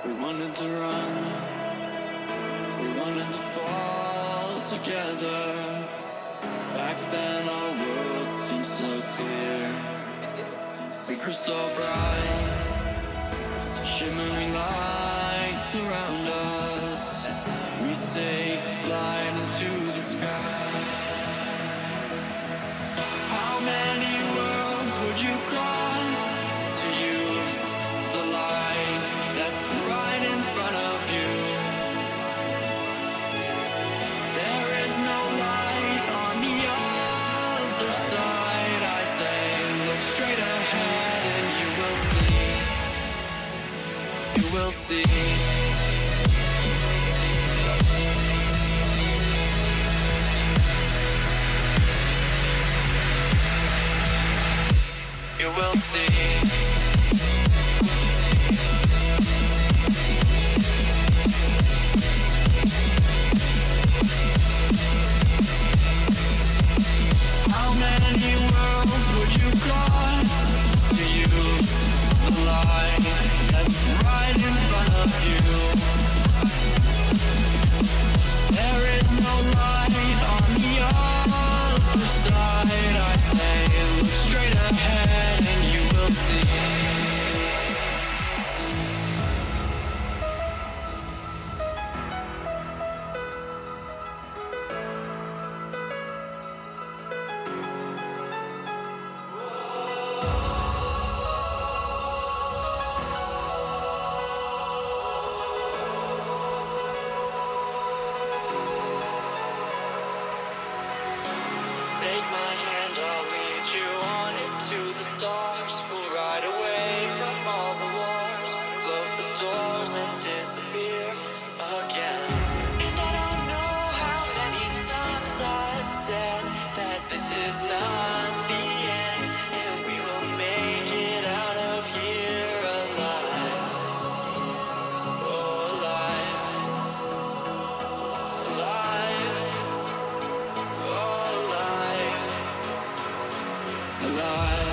We wanted to run, we wanted to fall together. Back then our world seemed so clear. We were so bright, shimmering lights around us. We take flight into the sky. How many worlds would you cross to use the light that's right in front of you? There is no light on the other side. I say, look straight ahead and you will see. You will see. You will see. How many worlds would you cross to use the light that's right in front of you? There is no light on the other side. I say, look straight ahead and you will see. Take my hand, I'll lead you on into the stars. We'll ride away from all the wars. We'll close the doors and disappear again. And I don't know how many times I've said that this is not the end, and we will make it out of here alive. Oh, alive. Alive. Oh, alive. Alive.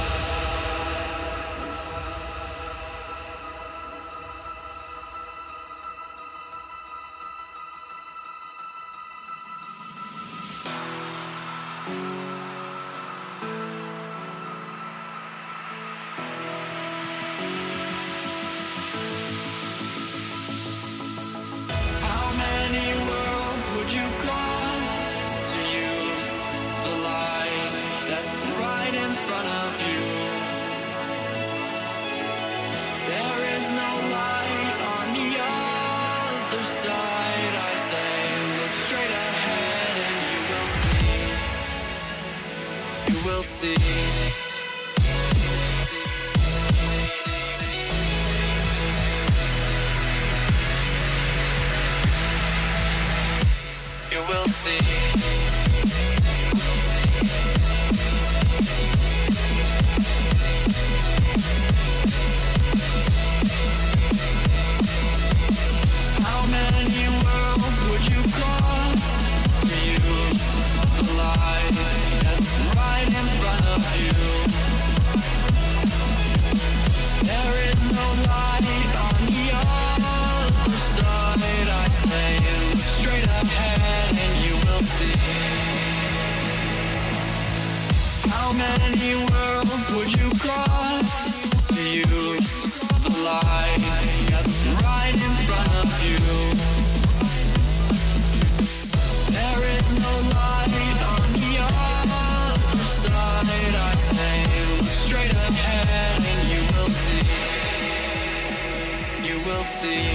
How many worlds would you cross to use the light that's right in front of you? There is no light on the other side. I say, look straight ahead and you will see. You will see. You will see. How many worlds would you cross to use the light that's right in front of you? There is no light on the other side. I say, look straight ahead and you will see. How many worlds would you cross to use the light that's right in front of you? There is no light on the other side. I say, look straight ahead and you will see. You will see.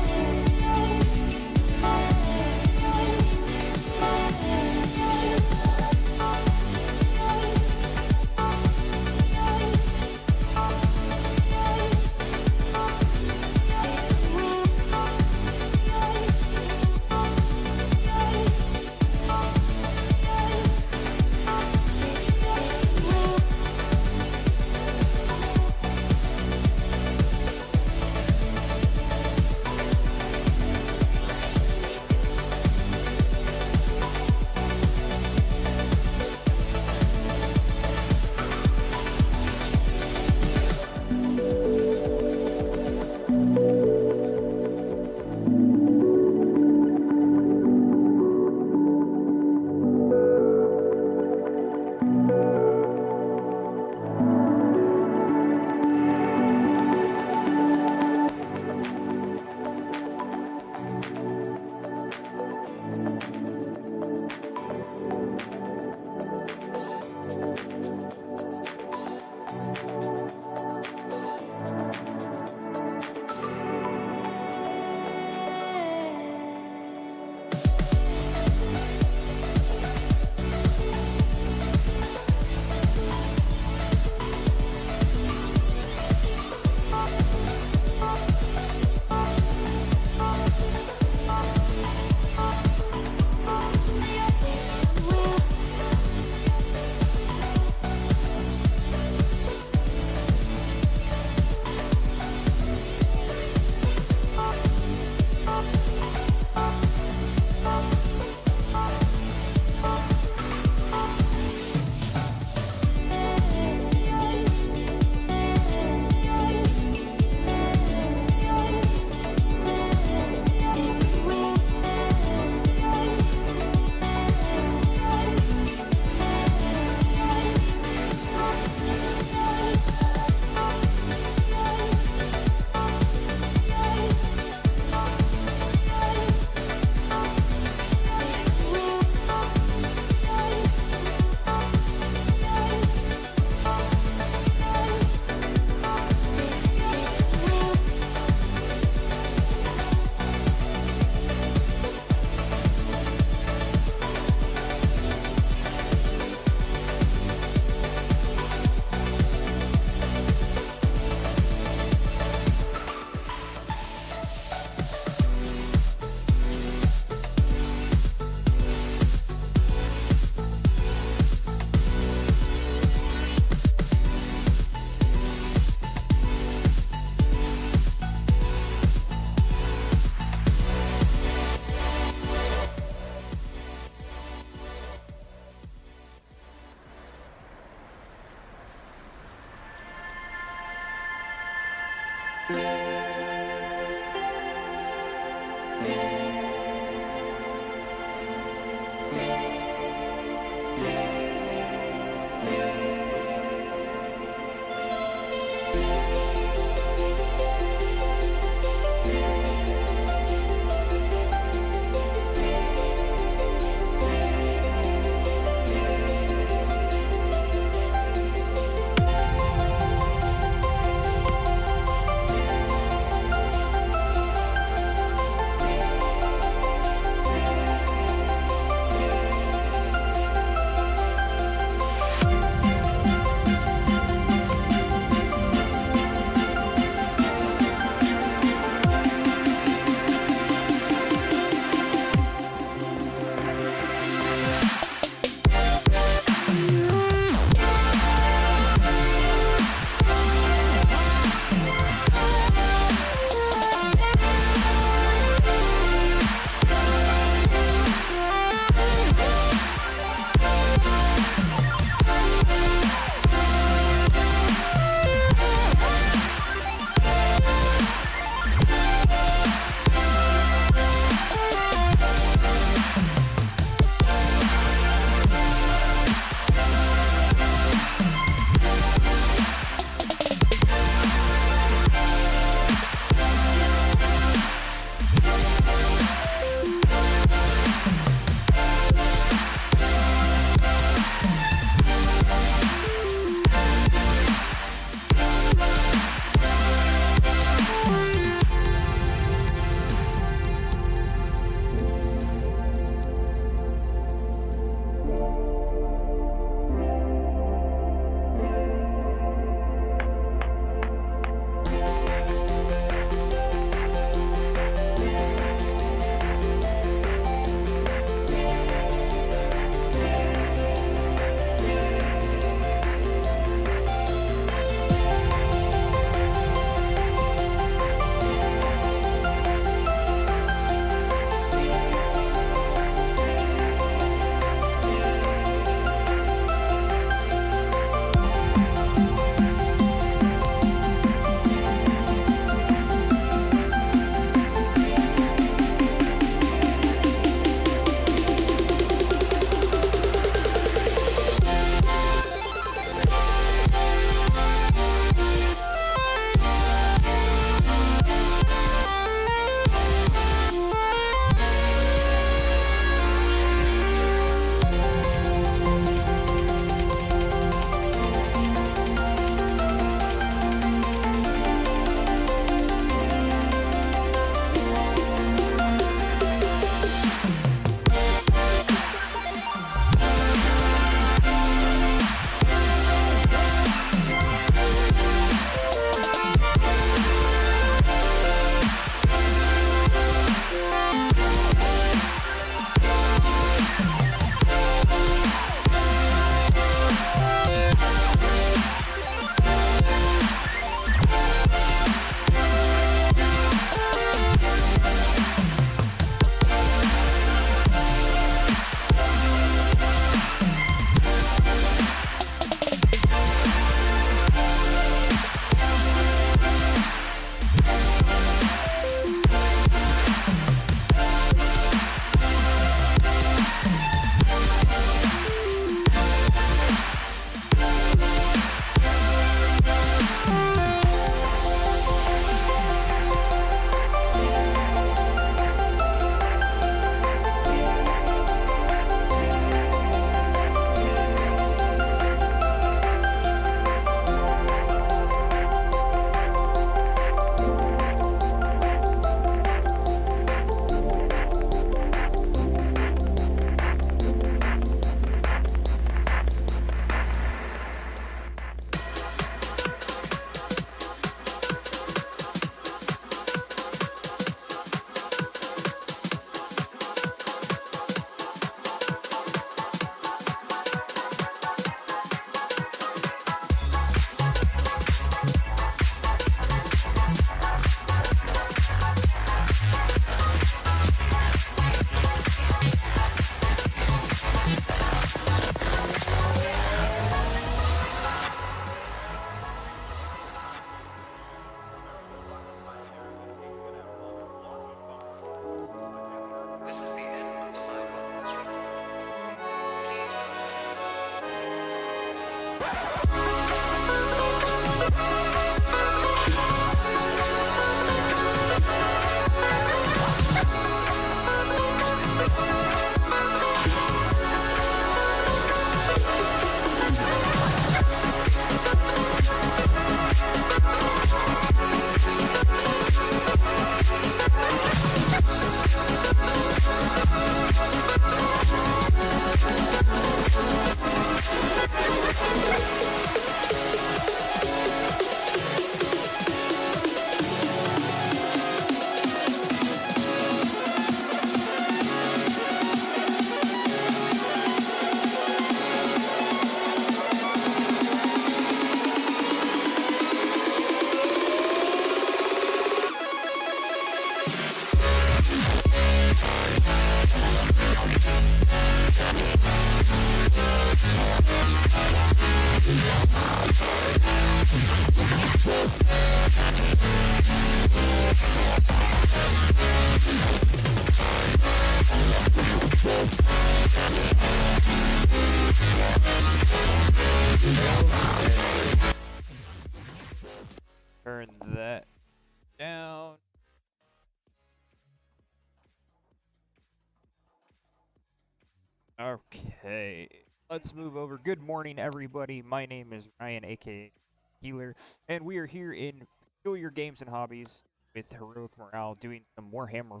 Okay, let's move over. Good morning, everybody. My name is Ryan, aka Healer, and we are here in Fill Your Games and Hobbies with Heroic Morale doing some Warhammer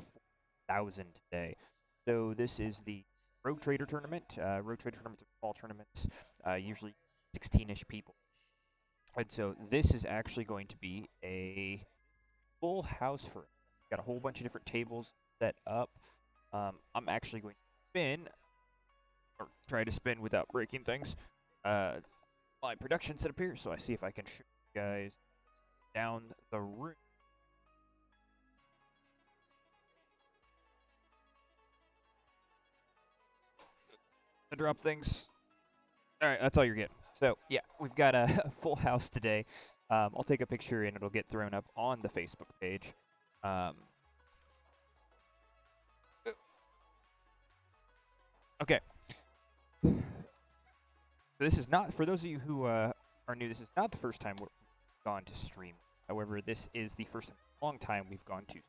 4000 today. So this is the Rogue Trader Tournament. Rogue Trader tournaments are small tournaments, usually 16-ish people. And so this is actually going to be a full house for us. Got a whole bunch of different tables set up. I'm actually going to spin or try to spin without breaking things. Uh, my production setup here, so I see if I can show you guys down the room. To drop things. All right, that's all you're getting. So yeah, we've got a full house today. I'll take a picture and it'll get thrown up on the Facebook page. Um, okay. So this is not, for those of you who are new, this is not the first time we've gone to stream. However, this is the first time in a long time we've gone to.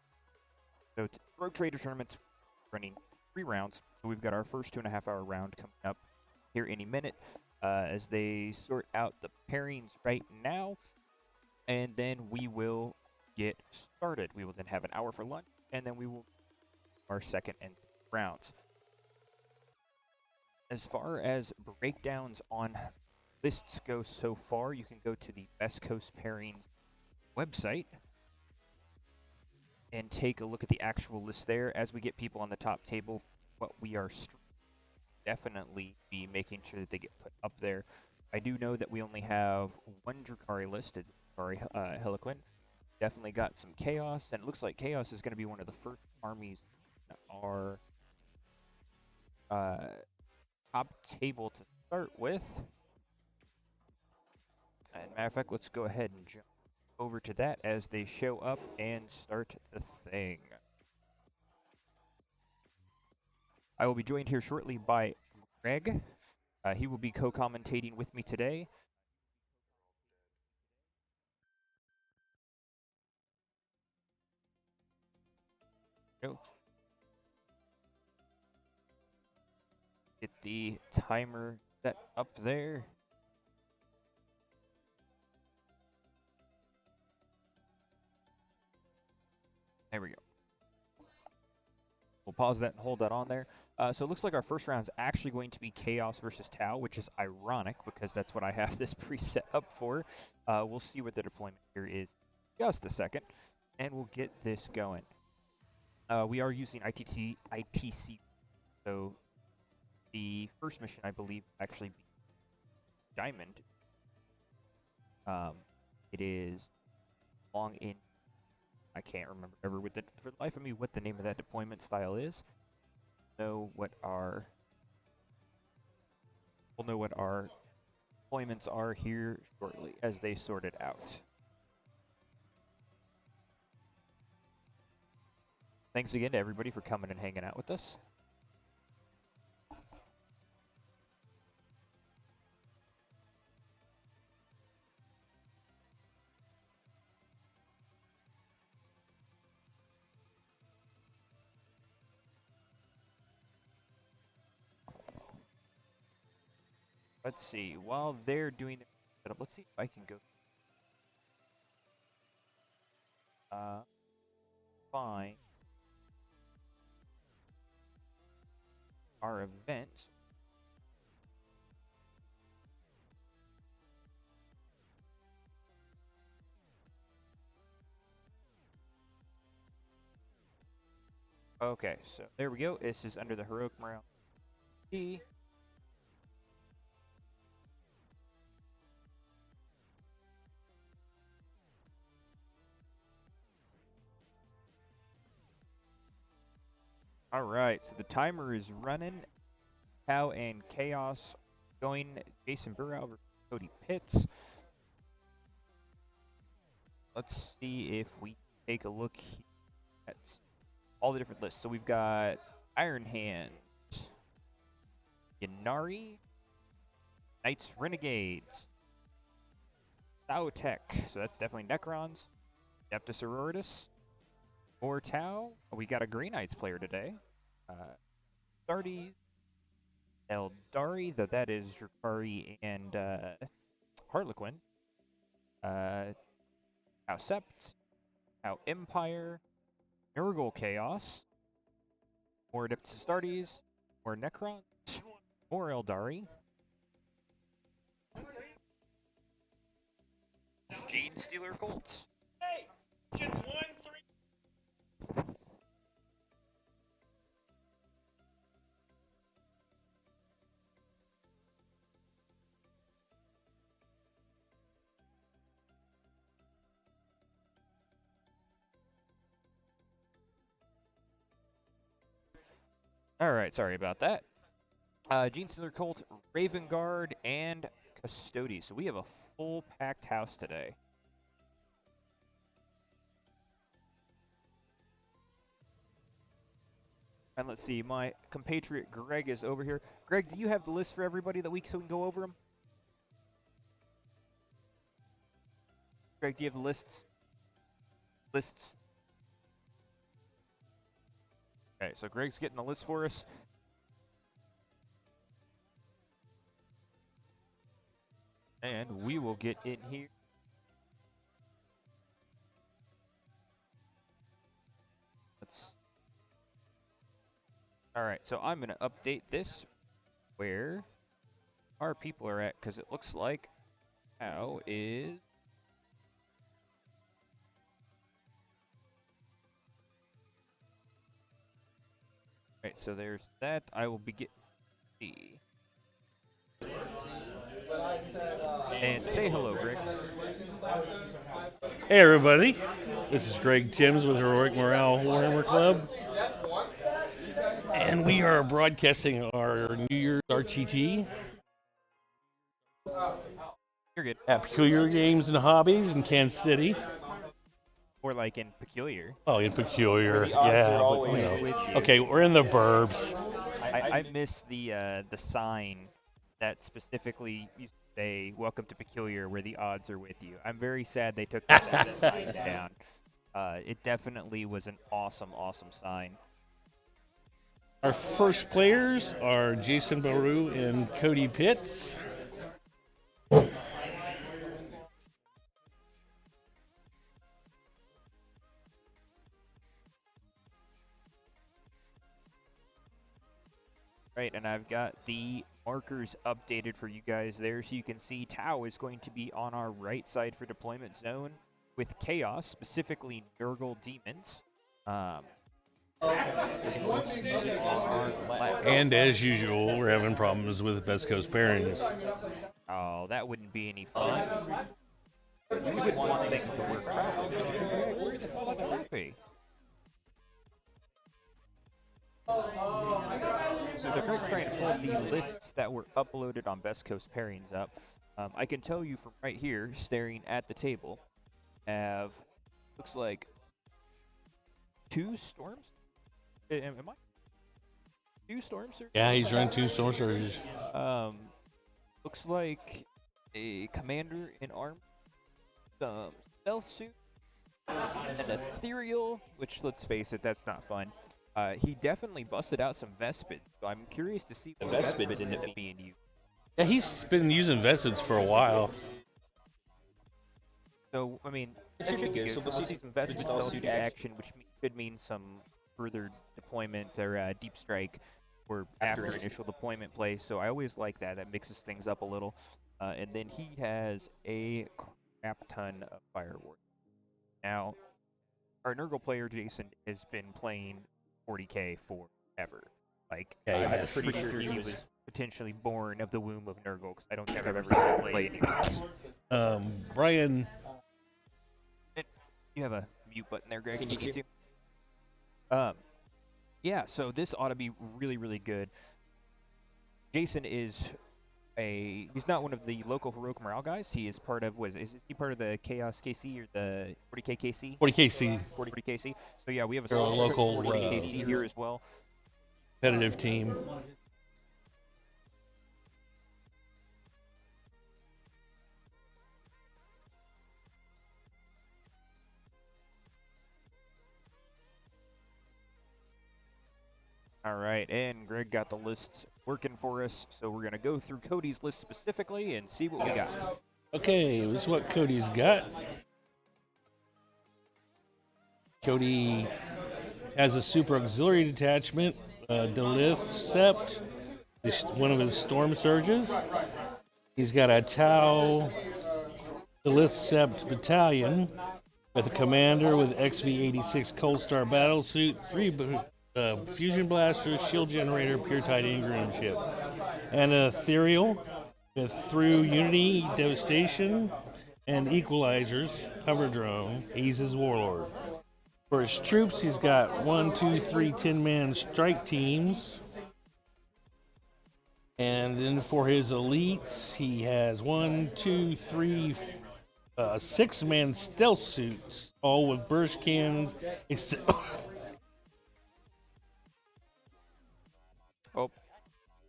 So Rogue Trader Tournaments running 3 rounds. So we've got our first 2.5-hour round coming up here any minute as they sort out the pairings right now. And then we will get started. We will then have an hour for lunch, and then we will our second and rounds. As far as breakdowns on lists go so far, you can go to the West Coast Pairings website and take a look at the actual list there. As we get people on the top table, what we are definitely be making sure that they get put up there. I do know that we only have one Drukhari listed, sorry, Heliquin. Definitely got some Chaos, and it looks like Chaos is going to be one of the first armies that are top table to start with. And matter of fact, let's go ahead and jump over to that as they show up and start the thing. I will be joined here shortly by Greg. He will be co-commentating with me today. Go. Get the timer set up there. There we go. We'll pause that and hold that on there. So it looks like our first round is actually going to be Chaos versus Tau, which is ironic because that's what I have this preset up for. We'll see what the deployment here is just a second, and we'll get this going. We are using ITC, so the first mission, I believe, actually be Diamond. It is long in. I can't remember ever for the life of me what the name of that deployment style is. We'll know what our deployments are here shortly as they sort it out. Thanks again to everybody for coming and hanging out with us. Let's see, while they're doing the setup, let's see if I can go find our event. Okay, so there we go. This is under the Heroic Morale T. Alright, so the timer is running. Tau and Chaos going. Jason Burrow versus Cody Pitts. Let's see if we take a look at all the different lists. So we've got Iron Hands, Yanari, Knights Renegades, Tau-Tech, so that's definitely Necrons, Adeptus Sororitas, more Tau. We got a Grey Knights player today. Sardes, Eldari, though that is Drakari and Harlequin. Now Sept, now Empire, Nurgle Chaos, more Adeptus Astartes, more Necrons, more Eldari. Gene Stealer Colts. Hey, just 1-3. Alright, sorry about that. Gene Stealer Colt, Raven Guard, and Custodes. So we have a full packed house today. And let's see, my compatriot Greg is over here. Greg, do you have the list for everybody so we can go over them? Greg, do you have the lists? Lists. Okay, so Greg's getting the list for us. And we will get in here. Alright, so I'm going to update this where our people are at, because it looks like how is... Right, so there's that. I will be getting the... And say hello, Greg. Hey everybody, this is Greg Timms with Heroic Morale Warhammer Club, and we are broadcasting our New Year's RTT You're good. at Peculiar Games and Hobbies in Kansas City. Or like in Peculiar. Oh, in Peculiar, The odds yeah. are always with you. Okay, we're in the burbs. I miss the sign that specifically used to say "Welcome to Peculiar," where the odds are with you. I'm very sad they took that sign down. It definitely was an awesome, awesome sign. Our first players are Jason Baru and Cody Pitts. Right, and I've got the markers updated for you guys there, so you can see Tau is going to be on our right side for deployment zone with Chaos, specifically Nurgle Demons. And as usual, we're having problems with Best Coast pairings. Oh, that wouldn't be any fun. We would want things to work out. Where the fuck would that be? So they're trying to pull the lists that were uploaded on Best Coast Pairings up. I can tell you from right here, staring at the table, have looks like 2 storms. Am I? 2 storms? Yeah, he's running 2 sorcerers. Looks like a commander in armor, some stealth suit, an ethereal. Which, let's face it, that's not fun. He definitely busted out some Vespids, so I'm curious to see what Vespids end up being used. Yeah, he's been using Vespids for a while. So, I mean, It should be good. So we'll see some Vespids install still suit in action, which could mean some further deployment or deep strike or after initial deployment play. So I always like that. That mixes things up a little. And then he has a crap ton of Fireward. Now, our Nurgle player, Jason, has been playing 40k forever. Like, Yeah, I'm yes. pretty sure he was potentially born of the womb of Nurgle, because I don't think I've ever seen him play anything else. Brian, You have a mute button there, Greg. Can you get to? Yeah, so this ought to be really, really good. Jason is he's not one of the local Heroic Morale guys. He is part of, is he part of the Chaos KC or the 40k KC? 40KC, 40 KC. So yeah, we have a They're a local, 40 KC here as well. competitive team. All right, and Greg got the list working for us, so we're gonna go through Cody's list specifically and see what we got. Okay, this is what Cody's got. Cody has a super auxiliary detachment, Delith Sept, one of his storm surges. He's got a Tau Delith Sept battalion with a commander with XV-86 Cold Star battlesuit, 3 fusion blasters, shield generator, pure tide Ingram ship, and an ethereal with through Unity, Devastation, and Equalizers, hover drone, eases Warlord. For his troops, he's got 1, 2, 3 10-man strike teams. And then for his elites, he has 1, 2, 3, 6-man stealth suits, all with burst cannons. Oh,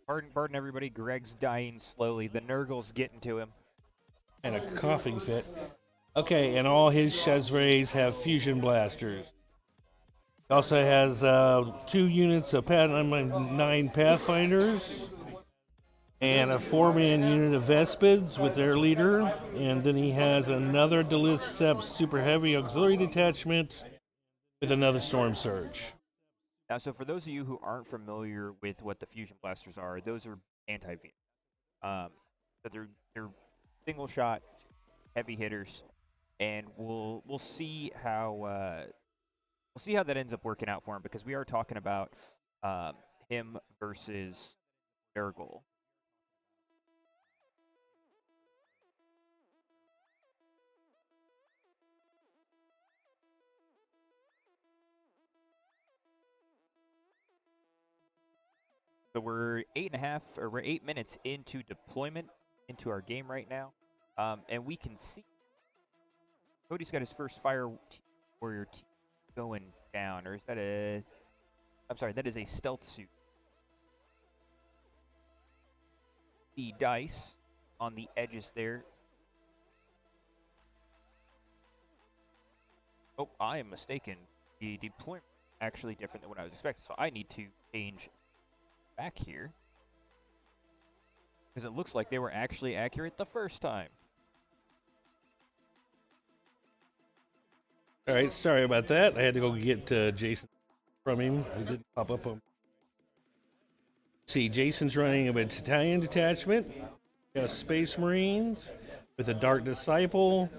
pardon everybody. Greg's dying slowly. The Nurgle's getting to him. And a coughing fit. Okay, and all his Chevrays have fusion blasters. He also has 2 units of 9 Pathfinders and a 4-man unit of Vespids with their leader. And then he has another Delith Sept super heavy auxiliary detachment with another Storm Surge. Now, so for those of you who aren't familiar with what the fusion blasters are, those are anti-venom. So they're single shot heavy hitters, and we'll see how that ends up working out for him, because we are talking about him versus Nurgle. So we're 8 minutes into deployment into our game right now, and we can see Cody's got his first Fire Warrior team going down, or is that a? I'm sorry, that is a stealth suit. The dice on the edges there. Oh, I am mistaken. The deployment is actually different than what I was expecting, so I need to change back here, because it looks like they were actually accurate the first time. All right, sorry about that. I had to go get Jason from him. It didn't pop up on. See, Jason's running a battalion detachment. Got Space Marines with a Dark Disciple.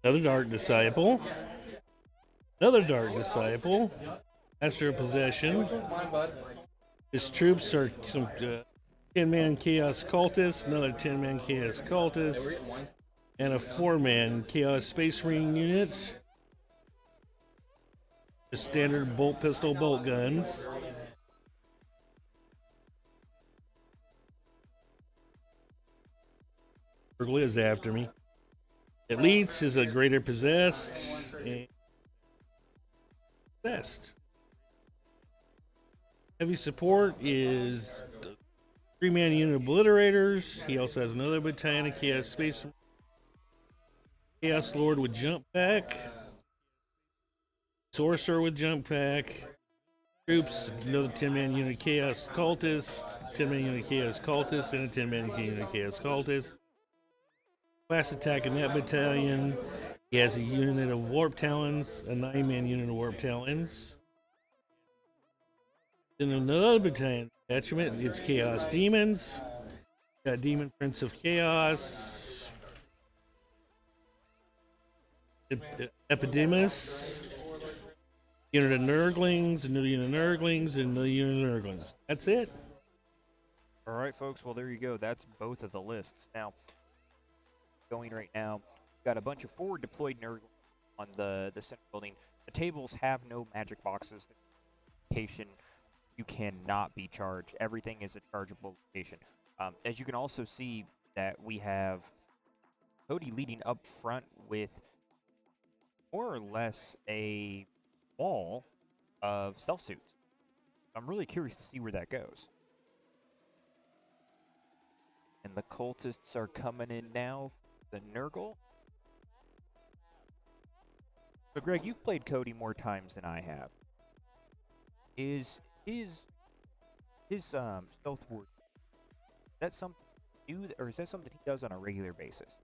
Another Dark Disciple. Another Dark Disciple. Master of Possession. His troops are some 10-man Chaos Cultist, another 10-man Chaos Cultist, and a 4-man Chaos Space Marine unit. The standard bolt pistol bolt guns. Burgle is after me. Elites is a greater possessed and possessed. Heavy support is 3-man unit obliterators. He also has another battalion of Chaos Space. Chaos Lord with jump pack. Sorcerer with jump pack. Troops, another 10-man unit Chaos Cultist, 10-man unit Chaos Cultist, and a 10-man unit Chaos Cultist. Class attack in that battalion. He has a unit of Warp Talons, a 9-man unit of Warp Talons. Then another battalion detachment, it's Chaos Demons. Got Demon Prince of Chaos. Epidemus. Unit of Nurglings, another unit of Nurglings, and another unit of Nurglings. That's it. All right, folks. Well, there you go. That's both of the lists. Now, going right now, got a bunch of forward deployed Nurglings on the center building. The tables have no magic boxes. The location, you cannot be charged. Everything is a chargeable location. As you can also see that we have Cody leading up front with more or less a wall of stealth suits. I'm really curious to see where that goes. And the cultists are coming in now. The Nurgle. So, Greg, you've played Cody more times than I have. is his stealth ward, is that something new, or is that something he does on a regular basis?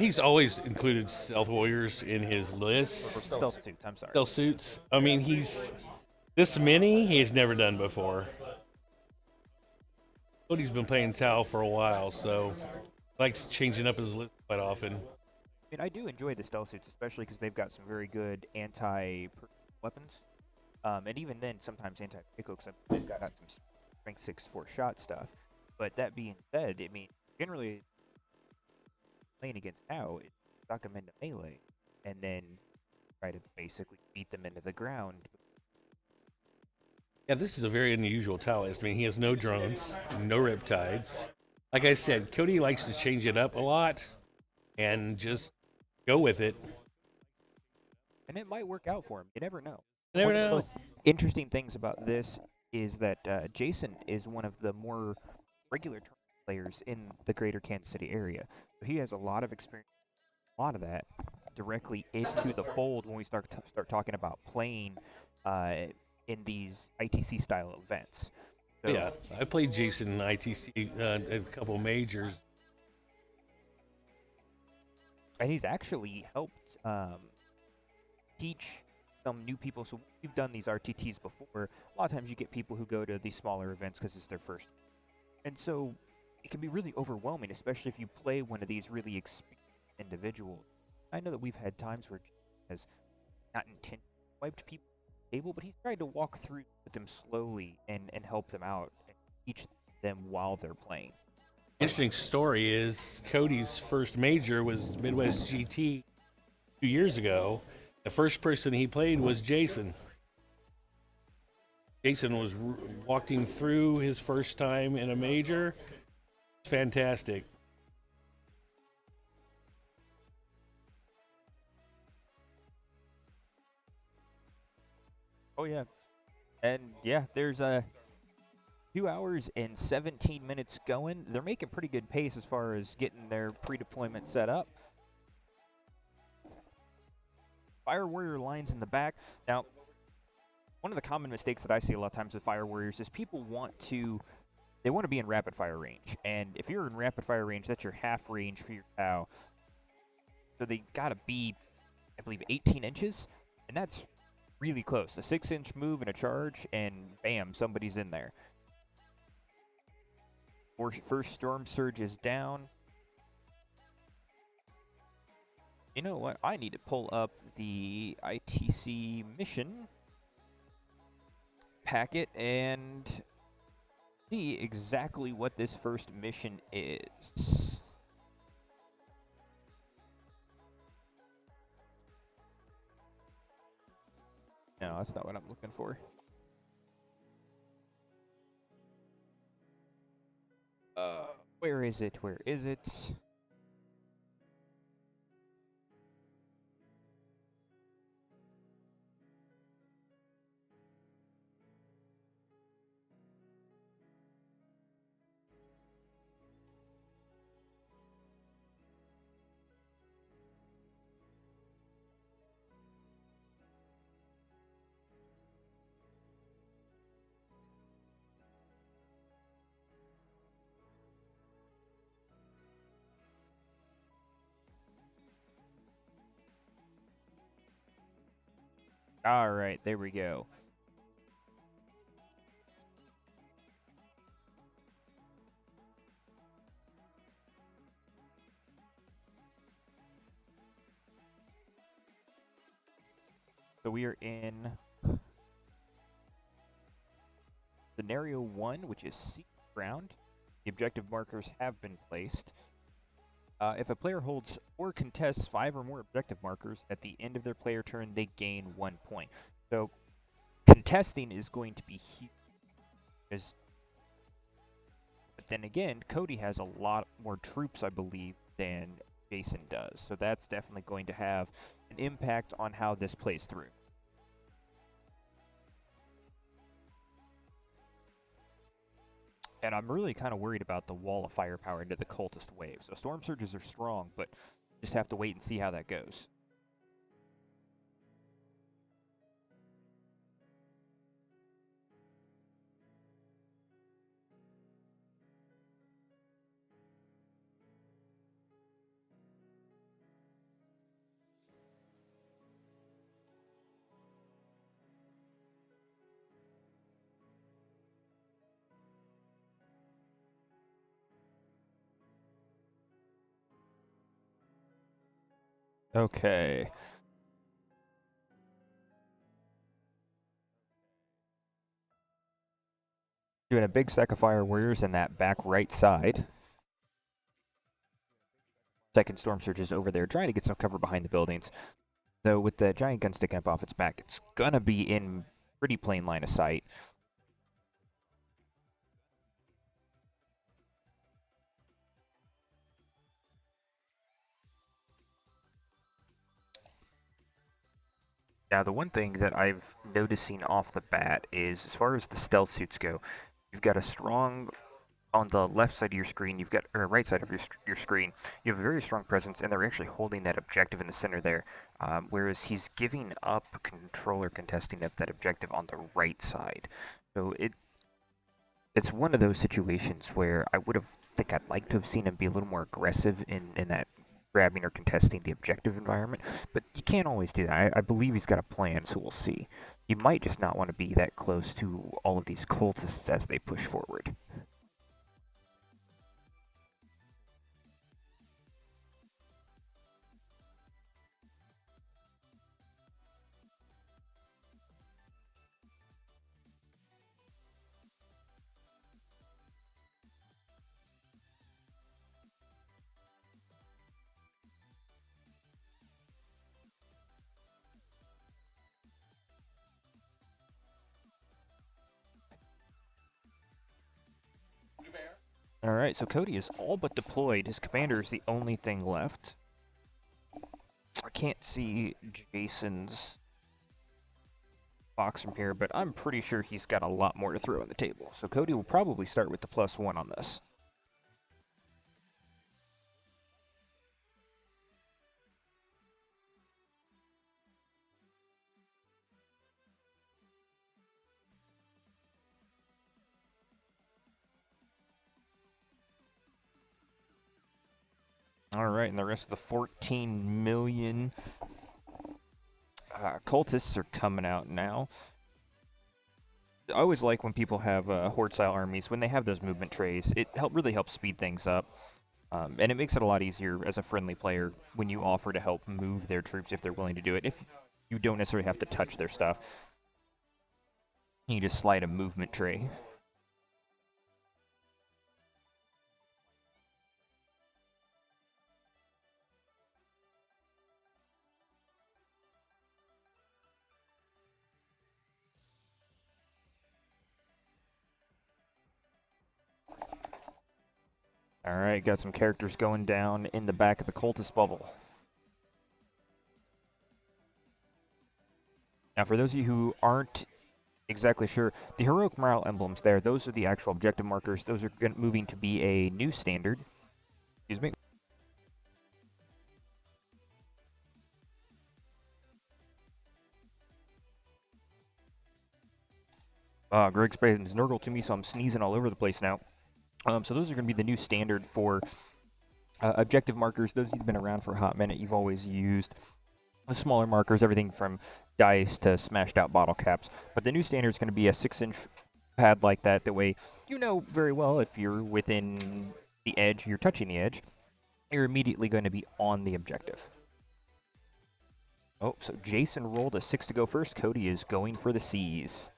He's always included stealth warriors in his Or list. stealth suits, I'm sorry. Stealth suits. I mean, he's this many he's never done before. Cody's been playing Tau for a while, so likes changing up his list quite often. I mean, I do enjoy the stealth suits, especially because they've got some very good anti-weapons. And even then, sometimes anti-pickle, except they've got some strength 6 4-shot stuff. But that being said, I mean, generally, playing against Tau, it's stuck them into melee, and then try to basically beat them into the ground. Yeah, this is a very unusual Tau list. I mean, he has no drones, no riptides. Like I said, Cody likes to change it up a lot and just go with it. And it might work out for him. You never know. You never One of the know. most interesting things about this is that Jason is one of the more regular tournament players in the greater Kansas City area. So he has a lot of experience, a lot of that directly into the fold when we start talking about playing in these ITC style events. So, Yeah, I played Jason in ITC a couple majors. and he's actually helped teach some new people. So we've done these RTTs before. A lot of times you get people who go to these smaller events because it's their first. And so it can be really overwhelming, especially if you play one of these really experienced individuals. I know that we've had times where Jason has not intentionally wiped people off the table, but he's tried to walk through with them slowly and help them out and teach them while they're playing. Interesting story is Cody's first major was Midwest GT 2 years ago. The first person he played was Jason. Jason was walking through his first time in a major. Fantastic. Oh yeah, and yeah, there's a 2 hours and 17 minutes going. They're making pretty good pace as far as getting their pre-deployment set up. Fire Warrior lines in the back. Now, one of the common mistakes that I see a lot of times with Fire Warriors is people want to be in rapid fire range. And if you're in rapid fire range, that's your half range for your Tau. So they gotta be, I believe, 18 inches, and that's really close. A 6-inch move and a charge, and bam, somebody's in there. First Storm Surge is down. You know what? I need to pull up the ITC mission packet and see exactly what this first mission is. No, that's not what I'm looking for. Where is it? Where is it? All right, there we go. So we are in scenario 1, which is secret ground. The objective markers have been placed. If a player holds or contests 5 or more objective markers at the end of their player turn, they gain 1 point. So contesting is going to be huge. But then again, Cody has a lot more troops, I believe, than Jason does. So that's definitely going to have an impact on how this plays through. And I'm really kind of worried about the wall of firepower into the cultist wave. So storm surges are strong, but just have to wait and see how that goes. Okay. Doing a big stack of fire warriors in that back right side. Second storm surge is over there trying to get some cover behind the buildings. Though with the giant gun sticking up off its back, it's gonna be in pretty plain line of sight. Now, the one thing that I've noticing off the bat is as far as the stealth suits go, you've got a strong on the left side of your screen, you've got or right side of your screen, you have a very strong presence, and they're actually holding that objective in the center there. Whereas he's giving up control or contesting of that objective on the right side. So it's one of those situations where I would have think I'd like to have seen him be a little more aggressive in that grabbing or contesting the objective environment, but you can't always do that. I believe he's got a plan, so we'll see. You might just not want to be that close to all of these cultists as they push forward. Alright, so Cody is all but deployed. His commander is the only thing left. I can't see Jason's box from here, but I'm pretty sure he's got a lot more to throw on the table. So Cody will probably start with the +1 on this. Alright, and the rest of the 14 million cultists are coming out now. I always like when people have horde-style armies, when they have those movement trays, it really helps speed things up. And it makes it a lot easier as a friendly player when you offer to help move their troops if they're willing to do it. If you don't necessarily have to touch their stuff, you just slide a movement tray. Alright, got some characters going down in the back of the cultist bubble. Now, for those of you who aren't exactly sure, the heroic morale emblems there, those are the actual objective markers. Those are moving to be a new standard. Excuse me. Greg's been Nurgle to me, so I'm sneezing all over the place now. So those are going to be the new standard for objective markers. Those who've been around for a hot minute, you've always used the smaller markers, everything from dice to smashed out bottle caps. But the new standard is going to be a 6-inch pad like that. That way, you know very well if you're within the edge, you're touching the edge, you're immediately going to be on the objective. Oh, so Jason rolled a 6 to go first. Cody is going for the C's.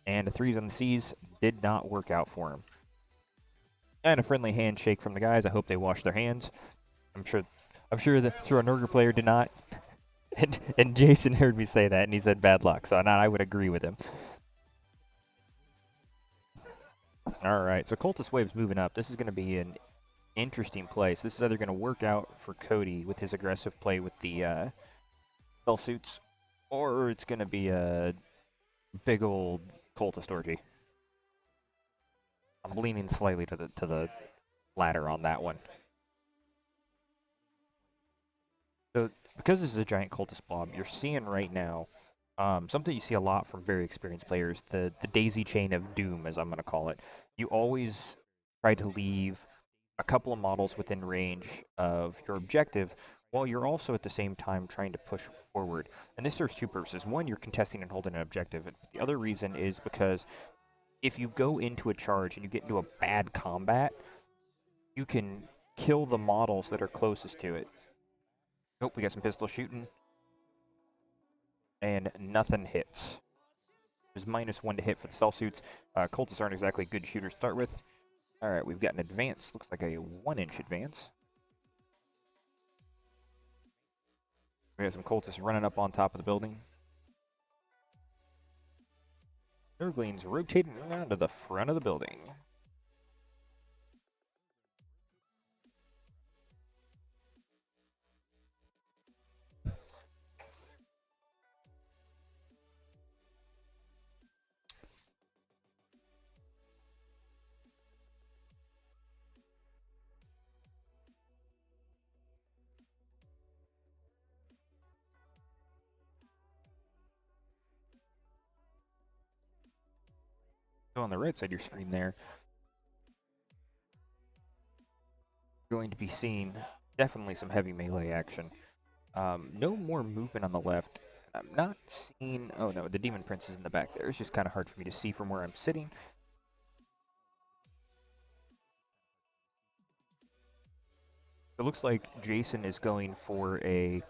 And a 3s on the C's did not work out for him. And a friendly handshake from the guys. I hope they wash their hands. I'm sure a Nurgle player did not. And Jason heard me say that, and he said bad luck. So I would agree with him. All right, so Cultist Wave's moving up. This is going to be an interesting place. This is either going to work out for Cody with his aggressive play with the spell suits, or it's going to be a big old Cultist orgy. I'm leaning slightly to the latter on that one. So because this is a giant cultist blob, you're seeing right now something you see a lot from very experienced players, the daisy chain of doom, as I'm going to call it. You always try to leave a couple of models within range of your objective, while you're also at the same time trying to push forward. And this serves two purposes. One, you're contesting and holding an objective. The other reason is because if you go into a charge and you get into a bad combat, you can kill the models that are closest to it. Nope, we got some pistol shooting. And nothing hits. There's -1 to hit for the cell suits. Cultists aren't exactly good shooters to start with. Alright, we've got an advance. Looks like a 1-inch advance. We got some cultists running up on top of the building. Nurglings rotating around to the front of the building. So on the right side of your screen there, you're going to be seeing definitely some heavy melee action. No more movement on the left. I'm not seeing... Oh no, the Demon Prince is in the back there. It's just kind of hard for me to see from where I'm sitting. It looks like Jason is going for a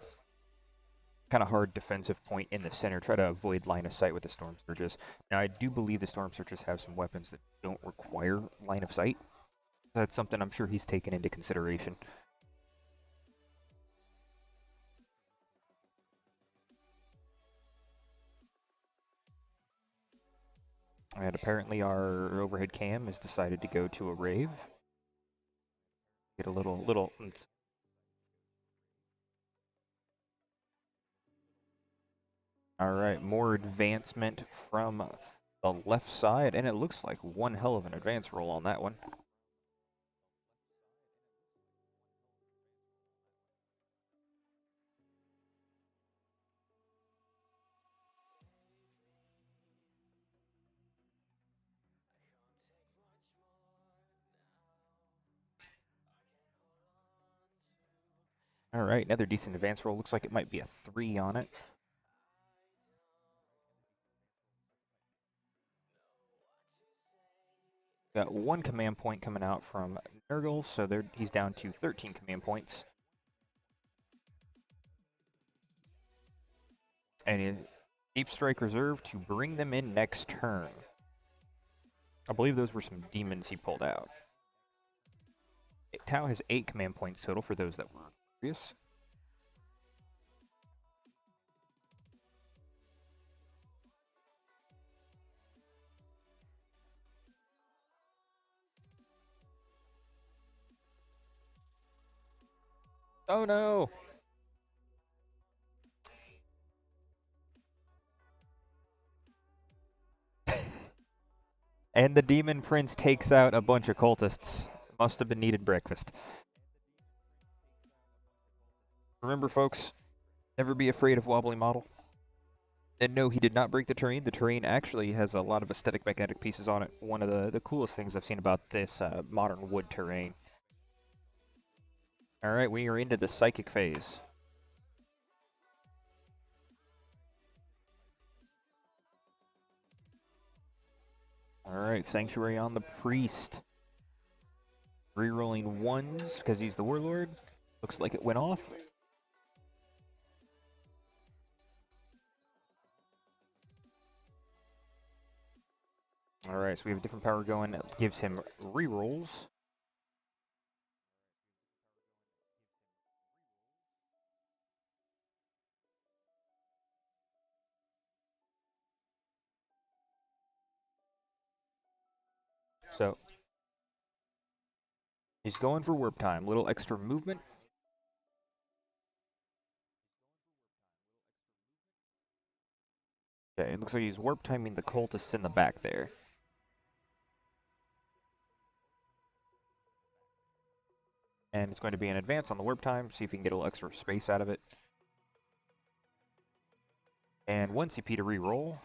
kind of hard defensive point in the center, try to avoid line of sight with the Storm Surges. Now, I do believe the Storm Surges have some weapons that don't require line of sight. That's something I'm sure he's taken into consideration. And apparently our overhead cam has decided to go to a rave. Get a little... Alright, more advancement from the left side, and it looks like one hell of an advance roll on that one. Alright, another decent advance roll. Looks like it might be a 3 on it. Got 1 command point coming out from Nurgle, so he's down to 13 command points. And Deep Strike Reserve to bring them in next turn. I believe those were some demons he pulled out. Tau has 8 command points total for those that were curious. Oh no! And the Demon Prince takes out a bunch of cultists. Must have been needed breakfast. Remember, folks, never be afraid of wobbly model. And no, he did not break the terrain. The terrain actually has a lot of aesthetic magnetic pieces on it. One of the coolest things I've seen about this modern wood terrain. Alright, we are into the psychic phase. Alright, Sanctuary on the Priest. Rerolling 1s because he's the Warlord. Looks like it went off. Alright, so we have a different power going that gives him rerolls. So, he's going for warp time. Little extra movement. Okay, it looks like he's warp timing the cultists in the back there. And it's going to be an advance on the warp time, see if he can get a little extra space out of it. And 1 CP to reroll.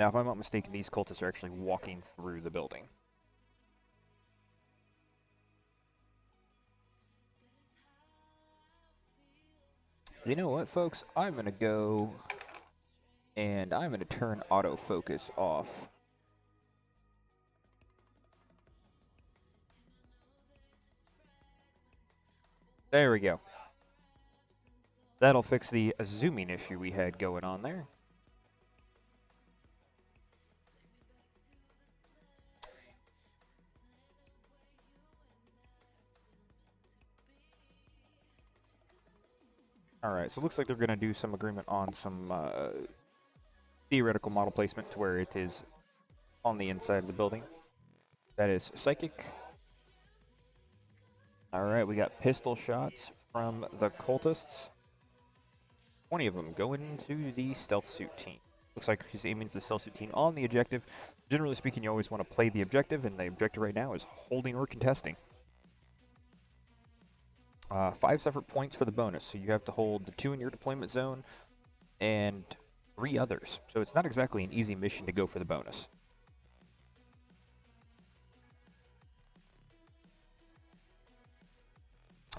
Now, if I'm not mistaken, these cultists are actually walking through the building. You know what, folks? I'm going to go And I'm going to turn autofocus off. There we go. That'll fix the zooming issue we had going on there. Alright, so it looks like they're going to do some agreement on some theoretical model placement to where it is on the inside of the building. That is Psychic. Alright, we got pistol shots from the cultists. 20 of them going to the stealth suit team. Looks like he's aiming the stealth suit team on the objective. Generally speaking, you always want to play the objective, and the objective right now is holding or contesting. 5 separate points for the bonus, so you have to hold the 2 in your deployment zone and 3 others. So it's not exactly an easy mission to go for the bonus.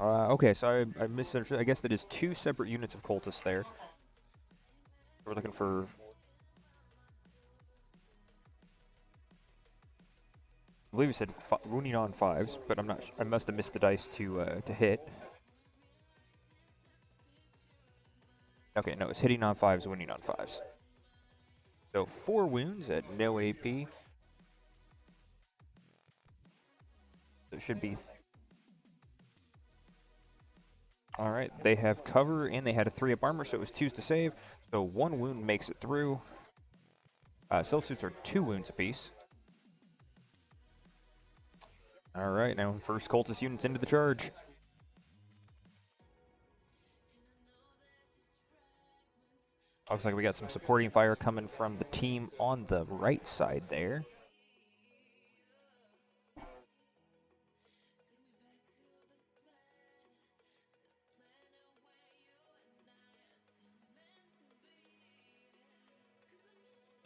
Okay, so I misunderstood. I guess that is 2 separate units of cultists there. We're looking for... I believe you said wounding on 5s, but I'm not. I must have missed the dice to hit. Okay, no, it's hitting on 5s, wounding on 5s. So 4 wounds at no AP. It should be. All right, they have cover and they had a 3-up armor, so it was 2s to save. So 1 wound makes it through. Stealth suits are 2 wounds apiece. All right, now first cultist units into the charge. Looks like we got some supporting fire coming from the team on the right side there.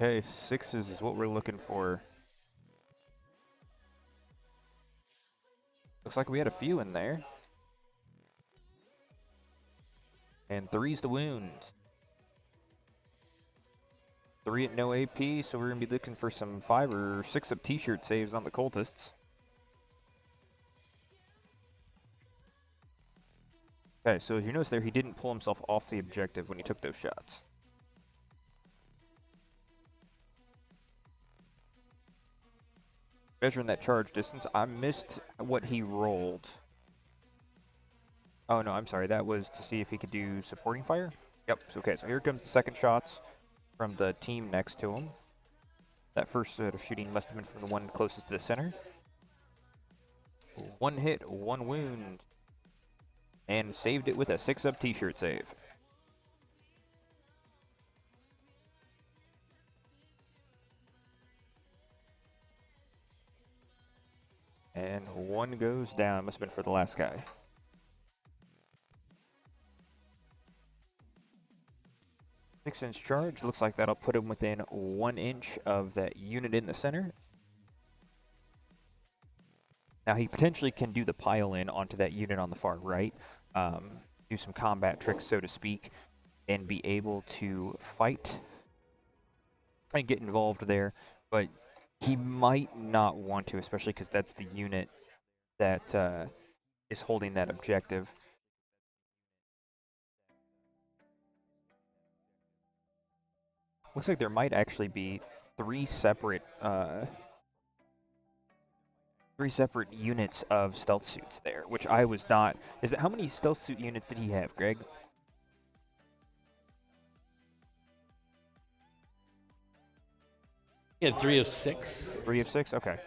Okay, 6s is what we're looking for. Looks like we had a few in there. And 3's the wound. 3 at no AP, so we're going to be looking for some 5 or 6-up t-shirt saves on the cultists. Okay, so as you notice there, he didn't pull himself off the objective when he took those shots. Measuring that charge distance, I missed what he rolled. Oh no, I'm sorry, that was to see if he could do supporting fire? Yep, okay, so here comes the second shots from the team next to him. That first set of shooting must have been from the one closest to the center. 1 hit, 1 wound. And saved it with a 6-up t-shirt save. And 1 goes down. Must have been for the last guy. Six-inch charge. Looks like that'll put him within 1 inch of that unit in the center. Now he potentially can do the pile in onto that unit on the far right, do some combat tricks, so to speak, and be able to fight and get involved there. But he might not want to, especially because that's the unit that is holding that objective. Looks like there might actually be 3 separate units of stealth suits there, which I was not. Is it how many stealth suit units did he have, Greg? He had 3 of 6. 3 of 6? Okay.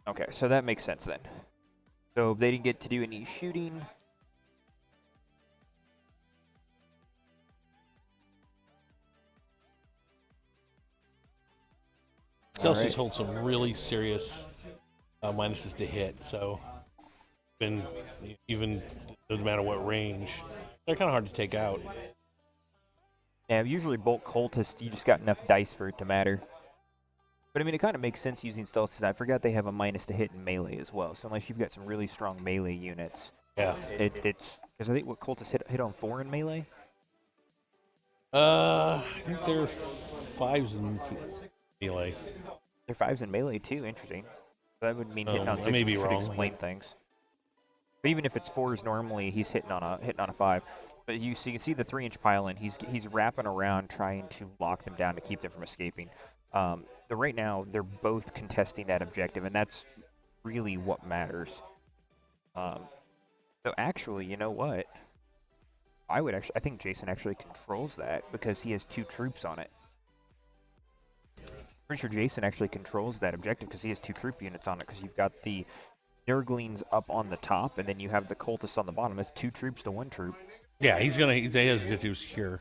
Okay, so that makes sense then. So they didn't get to do any shooting. Celsius holds some really serious minuses to hit, so even no matter what range, they're kind of hard to take out. Yeah, usually bulk cultist, you just got enough dice for it to matter. But I mean, it kind of makes sense using stealth. I forgot they have a minus to hit in melee as well. So unless you've got some really strong melee units, Yeah, it's because I think what cultists hit on 4 in melee. I think they're 5s in melee. They're 5s in melee too. Interesting. That would mean hitting on I may 6 be should wrong. explain things. But even if it's 4s normally, he's hitting on a 5. But you see the 3-inch pylon. He's wrapping around trying to lock them down to keep them from escaping. So right now they're both contesting that objective, and that's really what matters. So actually, you know what? I think Jason actually controls that because he has 2 troops on it. Pretty sure Jason actually controls that objective because he has 2 troop units on it. Because you've got the Nurglings up on the top, and then you have the cultists on the bottom. It's 2 troops to 1 troop. Yeah, he has objectives here.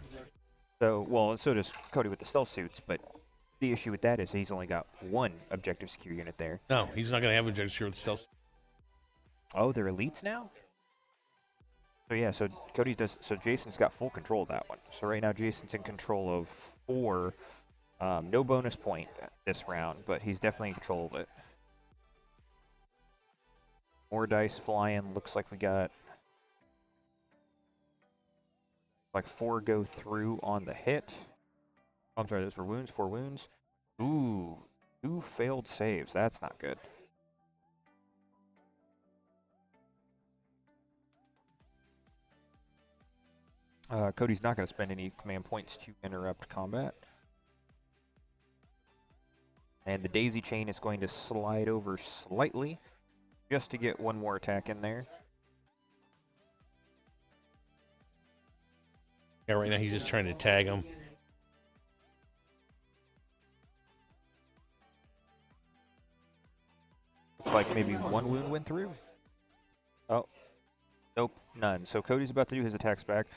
So, well, and so does Cody with the stealth suits, but the issue with that is he's only got 1 objective secure unit there. No, he's not going to have objectives here with stealth. Oh, they're elites now? So yeah, so Jason's got full control of that one. So right now Jason's in control of 4. No bonus point this round, but he's definitely in control of it. More dice flying. Looks like we got like 4 go through on the hit. Oh, I'm sorry, those were wounds, 4 wounds. Ooh, 2 failed saves. That's not good. Cody's not going to spend any command points to interrupt combat. And the daisy chain is going to slide over slightly just to get 1 more attack in there. Yeah, right now he's just trying to tag him. Looks like maybe 1 wound went through. Oh, nope, none. So Cody's about to do his attacks back.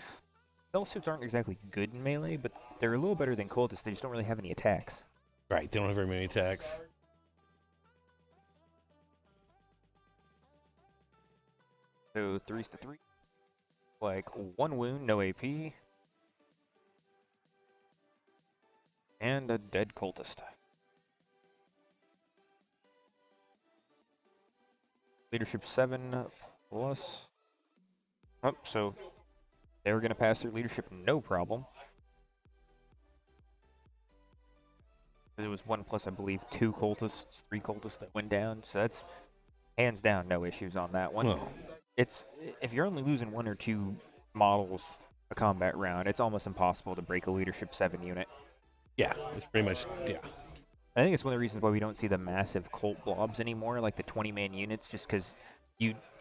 Stealth suits aren't exactly good in melee, but they're a little better than cultists. They just don't really have any attacks. Right, they don't have very many attacks. So 3s to 3. Like 1 wound, no AP. And a dead cultist. Leadership 7 plus. Oh, so they were going to pass through leadership no problem. It was 1 plus, I believe, 2 cultists, 3 cultists that went down. So that's hands down no issues on that one. Oh. It's if you're only losing 1 or 2 models a combat round, it's almost impossible to break a leadership 7 unit. Yeah, it's pretty much, yeah. I think it's one of the reasons why we don't see the massive cult blobs anymore, like the 20-man units, just because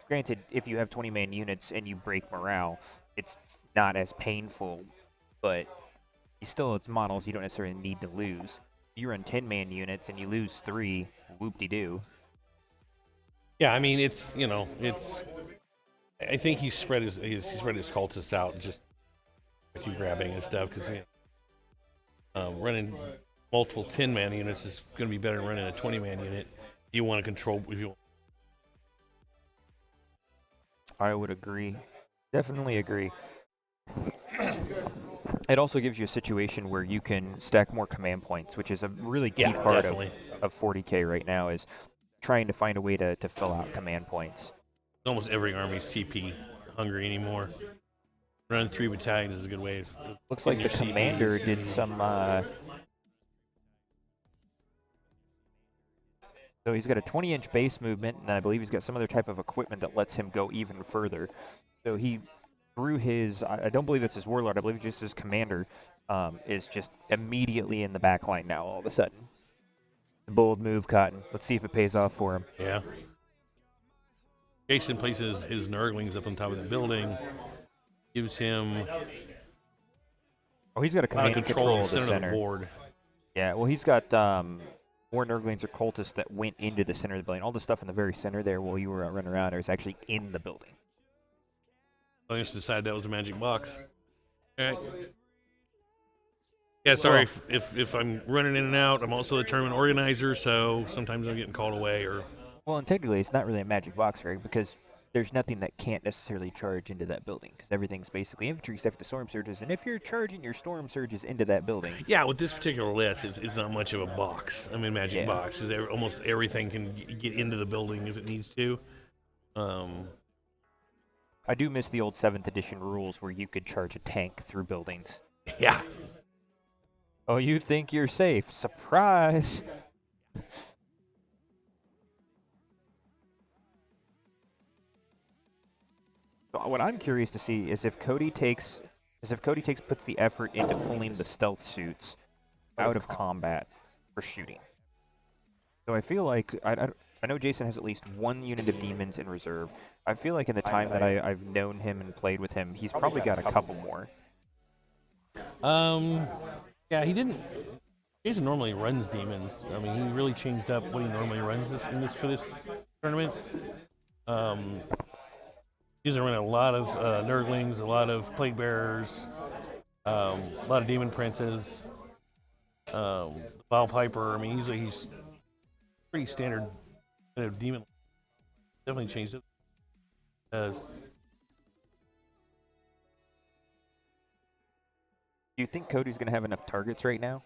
granted, if you have 20-man units and you break morale, it's not as painful, but it's models you don't necessarily need to lose. You run 10-man units and you lose 3, whoop-de-doo. Yeah, I mean, it's, I think he spread his cultists out just by grabbing and stuff, because, running multiple 10-man units is going to be better than running a 20-man unit. You want to control, if you want. I would agree. Definitely agree. It also gives you a situation where you can stack more command points, which is a really key part of 40k right now, is trying to find a way to fill out command points. Almost every army's CP hungry anymore. Running 3 battalions is a good way. Looks like the commander did some... So he's got a 20-inch base movement, and I believe he's got some other type of equipment that lets him go even further. So he, through his... I don't believe it's his warlord, I believe just his commander is just immediately in the back line now all of a sudden. Bold move, Cotton. Let's see if it pays off for him. Yeah. Jason places his Nurglings up on top of the building. Gives him... Oh, he's got a command control of the center. Of the board. Yeah, well, he's got more Nurglings or cultists that went into the center of the building. All the stuff in the very center there while you were running around is actually in the building. I just decided that was a magic box. All right. Yeah, sorry if I'm running in and out. I'm also the tournament organizer, so sometimes I'm getting called away. Well, and technically, it's not really a magic box, right? Because there's nothing that can't necessarily charge into that building, because everything's basically infantry except for the storm surges. And if you're charging your storm surges into that building... Yeah, with this particular list, it's not much of a box. I mean, magic box, because almost everything can get into the building if it needs to. I do miss the old 7th edition rules where you could charge a tank through buildings. Yeah. Oh, you think you're safe? Surprise! So what I'm curious to see is if Cody puts the effort into pulling the stealth suits out of combat for shooting. So I feel like I know Jason has at least one unit of demons in reserve. I feel like in the time that I've known him and played with him, he's probably got a couple more. Yeah, he didn't. Jason normally runs demons. I mean, he really changed up what he normally runs for this tournament. He's running a lot of Nurglings, a lot of Plague Bearers, a lot of Demon Princes, Vile Piper. I mean, he's pretty standard demon. Definitely changed it. Does. Do you think Cody's going to have enough targets right now?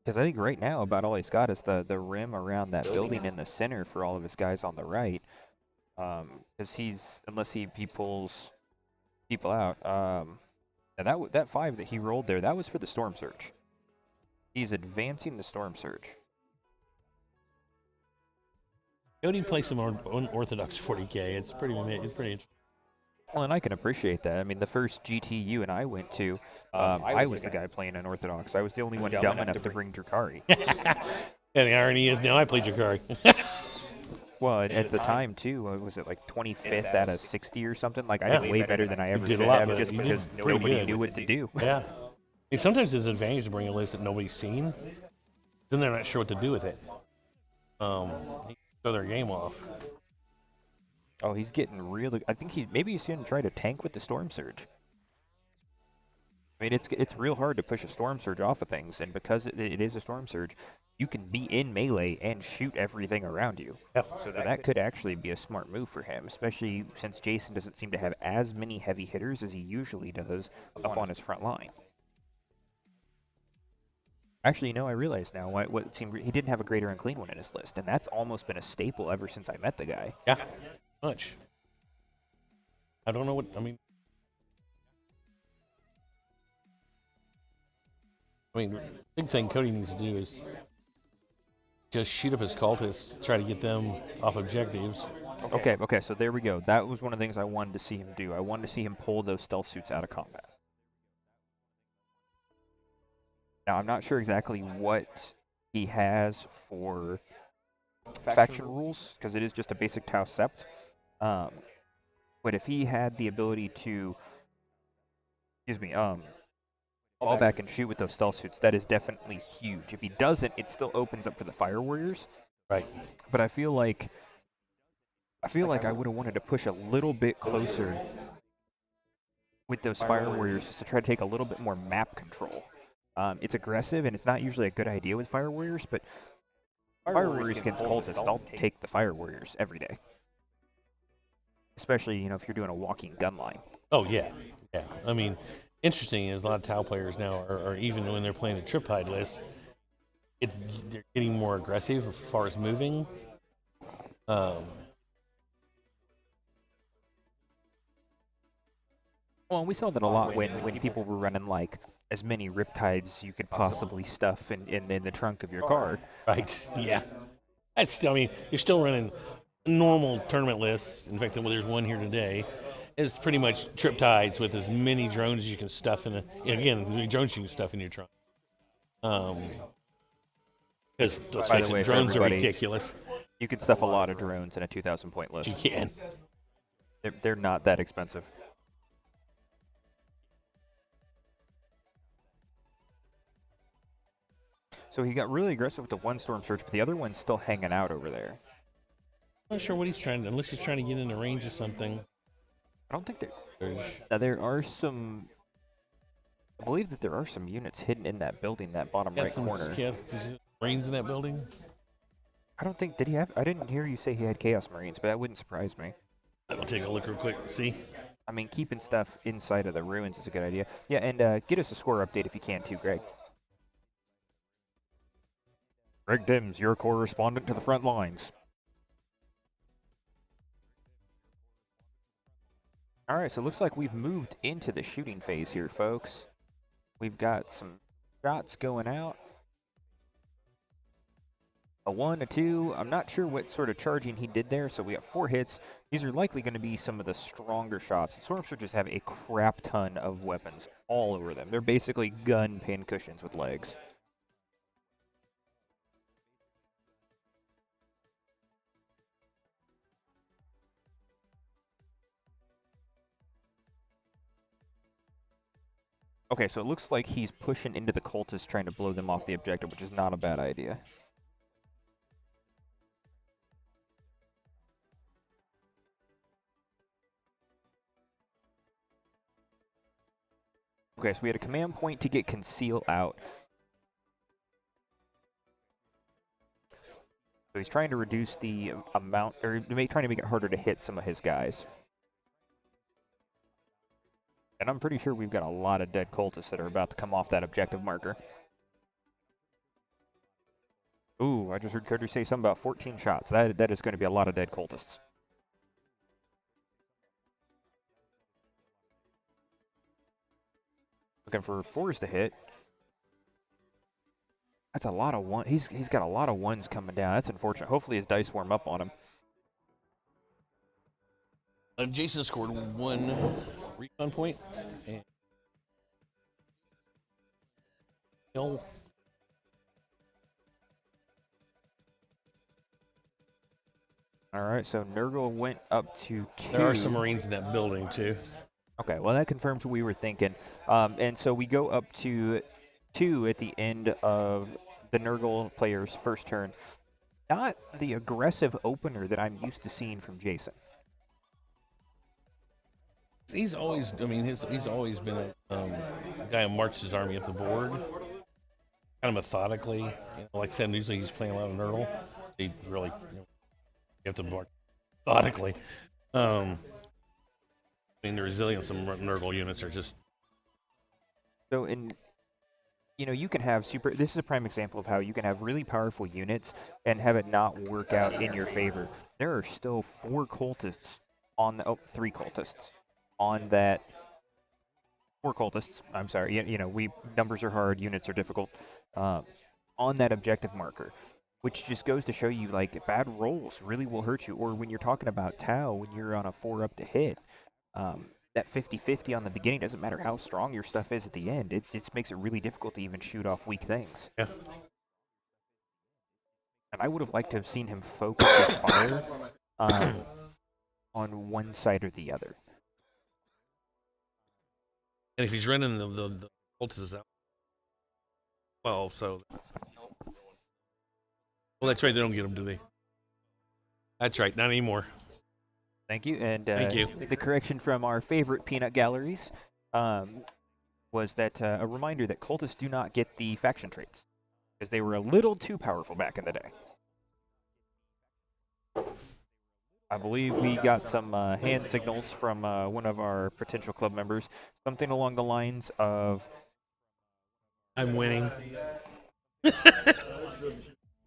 Because I think right now about all he's got is the rim around that building in the center for all of his guys on the right. Because unless he pulls people out. And that 5 that he rolled there, that was for the Storm Surge. He's advancing the Storm Surge. Cody plays some unorthodox 40k. It's pretty interesting. Well, and I can appreciate that. I mean, the first GT you and I went to, I was the guy playing unorthodox. I was the only one dumb enough to bring Drakari. And the irony is now I play Drakari. Well, at the time too, was it like 25th out of 60 or something? Like I did way better than I ever did should a lot have, better. just You because did pretty nobody good. knew what to do. Yeah. I mean, sometimes it's an advantage to bring a list that nobody's seen. Then they're not sure what to do with it. Throw their game off. Oh, he's getting really. I think maybe he's going to try to tank with the Storm Surge. I mean, it's real hard to push a Storm Surge off of things, and because it is a Storm Surge, you can be in melee and shoot everything around you. Yep. So that could actually be a smart move for him, especially since Jason doesn't seem to have as many heavy hitters as he usually does up on his front line. Actually, I realize now what seemed he didn't have a Greater Unclean one in his list, and that's almost been a staple ever since I met the guy. Yeah. Much. I don't know what I mean. Big thing Cody needs to do is just shoot up his cultists, try to get them off objectives. Okay, so there we go. That was one of the things I wanted to see him do. I wanted to see him pull those stealth suits out of combat. Now, I'm not sure exactly what he has for faction rules, because it is just a basic Tau Sept. But if he had the ability to, fall back and shoot with those stealth suits, that is definitely huge. If he doesn't, it still opens up for the Fire Warriors. Right. But I feel like I would have wanted to push a little bit closer with those Fire Warriors to try to take a little bit more map control. It's aggressive, and it's not usually a good idea with Fire Warriors, but Fire Warriors against cultists, I'll take the Fire Warriors every day. Especially, if you're doing a walking gun line. Oh, yeah. Yeah. I mean, interesting is a lot of Tau players now, are even when they're playing a Triptide list, they're getting more aggressive as far as moving. Well, we saw that a lot when people were running like as many Riptides you could possibly stuff in the trunk of your car. Right. Yeah. You're still running normal tournament lists. In fact, there's one here today. It's pretty much Triptides with as many drones as you can stuff in drones you can stuff in your trunk. Because drones are ridiculous. You can stuff a lot of drones in a 2,000 point list. You can. They're not that expensive. So he got really aggressive with the one Storm Surge, but the other one's still hanging out over there. I'm not sure what he's trying to, unless he's trying to get into range of something. I don't think there are some. I believe that there are some units hidden in that building, that bottom right corner. Marines in that building? I don't think, I didn't hear you say he had Chaos Marines, but that wouldn't surprise me. I'll take a look real quick and see. I mean, keeping stuff inside of the ruins is a good idea. Yeah, and get us a score update if you can too, Greg. Greg Dims, your correspondent to the front lines. All right, so it looks like we've moved into the shooting phase here, folks. We've got some shots going out. A 1, a 2. I'm not sure what sort of charging he did there, so we got 4 hits. These are likely going to be some of the stronger shots. The Storm Surges have a crap ton of weapons all over them. They're basically gun pincushions with legs. Okay, so it looks like he's pushing into the cultists, trying to blow them off the objective, which is not a bad idea. Okay, so we had a command point to get conceal out. So he's trying to reduce the amount, or trying to make it harder to hit some of his guys. And I'm pretty sure we've got a lot of dead cultists that are about to come off that objective marker. Ooh, I just heard Carter say something about 14 shots. That is going to be a lot of dead cultists. Looking for 4s to hit. That's a lot of one. He's got a lot of 1s coming down. That's unfortunate. Hopefully his dice warm up on him. Jason scored 1 recon point. And no. All right, so Nurgle went up to 2. There are some Marines in that building, too. Okay, well, that confirms what we were thinking. And so we go up to 2 at the end of the Nurgle player's first turn. Not the aggressive opener that I'm used to seeing from Jason. He's always, I mean, he's always been a guy who marched his army up the board, kind of methodically. You know, like I said, usually he's playing a lot of Nurgle. He really, you have to march methodically. I mean, the resilience of Nurgle units are just. So you can have this is a prime example of how you can have really powerful units and have it not work out in your favor. There are still 4 cultists on the, 3 cultists on that. 4 cultists, I'm sorry, numbers are hard, units are difficult, on that objective marker, which just goes to show you, like, bad rolls really will hurt you. Or when you're talking about Tau, when you're on a 4 up to hit, that 50-50 on the beginning doesn't matter how strong your stuff is at the end. It just makes it really difficult to even shoot off weak things. Yeah. And I would have liked to have seen him focus his fire on one side or the other. And if he's running the cultists out, well, so. Well, that's right. They don't get them, do they? That's right. Not anymore. Thank you. And Thank you. The correction from our favorite peanut galleries was that a reminder that cultists do not get the faction traits because they were a little too powerful back in the day. I believe we got some hand signals from one of our potential club members, something along the lines of, I'm winning.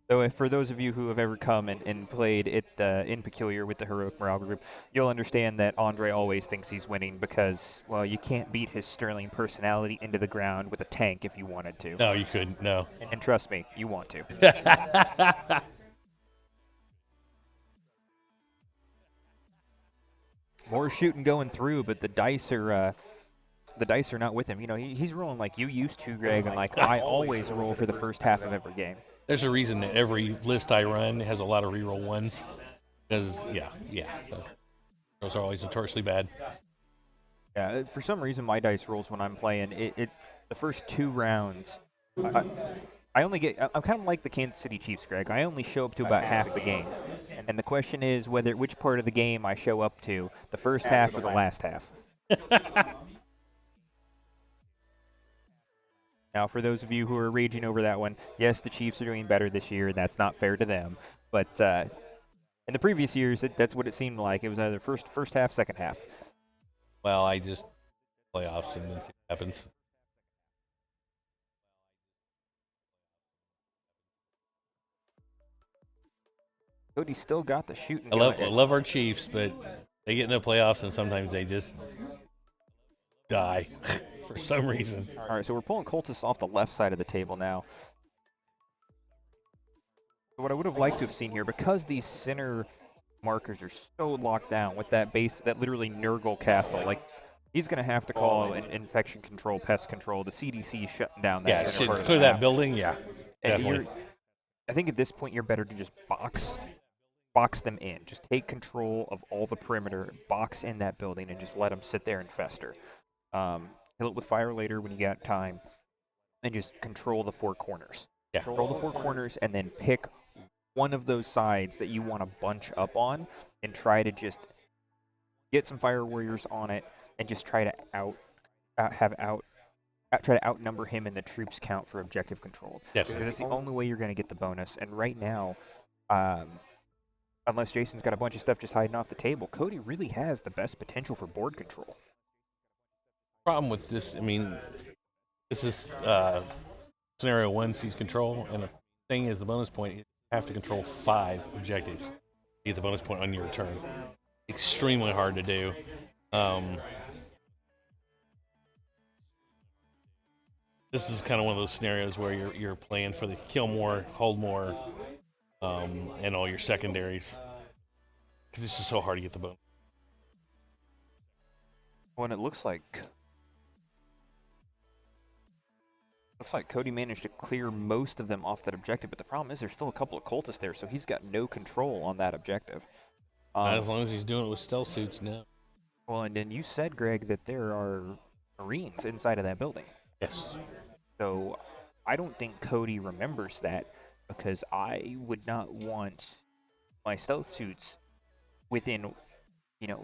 So for those of you who have ever come and played it in Peculiar with the Heroic Morale group, you'll understand that Andre always thinks he's winning because, well, you can't beat his sterling personality into the ground with a tank if you wanted to. No, you couldn't. No. And trust me, you want to. More shooting going through, but the dice are not with him. You know, he's rolling like you used to, Greg, and like I always roll for the first half of every game. There's a reason that every list I run has a lot of reroll 1s. Because, yeah. Those are always notoriously bad. Yeah, for some reason my dice rolls when I'm playing, the first 2 rounds, I only get, I'm kind of like the Kansas City Chiefs, Greg. I only show up to about half the game. And the question is which part of the game I show up to, the first half or the last half. Now, for those of you who are raging over that one, yes, the Chiefs are doing better this year, and that's not fair to them. But in the previous years, that's what it seemed like. It was either first half, second half. Well, I just playoffs and then see what happens. Cody still got the shooting. I love our Chiefs, but They get in the playoffs, and sometimes they just die for some reason. All right, so we're pulling Cultists off the left side of the table now. So what I would have liked to have seen here, because these center markers are so locked down with that base, that literally Nurgle castle, like, he's going to have to call an infection control, pest control. The CDC shutting down that Yeah, center should part of the clear that map. building. Yeah, And definitely. I think at this point you're better to just box them in. Just take control of all the perimeter, box in that building, and just let them sit there and fester. Kill it with fire later when you got time, and just control the four corners. Yeah. Control the four corners, and then pick one of those sides that you want to bunch up on, and try to just get some fire warriors on it, and just try to try to outnumber him in the troops count for objective control. Because Definitely. that's the only way you're going to get the bonus. And right now, um, unless Jason's got a bunch of stuff just hiding off the table, Cody really has the best potential for board control. Problem with this, I mean, this is scenario 1 sees control, and the thing is, the bonus point, you have to control 5 objectives to get the bonus point on your turn. Extremely hard to do. This is kind of one of those scenarios where you're playing for the kill more, hold more, and all your secondaries, because it's just so hard to get the bonus. When it looks like Cody managed to clear most of them off that objective, but the problem is there's still a couple of cultists there, so he's got no control on that objective. As long as he's doing it with stealth suits now. Well, and then you said, Greg, that there are Marines inside of that building. Yes. So I don't think Cody remembers that, because I would not want my stealth suits within,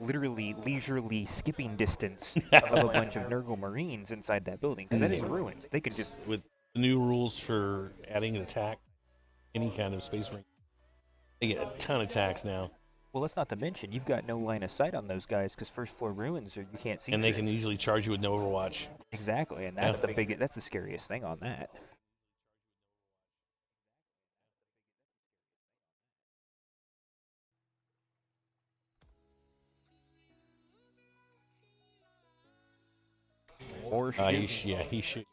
literally leisurely skipping distance of a bunch of Nurgle Marines inside that building, because that is ruins. They can just... With the new rules for adding an attack, any kind of space marine, they get a ton of attacks now. Well, that's not to mention, you've got no line of sight on those guys, because first floor ruins, you can't see. And they can easily charge you with no overwatch. Exactly, and that's that's the scariest thing on that. More shooting. He's shooting.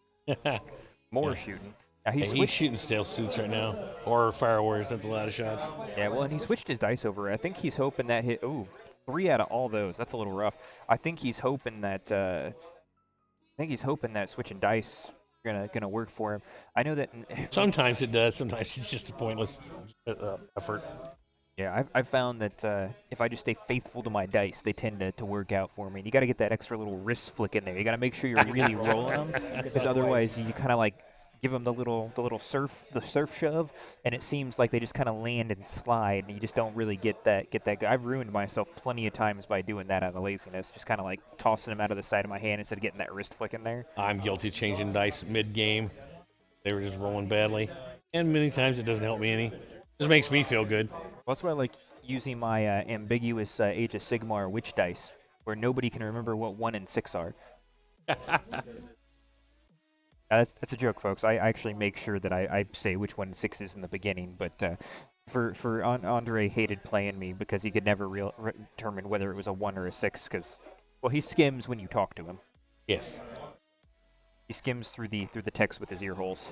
More shooting. Now He's shooting stealth suits right now, or fire warriors at a lot of shots. Yeah, well, and he switched his dice over. I think he's hoping that hit. Ooh, 3 out of all those. That's a little rough. I think he's hoping that. Switching dice gonna work for him. I know that. Sometimes it does. Sometimes it's just a pointless effort. Yeah, I've found that if I just stay faithful to my dice, they tend to work out for me. And you got to get that extra little wrist flick in there. You got to make sure you're really rolling them, because otherwise you kind of like give them the little surf shove, and it seems like they just kind of land and slide, and you just don't really get that. I've ruined myself plenty of times by doing that out of laziness, just kind of like tossing them out of the side of my hand instead of getting that wrist flick in there. I'm guilty of changing dice mid-game. They were just rolling badly, and many times it doesn't help me any. It just makes me feel good. Well, that's why I like using my ambiguous Age of Sigmar witch dice, where nobody can remember what 1 and 6 are. That's a joke, folks. I actually make sure that I say which 1 and 6 is in the beginning, but Andre hated playing me because he could never determine whether it was a 1 or a 6, because, well, he skims when you talk to him. Yes. He skims through the text with his ear holes.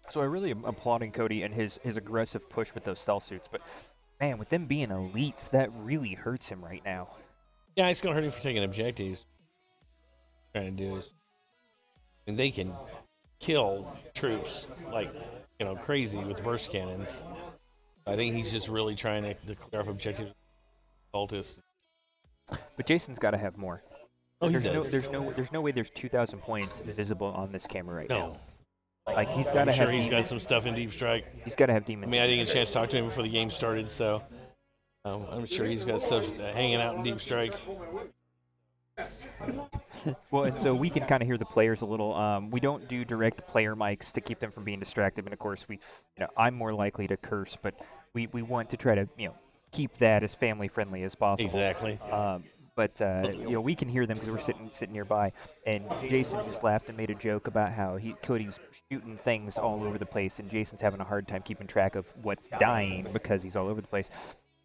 So I really am applauding Cody and his aggressive push with those stealth suits, but man, with them being elites, that really hurts him right now. Yeah, it's gonna hurt him for taking objectives. Trying to do is, and they can kill troops like crazy with burst cannons. I think he's just really trying to clear off objectives. Cultists. But Jason's got to have more. Oh, he there's does. There's no way there's 2,000 points visible on this camera right now. No. Like, he's got to have. Sure, he's got some stuff in Deep Strike. He's got to have demons. I mean, I didn't get a chance to talk to him before the game started, so I'm sure he's got stuff hanging out in Deep Strike. Well, and so we can kind of hear the players a little. We don't do direct player mics to keep them from being distracted, and of course, I'm more likely to curse, but we want to try to keep that as family friendly as possible. Exactly. But we can hear them because we're sitting nearby. And Jason just laughed and made a joke about how Cody's shooting things all over the place, and Jason's having a hard time keeping track of what's dying because he's all over the place.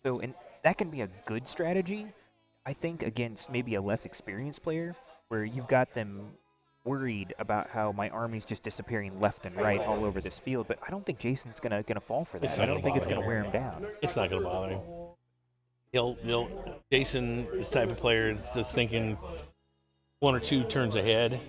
So, and that can be a good strategy, I think, against maybe a less experienced player, where you've got them worried about how my army's just disappearing left and right all over this field. But I don't think Jason's gonna fall for that. I don't think it's gonna wear him down. It's not gonna bother him. Jason is the type of player that's thinking one or two turns ahead.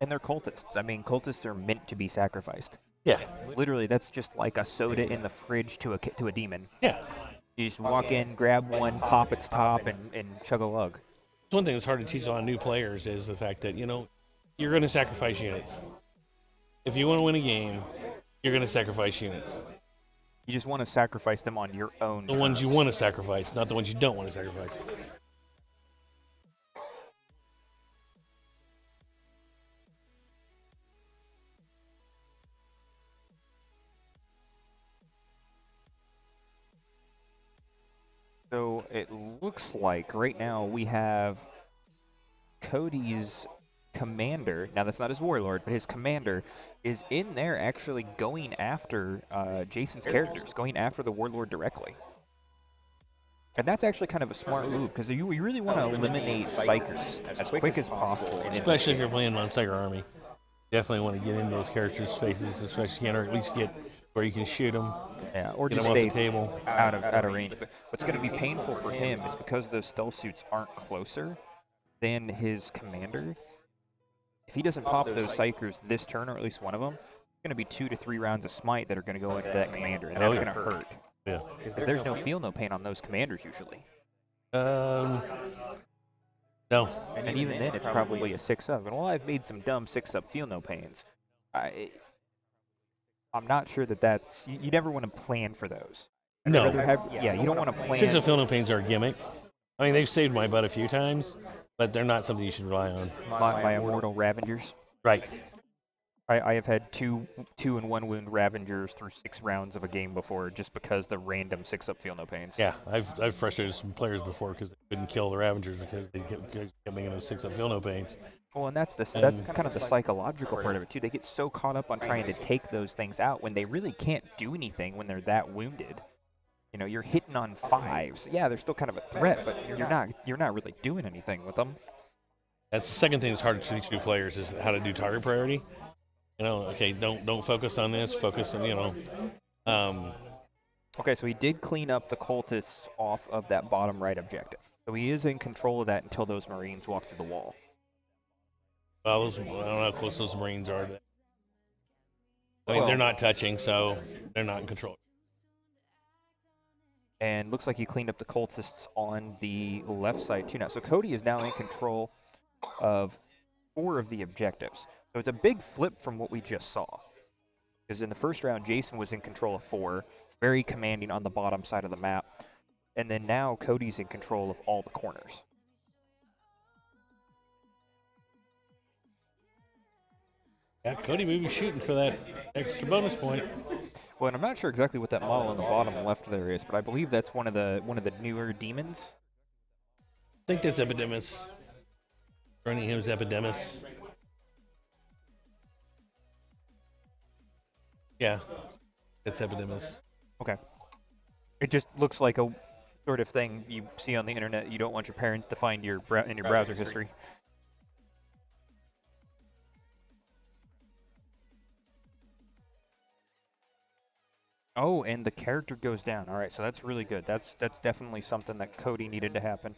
And they're cultists. I mean, cultists are meant to be sacrificed. Yeah. Literally, that's just like a soda in the fridge to a demon. Yeah. You just walk in, grab one, pop its top, and chug a lug. One thing that's hard to teach a lot of new players is the fact that, you're going to sacrifice units. If you want to win a game, you're going to sacrifice units. You just want to sacrifice them on your own The ones you want to sacrifice, not the ones you don't want to sacrifice. So it looks like right now we have Cody's commander. Now that's not his warlord, but his commander is in there actually going after Jason's characters, going after the warlord directly. And that's actually kind of a smart move, because you really want to eliminate Psykers as quick as possible. Especially if you're playing on Psyker Army. Definitely want to get into those characters' faces, especially, or at least get where you can shoot them. Yeah, or get just them off stay the table. out of range. But what's going to be painful for him is because those stealth suits aren't closer than his commander. If he doesn't pop those Psykers this turn, or at least one of them, it's going to be 2 to 3 rounds of smite that are going to go into that commander, and that's going to hurt. Yeah. Because there's no feel no pain on those commanders usually. No. And even then, it's probably a 6-up. And while I've made some dumb 6-up feel no pains, I'm not sure that's... You never want to plan for those. No. You don't want to plan... 6-up feel no pains are a gimmick. I mean, they've saved my butt a few times, but they're not something you should rely on. My immortal Ravengers. Right. I have had two and 1 wound Ravengers through 6 rounds of a game before, just because the random 6-up feel no pains. Yeah, I've frustrated some players before because they couldn't kill the Ravengers because they kept making those 6-up feel no pains. Well, and that's kind of the psychological part of it too. They get so caught up on trying to take those things out when they really can't do anything when they're that wounded. You're hitting on 5s. Yeah, they're still kind of a threat, but you're not really doing anything with them. That's the second thing that's hard to teach new players is how to do target priority. Okay, don't focus on this. Focus on, Okay, so he did clean up the cultists off of that bottom right objective. So he is in control of that until those Marines walk through the wall. Well, I don't know how close those Marines are. I mean, they're not touching, so they're not in control. And looks like he cleaned up the cultists on the left side too now. So Cody is now in control of 4 of the objectives. So it's a big flip from what we just saw. Because in the first round, Jason was in control of 4, very commanding on the bottom side of the map. And then now Cody's in control of all the corners. Yeah, Cody may be shooting for that extra bonus point. Well, and I'm not sure exactly what that model on the bottom left there is, but I believe that's one of the newer demons. I think that's Epidemus. Running him is Epidemus. Yeah, that's Epidemus. Okay. It just looks like a sort of thing you see on the internet. You don't want your parents to find in your browser history. Oh, and the character goes down. All right, so that's really good. That's definitely something that Cody needed to happen.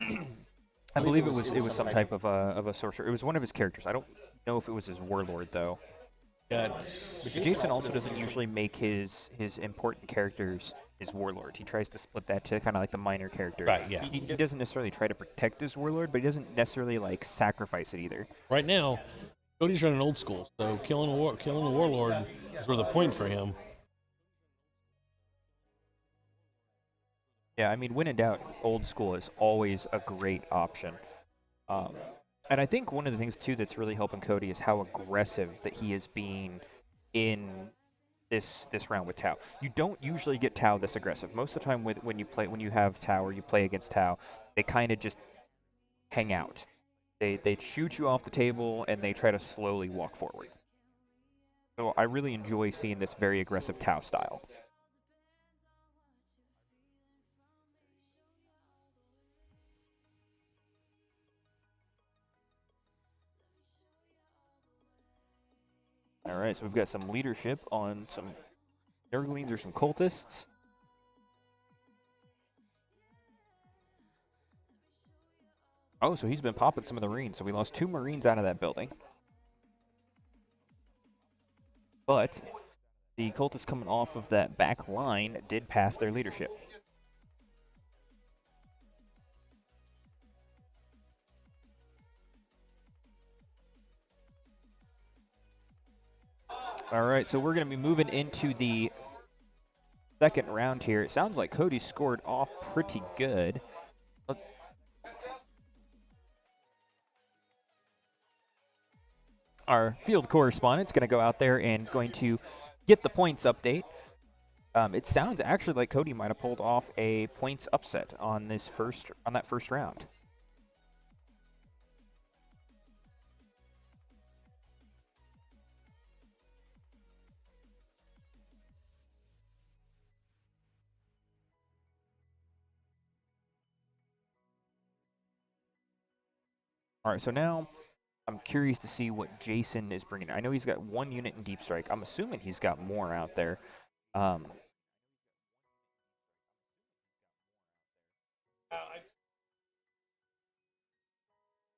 I believe it was some type of a sorcerer. It was one of his characters. I don't know if it was his warlord though. Yeah, Jason also doesn't usually make his important characters his warlord. He tries to split that to kind of like the minor characters. Right, yeah. He doesn't necessarily try to protect his warlord, but he doesn't necessarily like sacrifice it either. Right now, Cody's running old school, so killing the warlord is where the point for him. Yeah, I mean, when in doubt, old school is always a great option. And I think one of the things, too, that's really helping Cody is how aggressive that he is being in this round with Tau. You don't usually get Tau this aggressive. Most of the time when you have Tau or you play against Tau, they kind of just hang out. They shoot you off the table and they try to slowly walk forward. So I really enjoy seeing this very aggressive Tau style. All right, so we've got some leadership on some Nurglings or some cultists. Oh, so he's been popping some of the Marines. So we lost 2 Marines out of that building. But the cultists coming off of that back line did pass their leadership. All right, so we're going to be moving into the second round here. It sounds like Cody scored off pretty good. Our field correspondent's going to go out there and going to get the points update. It sounds actually like Cody might have pulled off a points upset on that first round. All right, so now I'm curious to see what Jason is bringing. I know he's got 1 unit in Deep Strike. I'm assuming he's got more out there. All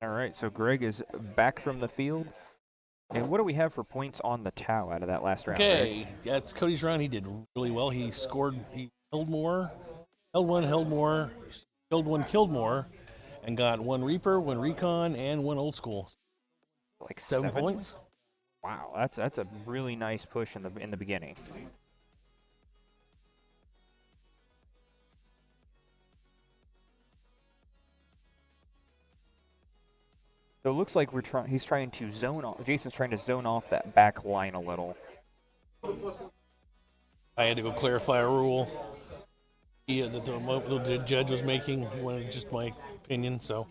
right, so Greg is back from the field. And what do we have for points on the Tau out of that last round? Okay, that's Cody's round. He did really well. He scored, he held more, held one, killed one, killed more, and got 1 Reaper, 1 Recon, and 1 Old School. Like 7 points. Wow, that's a really nice push in the beginning. So it looks like he's trying to zone off. Jason's trying to zone off that back line a little. I had to go clarify a rule that the judge was making. He wanted just my opinion, so.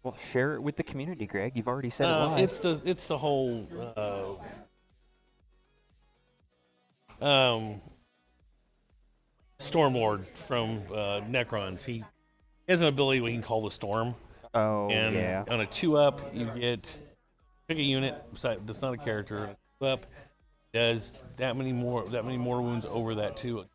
Well, share it with the community, Greg. You've already said it live. It's the whole Stormlord from Necrons. He has an ability we can call the Storm. Oh, and yeah. on a 2-up, you pick a unit that's not a character. 2-up does that many more wounds over that 2.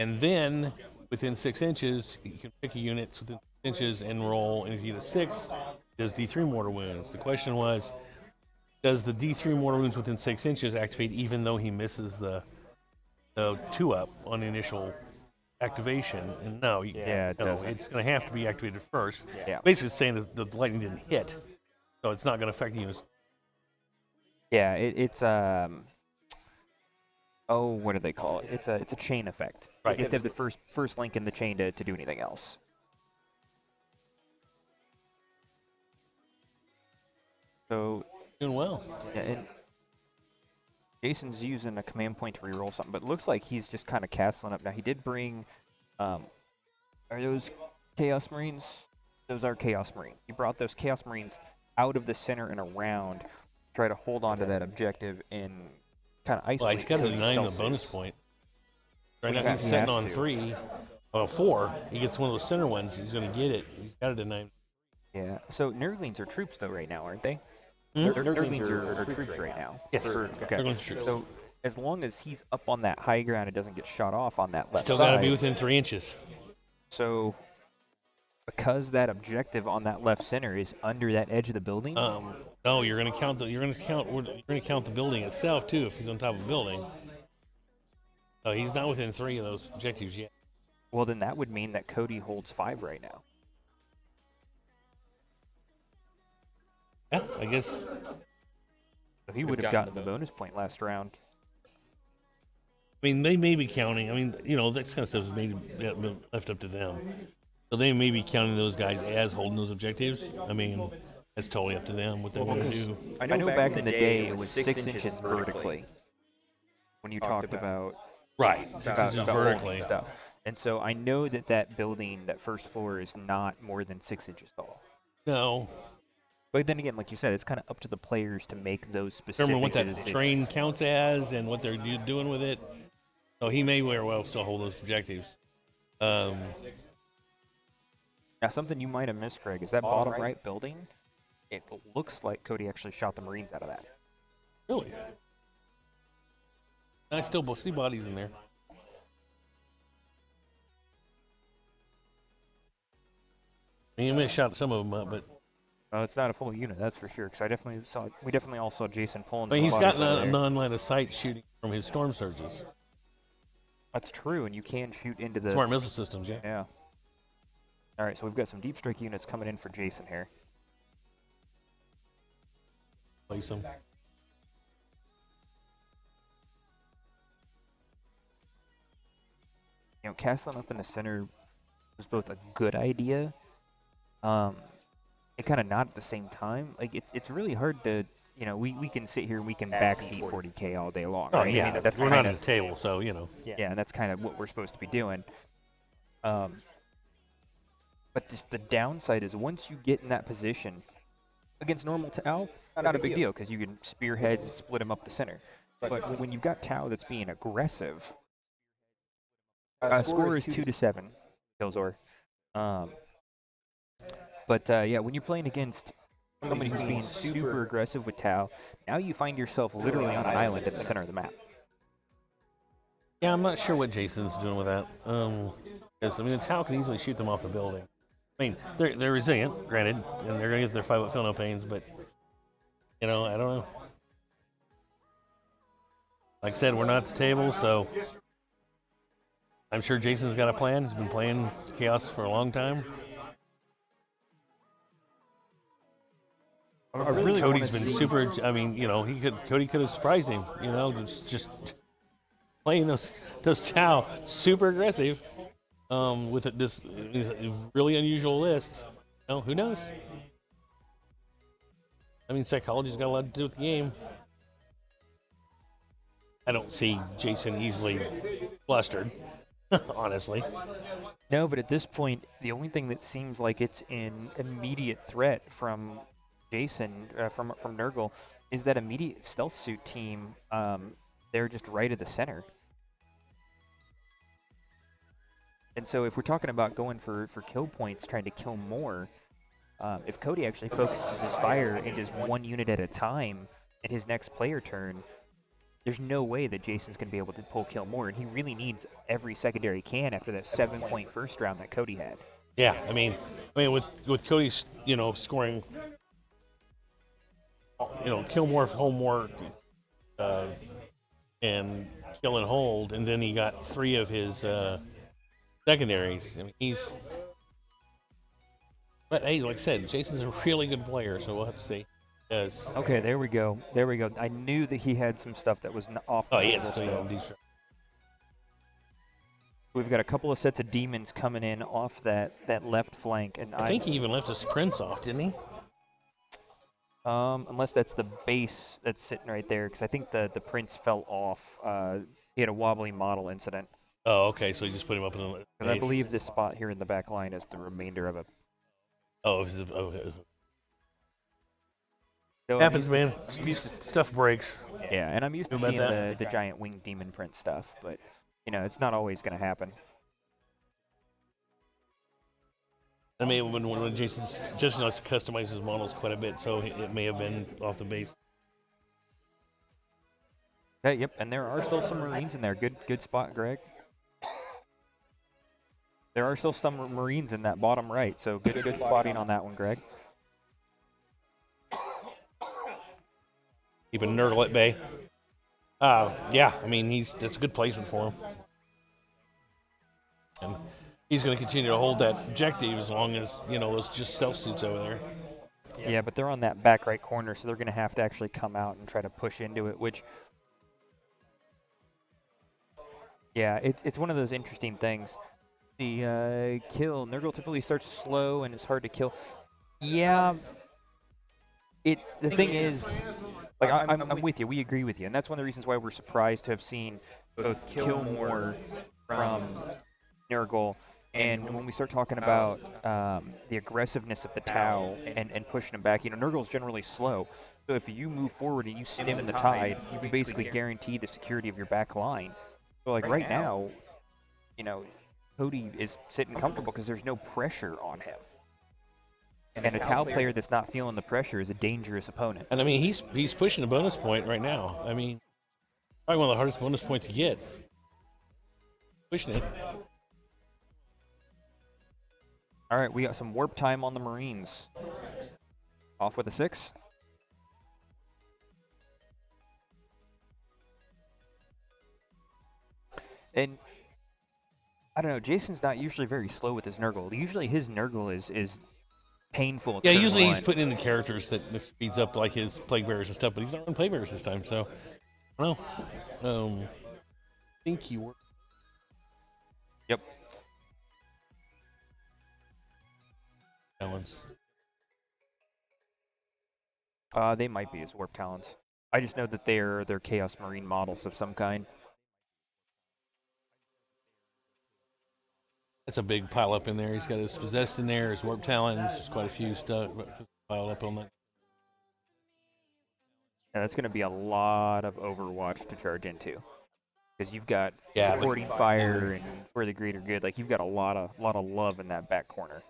And then within 6 inches, you can pick a unit within 6 inches and roll. And if you get a 6, it does D3 mortar wounds. The question was, does the D3 mortar wounds within 6 inches activate even though he misses the 2-up on the initial activation? And no, it's going to have to be activated first. Yeah. Basically saying that the lightning didn't hit, so it's not going to affect the units. Yeah, it's oh, what do they call it? It's a chain effect. Right. You have to have the first link in the chain to do anything else. So Doing well. Yeah, and Jason's using a command point to reroll something, but it looks like he's just kind of castling up. Now, he did bring, are those Chaos Marines? Those are Chaos Marines. He brought those Chaos Marines out of the center and around, try to hold on to that objective and kind of isolate. Well, he's got to deny him the bonus point. Right now, he's sitting on 4. He gets one of those center ones. He's going to get it. He's got to deny him. Yeah. So Nurglings are troops, though, right now, aren't they? Mm-hmm. Nurglings are troops right now. Yes. Okay. Nurglings troops. So as long as he's up on that high ground and doesn't get shot off on that left Still side. got to be within 3 inches. So because that objective on that left center is under that edge of the building. No, you're going to count the building itself too if he's on top of a building. He's not within 3 of those objectives yet. Well, then that would mean that Cody holds 5 right now. Yeah, I guess. So he would have gotten the bonus point last round. I mean, they may be counting. I mean, that kind of stuff is maybe left up to them. So they may be counting those guys as holding those objectives. I mean, That's totally up to them what they want to do. I know back in the day it was 6 inches vertically when you talked about Right, 6 inches holding vertically. stuff. And so I know that that building, that first floor, is not more than 6 inches tall. No. But then again, like you said, it's kind of up to the players to make those specific Determine what that decisions. train counts as and what they're doing with it. So he may very well still hold those objectives. Now, something you might have missed, Greg, is that bottom right building. It looks like Cody actually shot the Marines out of that. Really? I still see bodies in there. I mean, he may have shot some of them up, but It's not a full unit, that's for sure. Because we definitely all saw Jason pulling. I mean, he's some got bodies over a there. non-line of sight shooting from his storm surges. That's true, and you can shoot into the Smart missile systems, yeah. Yeah. All right, so we've got some deep strike units coming in for Jason here. Place them. You know, castling up in the center was both a good idea, and kind of not at the same time. Like it's really hard to, you know, we can sit here and we can backseat 40K all day long. Oh right? yeah, I mean, that's we're not kinda, at the table, so you know. yeah, and that's kind of what we're supposed to be doing. But just the downside is once you get in that position against normal Tau, not a big deal because you can spearhead and split them up the center. But when you've got Tau that's being aggressive, score is 2-7, Killzor. Yeah, when you're playing against somebody who's being super aggressive with Tau, now you find yourself literally on an island at the center of the map. Yeah, I'm not sure what Jason's doing with that. Because I mean, the Tau can easily shoot them off the building. I mean, they're resilient, granted, and they're gonna get their 5 feel no pains, but you know, I don't know. Like I said, we're not at the table, so I'm sure Jason's got a plan. He's been playing Chaos for a long time. Cody's been super. I mean, you know, Cody could have surprised him. You know, just playing those Tau super aggressive. With this really unusual list. You know, who knows? I mean, psychology's got a lot to do with the game. I don't see Jason easily flustered, honestly. No, but at this point, the only thing that seems like it's an immediate threat from Jason, from Nurgle, is that immediate stealth suit team. They're just right at the center. And so if we're talking about going for kill points, trying to kill more, if Cody actually focuses his fire and just one unit at a time in his next player turn, there's no way that Jason's going to be able to kill more, and he really needs every secondary he can after that 7-point first round that Cody had. Yeah, I mean, with Cody, you know, scoring, you know, kill more, hold more, and kill and hold, and then he got 3 of his secondaries. I mean, but hey, like I said, Jason's a really good player, so we'll have to see. Yes. Okay, there we go. There we go. I knew that he had some stuff that was off. Oh, yes. So. We've got a couple of sets of demons coming in off that left flank, and I think he even left his prince off, didn't he? Unless that's the base that's sitting right there, because I think the prince fell off. He had a wobbly model incident. Oh, okay. So he just put him up in the base. And I believe this spot here in the back line is the remainder of it. Oh, So happens, man. Stuff breaks. Yeah, and I'm used to seeing the giant winged demon print stuff, but you know, it's not always going to happen. I mean, when Jason likes to customize his models quite a bit, so it may have been off the base. Okay, yep, and there are still some Marines in there. Good spot, Greg. There are still some Marines in that bottom right, so good spotting on that one, Greg. Keeping Nurgle at bay. Yeah, I mean, that's a good placement for him. And he's going to continue to hold that objective as long as, you know, those just stealth suits over there. Yeah, but they're on that back right corner, so they're going to have to actually come out and try to push into it, which... Yeah, it's one of those interesting things. The kill, Nurgle typically starts slow and it's hard to kill. Yeah, The thing is, like I'm with you. We agree with you, and that's one of the reasons why we're surprised to have seen both kill more from Nurgle, and when we start talking about the aggressiveness of the Tau and pushing them back, Nurgle's generally slow. So if you move forward and you stem the tide, you basically guarantee the security of your back line. So like right now, Cody is sitting comfortable because there's no pressure on him. And a Tau player that's not feeling the pressure is a dangerous opponent. And I mean, he's pushing a bonus point right now. I mean, probably one of the hardest bonus points to get. Pushing it. All right, we got some warp time on the Marines. Off with a 6. And I don't know, Jason's not usually very slow with his Nurgle. Usually his Nurgle is painful. Yeah, usually he's putting in the characters that speeds up like his Plague Bearers and stuff, but he's not running Plague Bearers this time, so I don't know. I think he worked. Yep. Talons. They might be his Warp Talons. I just know that they're Chaos Marine models of some kind. That's a big pile up in there. He's got his Possessed in there, his Warp Talons. There's quite a few stuff piled up on that. Yeah, that's going to be a lot of Overwatch to charge into. Because you've got Yeah, supporting fire and for the greater good. Like you've got a lot of love in that back corner.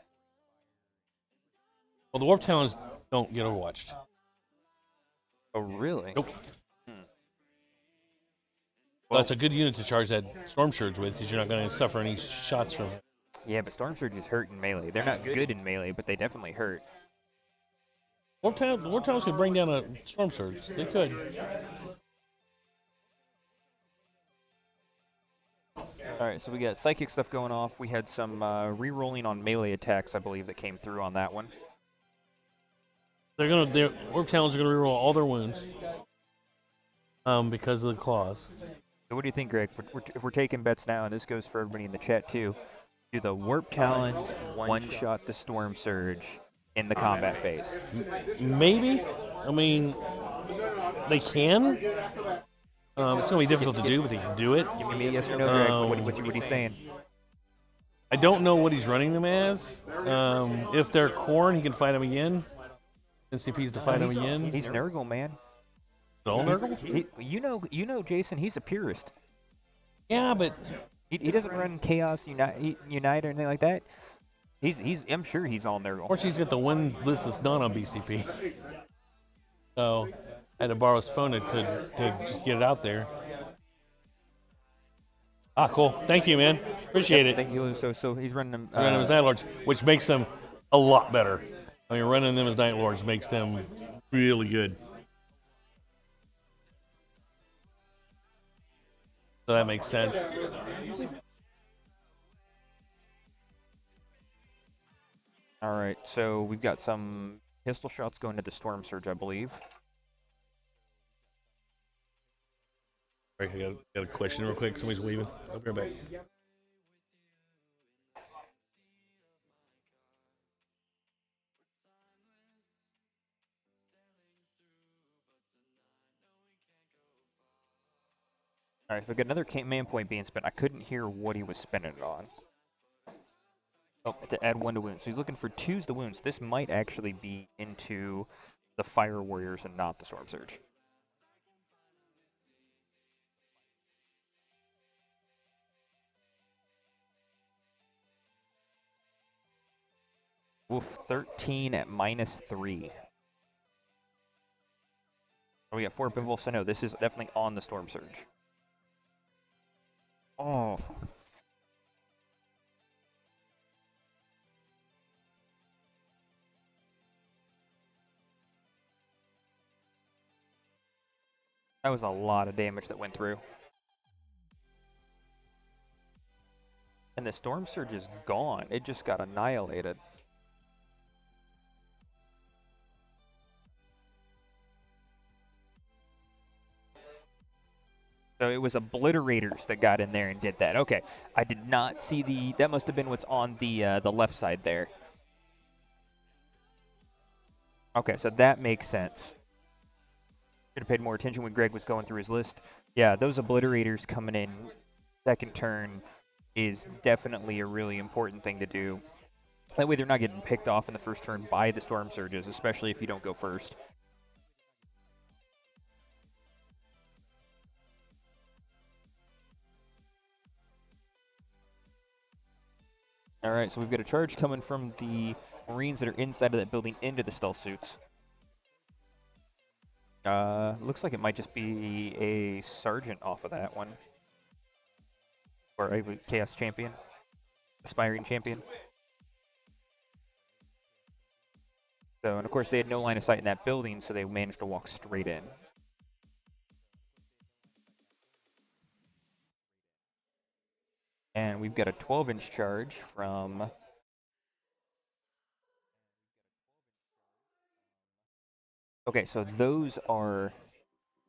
Well, the Warp Talons don't get overwatched. Oh, really? Nope. Well, Well, it's a good unit to charge that Storm Surge with because you're not going to suffer any shots from it. yeah, but Storm Surges hurt in melee. They're not good in melee, but they definitely hurt. The Warp Talons could bring down a Storm Surge. They could. Alright, so we got psychic stuff going off. We had some re-rolling on melee attacks, I believe, that came through on that one. Their Warp Talons are gonna reroll all their wounds. Because of the claws. So what do you think, Greg? If we're taking bets now, and this goes for everybody in the chat too, do the Warp Talons one-shot the Storm Surge in the combat phase? Maybe. I mean, they can. It's gonna be difficult to do, but they can do it. Give me a yes or no, Greg. What are you saying? I don't know what he's running them as. If they're Corn, he can fight them again. NCPs to fight him again. He's Nurgle, man. All Nurgle? You know, Jason. He's a purist. Yeah, but he doesn't run Chaos Unite or anything like that. I'm sure he's all Nurgle. unfortunately, he's got the one list that's not on BCP. So I had to borrow his phone to just get it out there. Ah, cool. Thank you, man. Appreciate it. Thank you. So he's running them. Running them as Night Lords, which makes them a lot better. I mean, running them as Night Lords makes them really good. So that makes sense. All right. So we've got some pistol shots going to the Storm Surge, I believe. All right, I got a question real quick. Somebody's leaving. I'll be right back. All right. So we've got another man point being spent. I couldn't hear what he was spending it on. Oh, to add 1 to wounds. So he's looking for 2s to wounds. This might actually be into the Fire Warriors and not the Storm Surge. Oof, 13 at -3. Oh, we got 4 pivots, so no, this is definitely on the Storm Surge. Oh. That was a lot of damage that went through. And the Storm Surge is gone. It just got annihilated. So it was Obliterators that got in there and did that. Okay, I did not see the. That must have been what's on the left side there. Okay, so that makes sense. Should have paid more attention when Greg was going through his list. Yeah, those obliterators coming in second turn is definitely a really important thing to do. That way they're not getting picked off in the first turn by the storm surges, especially if you don't go first. All right, so we've got a charge coming from the Marines that are inside of that building into the stealth suits. Looks like it might just be a sergeant off of that one. Or a chaos champion, aspiring champion. So, and of course they had no line of sight in that building, so they managed to walk straight in. And we've got a 12-inch charge from... Okay, so those are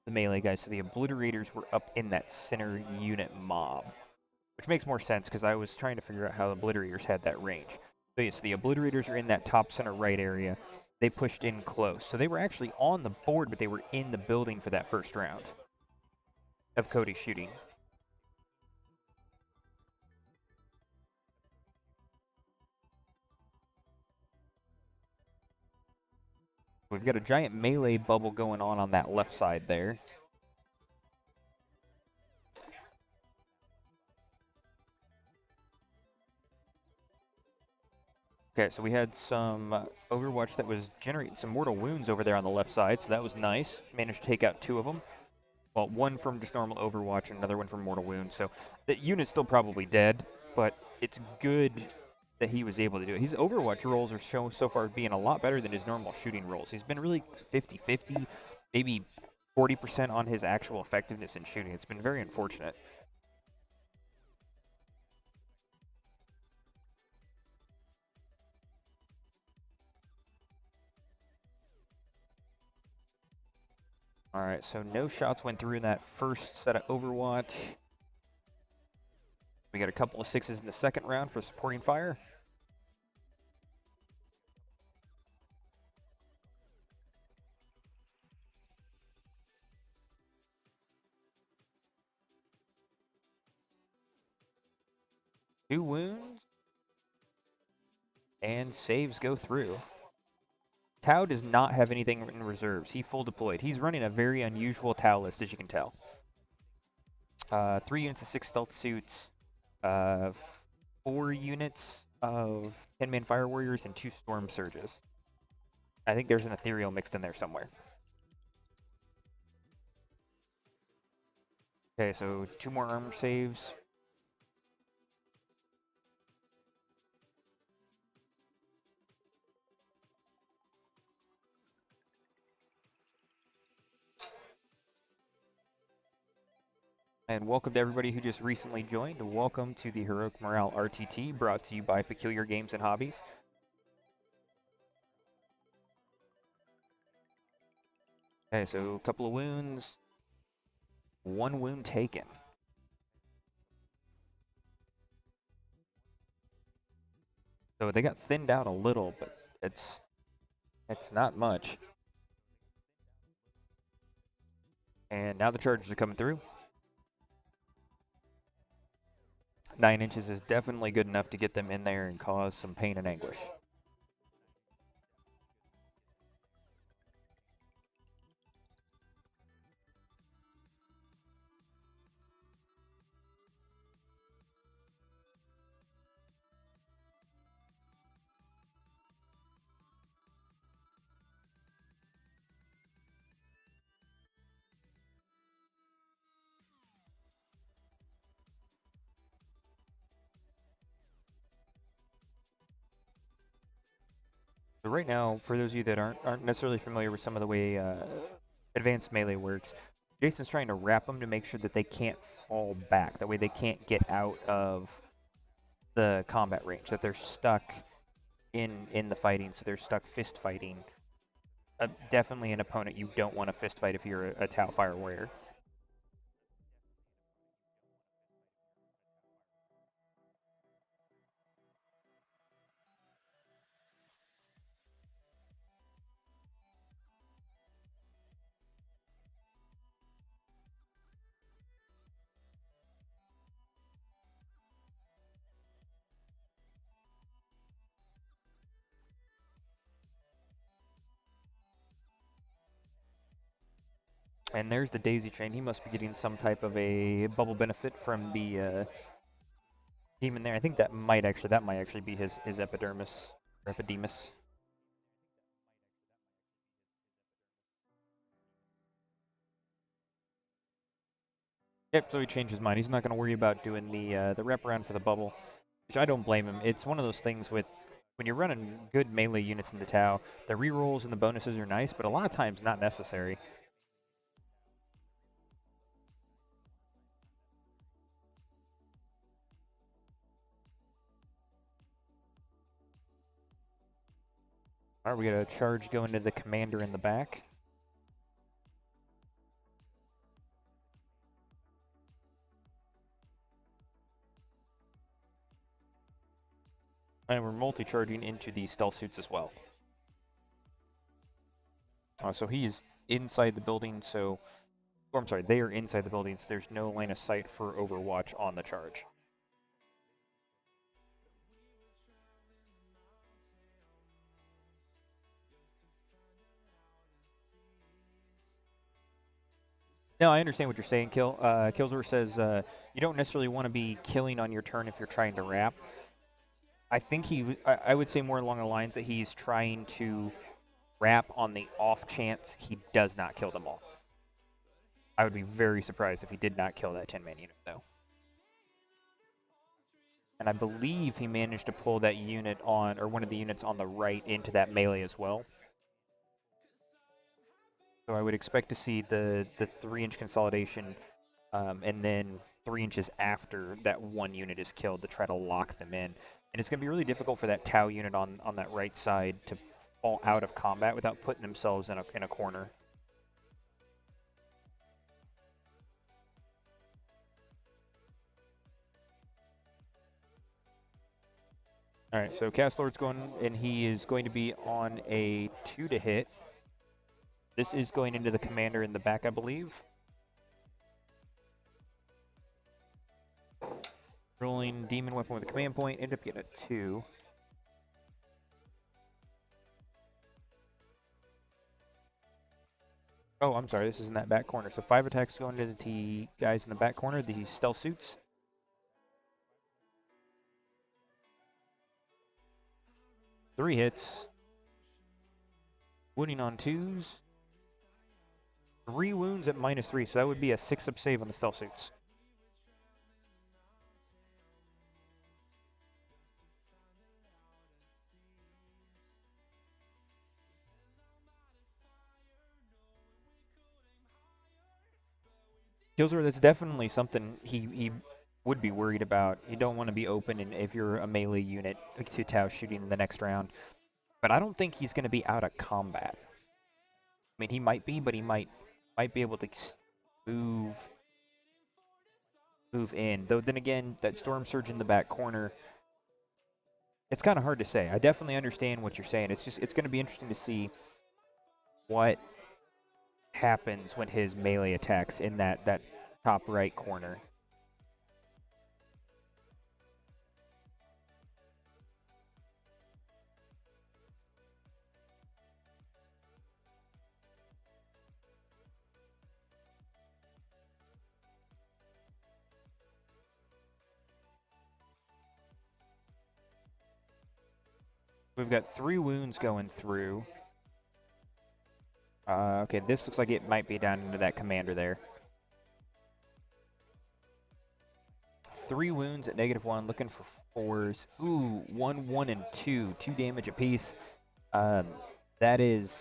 the melee guys. So the obliterators were up in that center unit mob, which makes more sense because I was trying to figure out how the obliterators had that range. So yes, the obliterators are in that top center right area. They pushed in close. So they were actually on the board, but they were in the building for that first round of Cody shooting. We've got a giant melee bubble going on that left side there. Okay, so we had some Overwatch that was generating some mortal wounds over there on the left side, so that was nice. Managed to take out 2 of them. Well, one from just normal Overwatch and another one from mortal wounds. So the unit's still probably dead, but it's good that he was able to do it. His Overwatch rolls are shown so far being a lot better than his normal shooting rolls. He's been really 50-50, maybe 40% on his actual effectiveness in shooting. It's been very unfortunate. All right, so no shots went through in that first set of Overwatch. We got a couple of 6s in the second round for supporting fire. Two wounds. And saves go through. Tau does not have anything in reserves. He full deployed. He's running a very unusual Tau list, as you can tell. 3 units of 6 stealth suits, 4 units of 10-man fire warriors, and 2 storm surges. I think there's an ethereal mixed in there somewhere. Okay, so 2 more armor saves. And welcome to everybody who just recently joined. Welcome to the Heroic Morale RTT, brought to you by Peculiar Games and Hobbies. Okay, so a couple of wounds. 1 wound taken. So they got thinned out a little, but it's not much. And now the charges are coming through. 9 inches is definitely good enough to get them in there and cause some pain and anguish. So right now, for those of you that aren't necessarily familiar with some of the way advanced melee works, Jason's trying to wrap them to make sure that they can't fall back. That way they can't get out of the combat range, that they're stuck in the fighting, so they're stuck fist fighting. Definitely an opponent you don't want to fist fight if you're a Tau Fire Warrior. And there's the daisy chain. He must be getting some type of a bubble benefit from the demon there. I think that might actually be his epidermis or epidemis. Yep, so he changed his mind. He's not going to worry about doing the wraparound for the bubble, which I don't blame him. It's one of those things with when you're running good melee units in the Tau, the rerolls and the bonuses are nice, but a lot of times not necessary. All right, we got a charge going to the commander in the back. And we're multi-charging into the stealth suits as well. So he is inside the building, so... Or I'm sorry, they are inside the building, so there's no line of sight for Overwatch on the charge. No, I understand what you're saying, Killzor says you don't necessarily want to be killing on your turn if you're trying to wrap. I think I would say more along the lines that he's trying to wrap on the off chance he does not kill them all. I would be very surprised if he did not kill that 10-man unit, though. And I believe he managed to pull that unit on, or one of the units on the right into that melee as well. So I would expect to see the 3-inch consolidation and then 3 inches after that one unit is killed to try to lock them in. And it's going to be really difficult for that Tau unit on that right side to fall out of combat without putting themselves in a corner. All right, so Cast Lord's going, and he is going to be on a 2 to hit. This is going into the commander in the back, I believe. Rolling demon weapon with a command point, end up getting a 2. Oh, I'm sorry, this is in that back corner. So 5 attacks going to the guys in the back corner, the stealth suits. Three hits. Wounding on 2s. 3 wounds at -3, so that would be a 6-up save on the stealth suits. Killzor, that's definitely something he would be worried about. You don't want to be open and if you're a melee unit to Tau shooting in the next round. But I don't think he's going to be out of combat. I mean, he might be, but he might be able to move in. Though then again, that Storm Surge in the back corner, it's kind of hard to say. I definitely understand what you're saying. It's going to be interesting to see what happens when his melee attacks in that top right corner. We've got 3 wounds going through. Okay, this looks like it might be down into that commander there. 3 wounds at -1, looking for 4s. Ooh, 1, 1, and 2. 2 damage apiece. That is...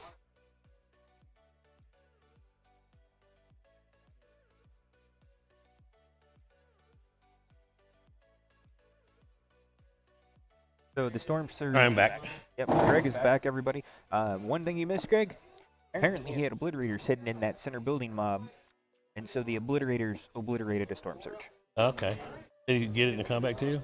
So the Storm Surge... I'm back. Yep, Greg is back, everybody. One thing you missed, Greg? Apparently he had Obliterators hidden in that center building mob, and so the Obliterators obliterated a Storm Surge. Okay. Did you get it in the combat too?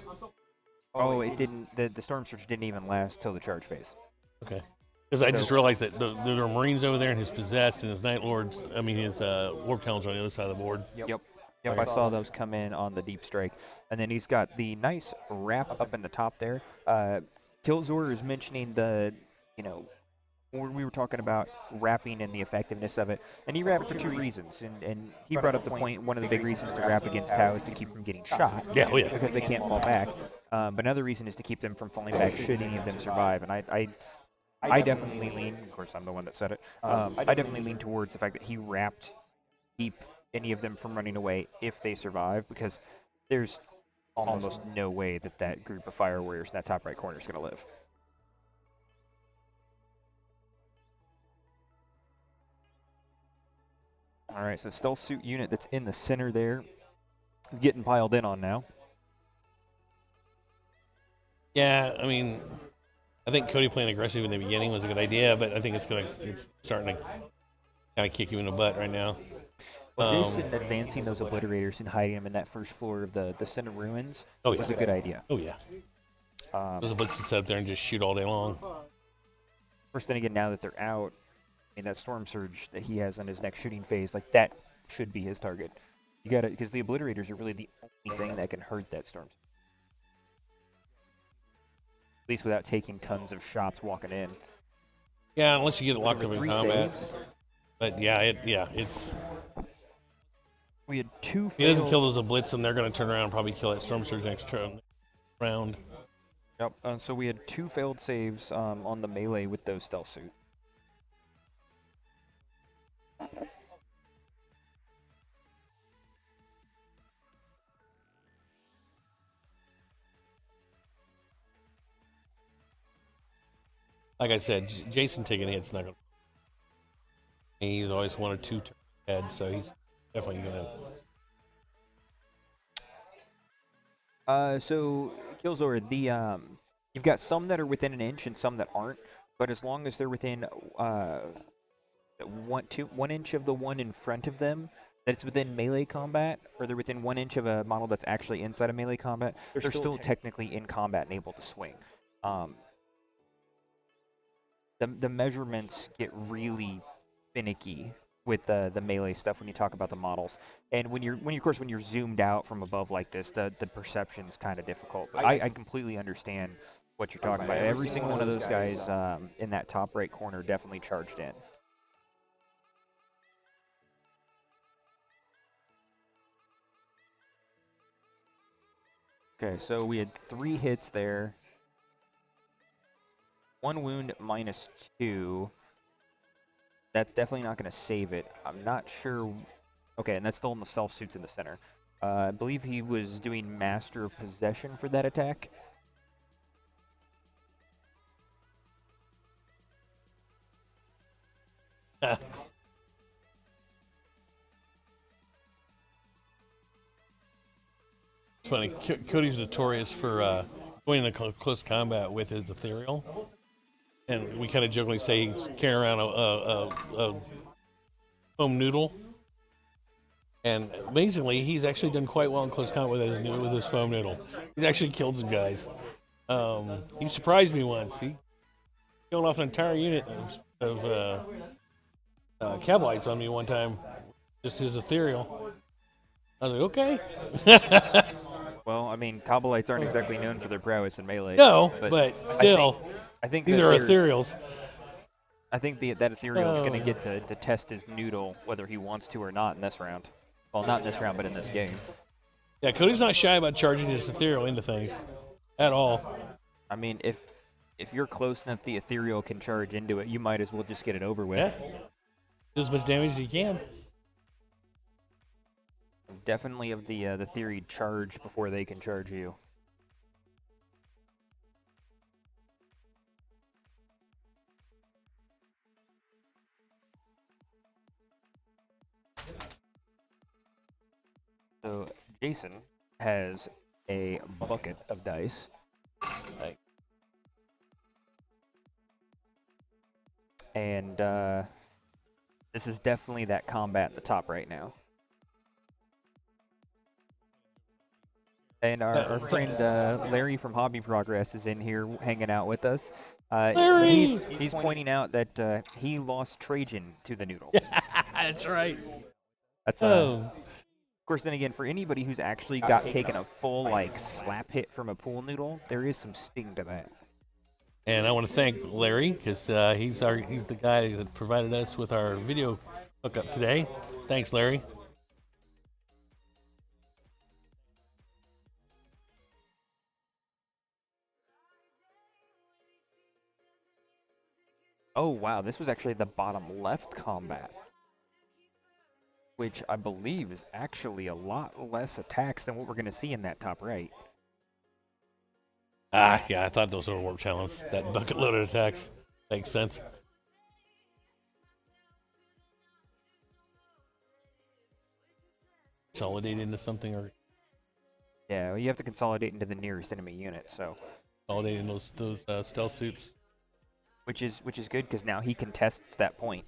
Oh, it didn't. The Storm Surge didn't even last till the charge phase. Okay. Because I just realized that there are Marines over there and his Possessed and his Night Lords, his Warp Talons are on the other side of the board. Yep, I saw those come in on the Deep Strike. And then he's got the nice wrap up in the top there. Killzor is mentioning the, we were talking about wrapping and the effectiveness of it, and he wrapped for 2 reasons. And he brought up the point. One of the big reasons to wrap against Tau is to keep from getting shot. Yeah, oh yeah. Because they can't fall back. But another reason is to keep them from falling back should any of them survive. And I definitely lean. Of course, I'm the one that said it. I definitely lean towards the fact that he wrapped keep any of them from running away if they survive, because there's almost no way that that group of fire warriors in that top right corner is going to live. All right, so stealth suit unit that's in the center there is getting piled in on now. Yeah, I mean, I think Cody playing aggressive in the beginning was a good idea, but I think it's starting to kind of kick you in the butt right now. Well, Jason advancing those obliterators and hiding them in that first floor of the center ruins was a good idea. Oh yeah. Those obliterates can sit up there and just shoot all day long. First, then again, now that they're out, and that storm surge that he has on his next shooting phase, like that should be his target. You gotta, because the obliterators are really the only thing that can hurt that storm. At least without taking tons of shots walking in. Yeah, unless you get it locked up in combat. But yeah, it's. We had 2. He doesn't kill those oblits, and they're going to turn around and probably kill that storm surge next round. Yep. So we had 2 failed saves on the melee with those stealth suit. Like I said, Jason taking hits not going to. He's always 1 or 2 turns ahead, so he's definitely going to. So Killzor, you've got some that are within an inch and some that aren't, but as long as they're within 1 inch of the one in front of them, that it's within melee combat, or they're within 1 inch of a model that's actually inside of melee combat, they're still technically in combat and able to swing. The measurements get really finicky with the melee stuff when you talk about the models, and when you're zoomed out from above like this, the perception's kind of difficult. But I completely understand what you're talking about. Every single one of those guys in that top right corner definitely charged in. Okay, so we had 3 hits there. 1 wound -2. That's definitely not going to save it. I'm not sure. Okay, and that's still in the self suits in the center. I believe he was doing Master of Possession for that attack. It's funny. Cody's notorious for going into close combat with his ethereal. And we kind of jokingly say he's carrying around a foam noodle. And amazingly, he's actually done quite well in close combat with his foam noodle. He's actually killed some guys. He surprised me once. He killed off an entire unit of Cabalites on me one time. Just his ethereal. I was like, okay. Well, I mean, Cabalites aren't exactly known for their prowess in melee. No, but still. I think these are ethereals. I think that ethereal is going to get to test his noodle whether he wants to or not in this round. Well, not in this round, but in this game. Yeah, Cody's not shy about charging his ethereal into things at all. I mean, if you're close enough, the ethereal can charge into it. You might as well just get it over with. Yeah. Do as much damage as you can. Definitely of the theory, charge before they can charge you. So Jason has a bucket of dice. And this is definitely that combat at the top right now. And our friend Larry from Hobby Progress is in here hanging out with us. Larry! He's pointing out that he lost Trajan to the noodle. That's right. That's Of course, then again, for anybody who's actually got taken a full slap hit from a pool noodle, there is some sting to that. And I want to thank Larry because he's the guy that provided us with our video hookup today. Thanks, Larry. Oh wow, this was actually the bottom left combat, which I believe is actually a lot less attacks than what we're going to see in that top right. Yeah, I thought those were warp challenge. That bucket loaded attacks makes sense. Consolidate into something or Yeah, well, you have to consolidate into the nearest enemy unit, so consolidate in those stealth suits. which is good because now he contests that point.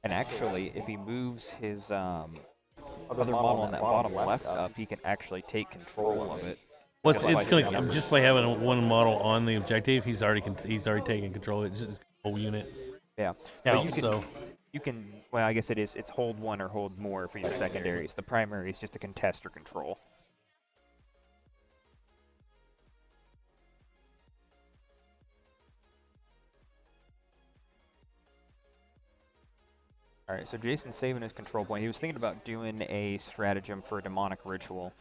And actually, if he moves his other model on that bottom left up, he can actually take control of it. What's it's gonna just by having one model on the objective, he's already taken control of it. Whole unit. Yeah, Now, but you can. Well, I guess it's hold one or hold more for your secondaries. The primary is just to contest or control. All right, so Jason's saving his control point. He was thinking about doing a stratagem for a demonic ritual.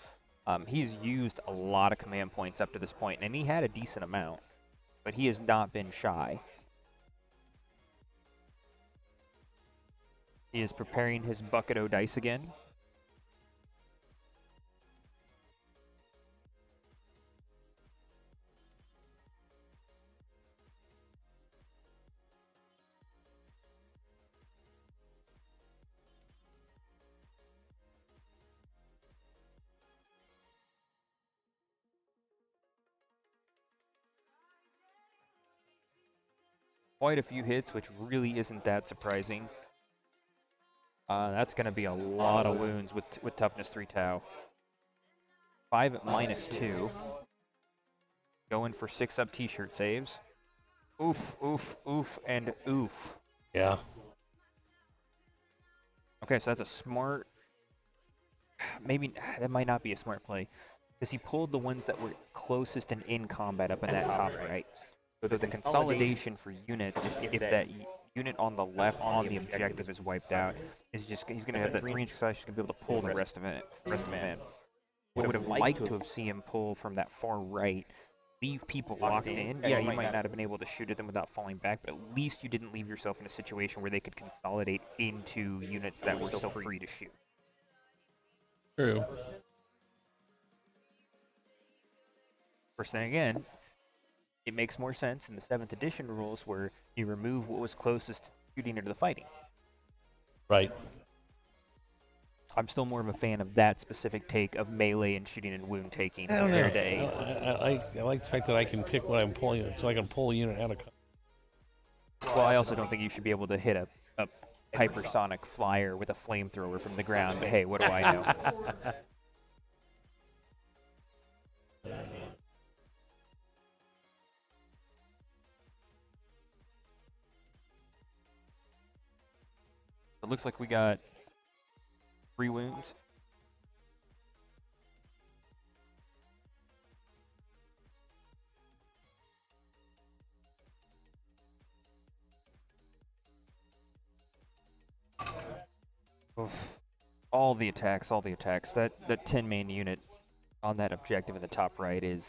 He's used a lot of command points up to this point, and he had a decent amount, but he has not been shy. He is preparing his bucket o' dice again. Quite a few hits, which really isn't that surprising. That's going to be a lot of wounds with toughness 3 Tau. 5 at -2. Going for 6 up t-shirt saves. Oof, oof, oof, and oof. Yeah. Okay, so that's a smart... Maybe that might not be a smart play. Because he pulled the ones that were closest and in combat up in that top right. So that the consolidation for units, if that unit on the left on the objective is wiped out, is just he's going to have that range because he's going to be able to pull the rest of it in. Would have liked to have seen him pull from that far right, leave people locked in. Yeah, you might not have been able to shoot at them without falling back, but at least you didn't leave yourself in a situation where they could consolidate into units that were still free to shoot. True. First thing again, it makes more sense in the 7th edition rules where you remove what was closest to shooting into the fighting. Right. I'm still more of a fan of that specific take of melee and shooting and wound taking. I don't know. I I like the fact that I can pick what I'm pulling, so I can pull a unit out of. Well, I also don't think you should be able to hit a hypersonic flyer with a flamethrower from the ground, but hey, what do I know? It looks like we got 3 wounds. Oof. All the attacks. That 10-man unit on that objective in the top right is...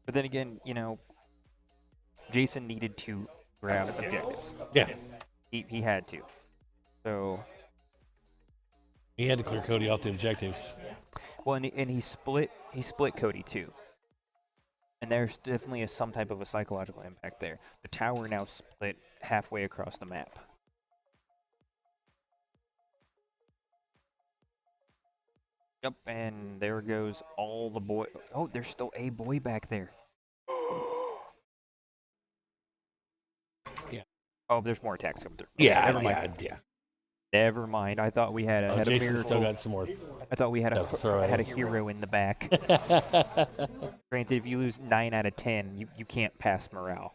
But then again, you know, Jason needed to grab objectives. Yeah. He had to. So... He had to clear Cody off the objectives. Well, and he split Cody too. And there's definitely some type of a psychological impact there. The tower now split halfway across the map. Yep, and there goes all the boy. Oh, there's still a boy back there. Yeah. Oh, there's more attacks coming through. Okay, never mind. Yeah. Never mind. I thought we had a Jason miracle. still got some more. I thought we had a it. hero in the back. Granted, if you lose 9 out of 10, you can't pass morale.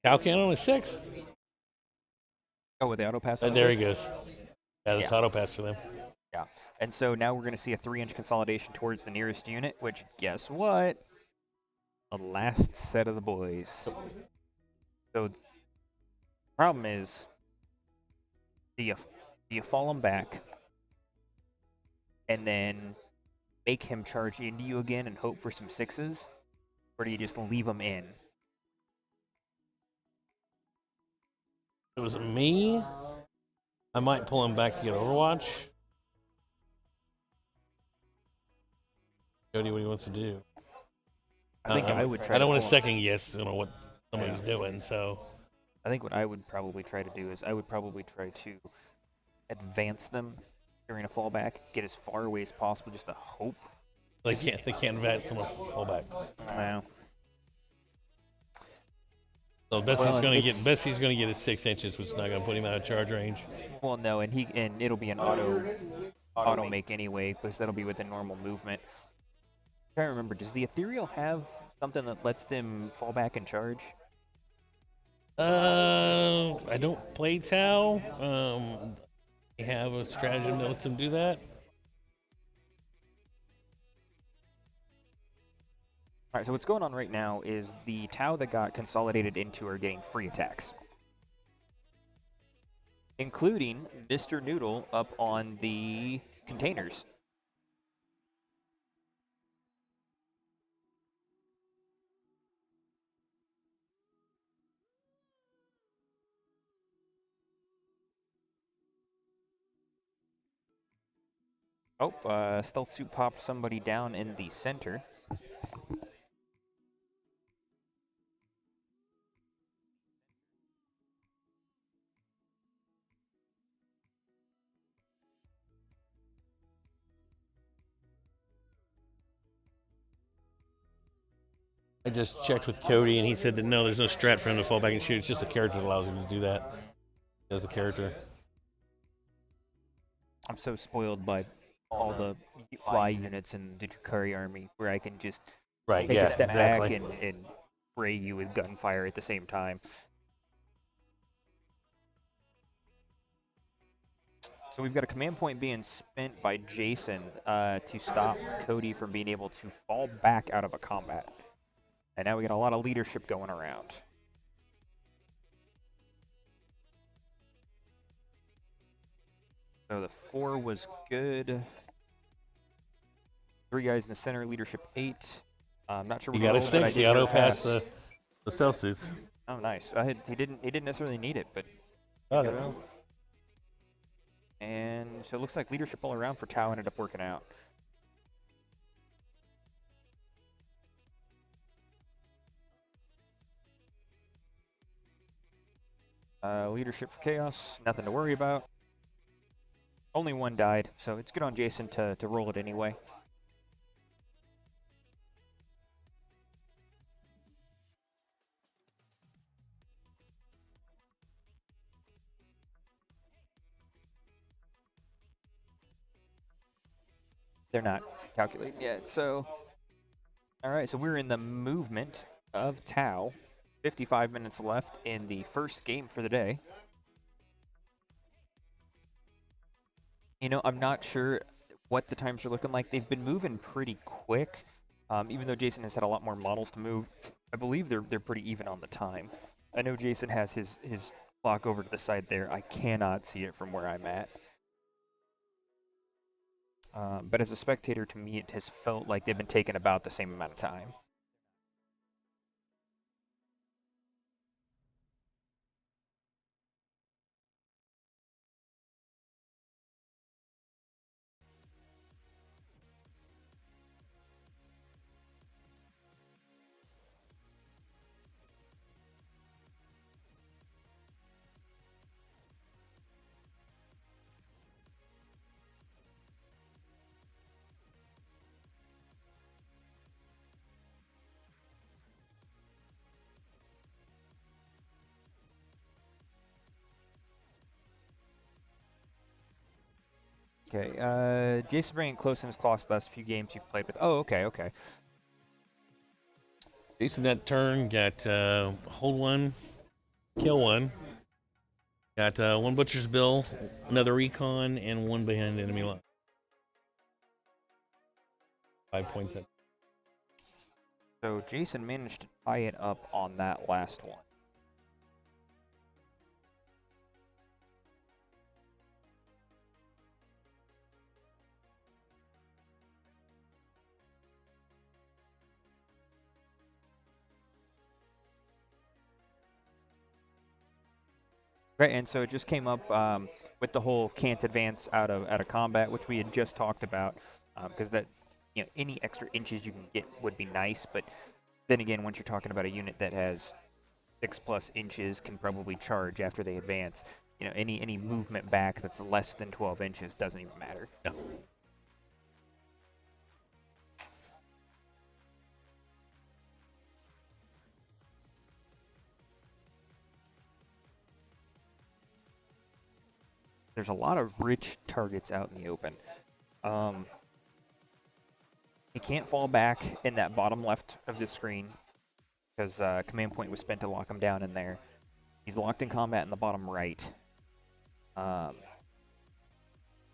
Cow can only 6. Oh, with the auto pass. There he goes. Yeah, that's Yeah. auto pass for them. Yeah. And so now we're going to see a 3-inch consolidation towards the nearest unit, which, guess what? The last set of the boys. So the problem is, do you fall him back and then make him charge into you again and hope for some 6s? Or do you just leave him in? If it was me, I might pull him back to get Overwatch. Cody, what he wants to do. I think I would try I to don't want pull to him. second guess what somebody's doing, so. I think what I would probably try to do is I would probably try to advance them during a fallback, get as far away as possible, just to hope. They can't advance someone fallback. Well, So Well, Bessie's gonna get his 6 inches, which is not gonna put him out of charge range. well, no, and it'll be an auto make anyway, because that'll be within normal movement. I'm trying to remember, does the ethereal have something that lets them fall back and charge? I don't play Tau. They have a stratagem that lets them do that. All right, so what's going on right now is the Tau that got consolidated into are getting free attacks, including Mr. Noodle up on the containers. Oh, Stealth Suit popped somebody down in the center. I just checked with Cody, and he said that no, there's no strat for him to fall back and shoot. It's just a character that allows him to do that. As the character. I'm so spoiled by all the fly units in the Drakari army, where I can just Right, take yeah, a step exactly. back and spray you with gunfire at the same time. So we've got a command point being spent by Jason to stop Cody from being able to fall back out of a combat. And now we got a lot of leadership going around. So the 4 was good. 3 guys in the center, leadership 8. I'm not sure. He got a 6. He auto passed the cell suits. Oh, nice. He didn't necessarily need it, but. Got it. And so it looks like leadership all around for Tau ended up working out. Leadership for Chaos, nothing to worry about. Only 1 died, so it's good on Jason to roll it anyway. They're not calculating yet, so. Alright, so we're in the movement of Tau. 55 minutes left in the first game for the day. You know, I'm not sure what the times are looking like. They've been moving pretty quick, even though Jason has had a lot more models to move. I believe they're pretty even on the time. I know Jason has his clock over to the side there. I cannot see it from where I'm at. But as a spectator, to me, it has felt like they've been taking about the same amount of time. Okay, Jason bringing close in his class the last few games you've played with. Oh, okay. Jason that turn got hold 1, kill 1. Got one Butcher's Bill, another Recon, and one behind enemy line. 5 points up. So Jason managed to tie it up on that last one. Right, and so it just came up with the whole can't advance out of combat, which we had just talked about, because that any extra inches you can get would be nice, but then again, once you're talking about a unit that has 6+ inches, can probably charge after they advance. Any movement back that's less than 12 inches doesn't even matter. Yeah. There's a lot of rich targets out in the open. He can't fall back in that bottom left of the screen because command point was spent to lock him down in there. He's locked in combat in the bottom right. So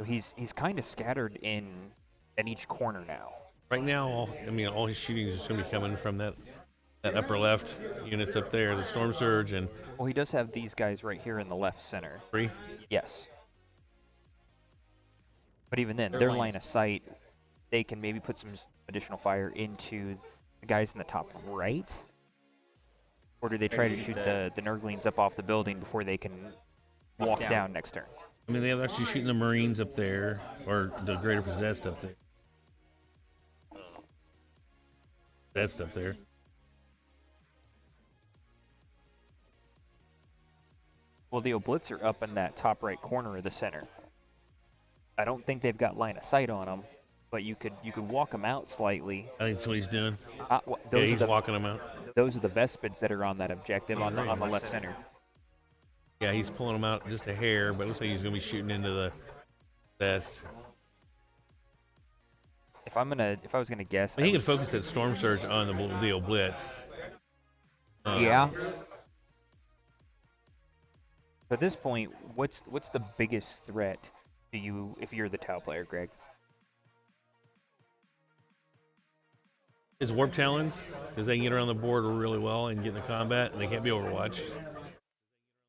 he's kind of scattered at each corner now. Right now, all his shooting is going to be coming from that upper left units up there, the Storm Surge and. Well, he does have these guys right here in the left center. 3? Yes. But even then, their line of sight, they can maybe put some additional fire into the guys in the top right? Or do they try to shoot the Nurglings up off the building before they can walk down next turn? They're actually shooting the Marines up there, or the Greater Possessed up there. That's up there. Well, the Oblitz are up in that top right corner of the center. I don't think they've got line of sight on them, but you could walk them out slightly. I think that's what he's doing. He's walking them out. Those are the Vespids that are on that objective on the left center. Yeah, he's pulling them out just a hair, but it looks like he's going to be shooting into the vest. If I was gonna guess, he can focus that Storm Surge on the Oblitz. Yeah. At this point, what's the biggest threat to you if you're the Tau player, Greg? His Warp Talons, because they can get around the board really well and get into combat, and they can't be overwatched.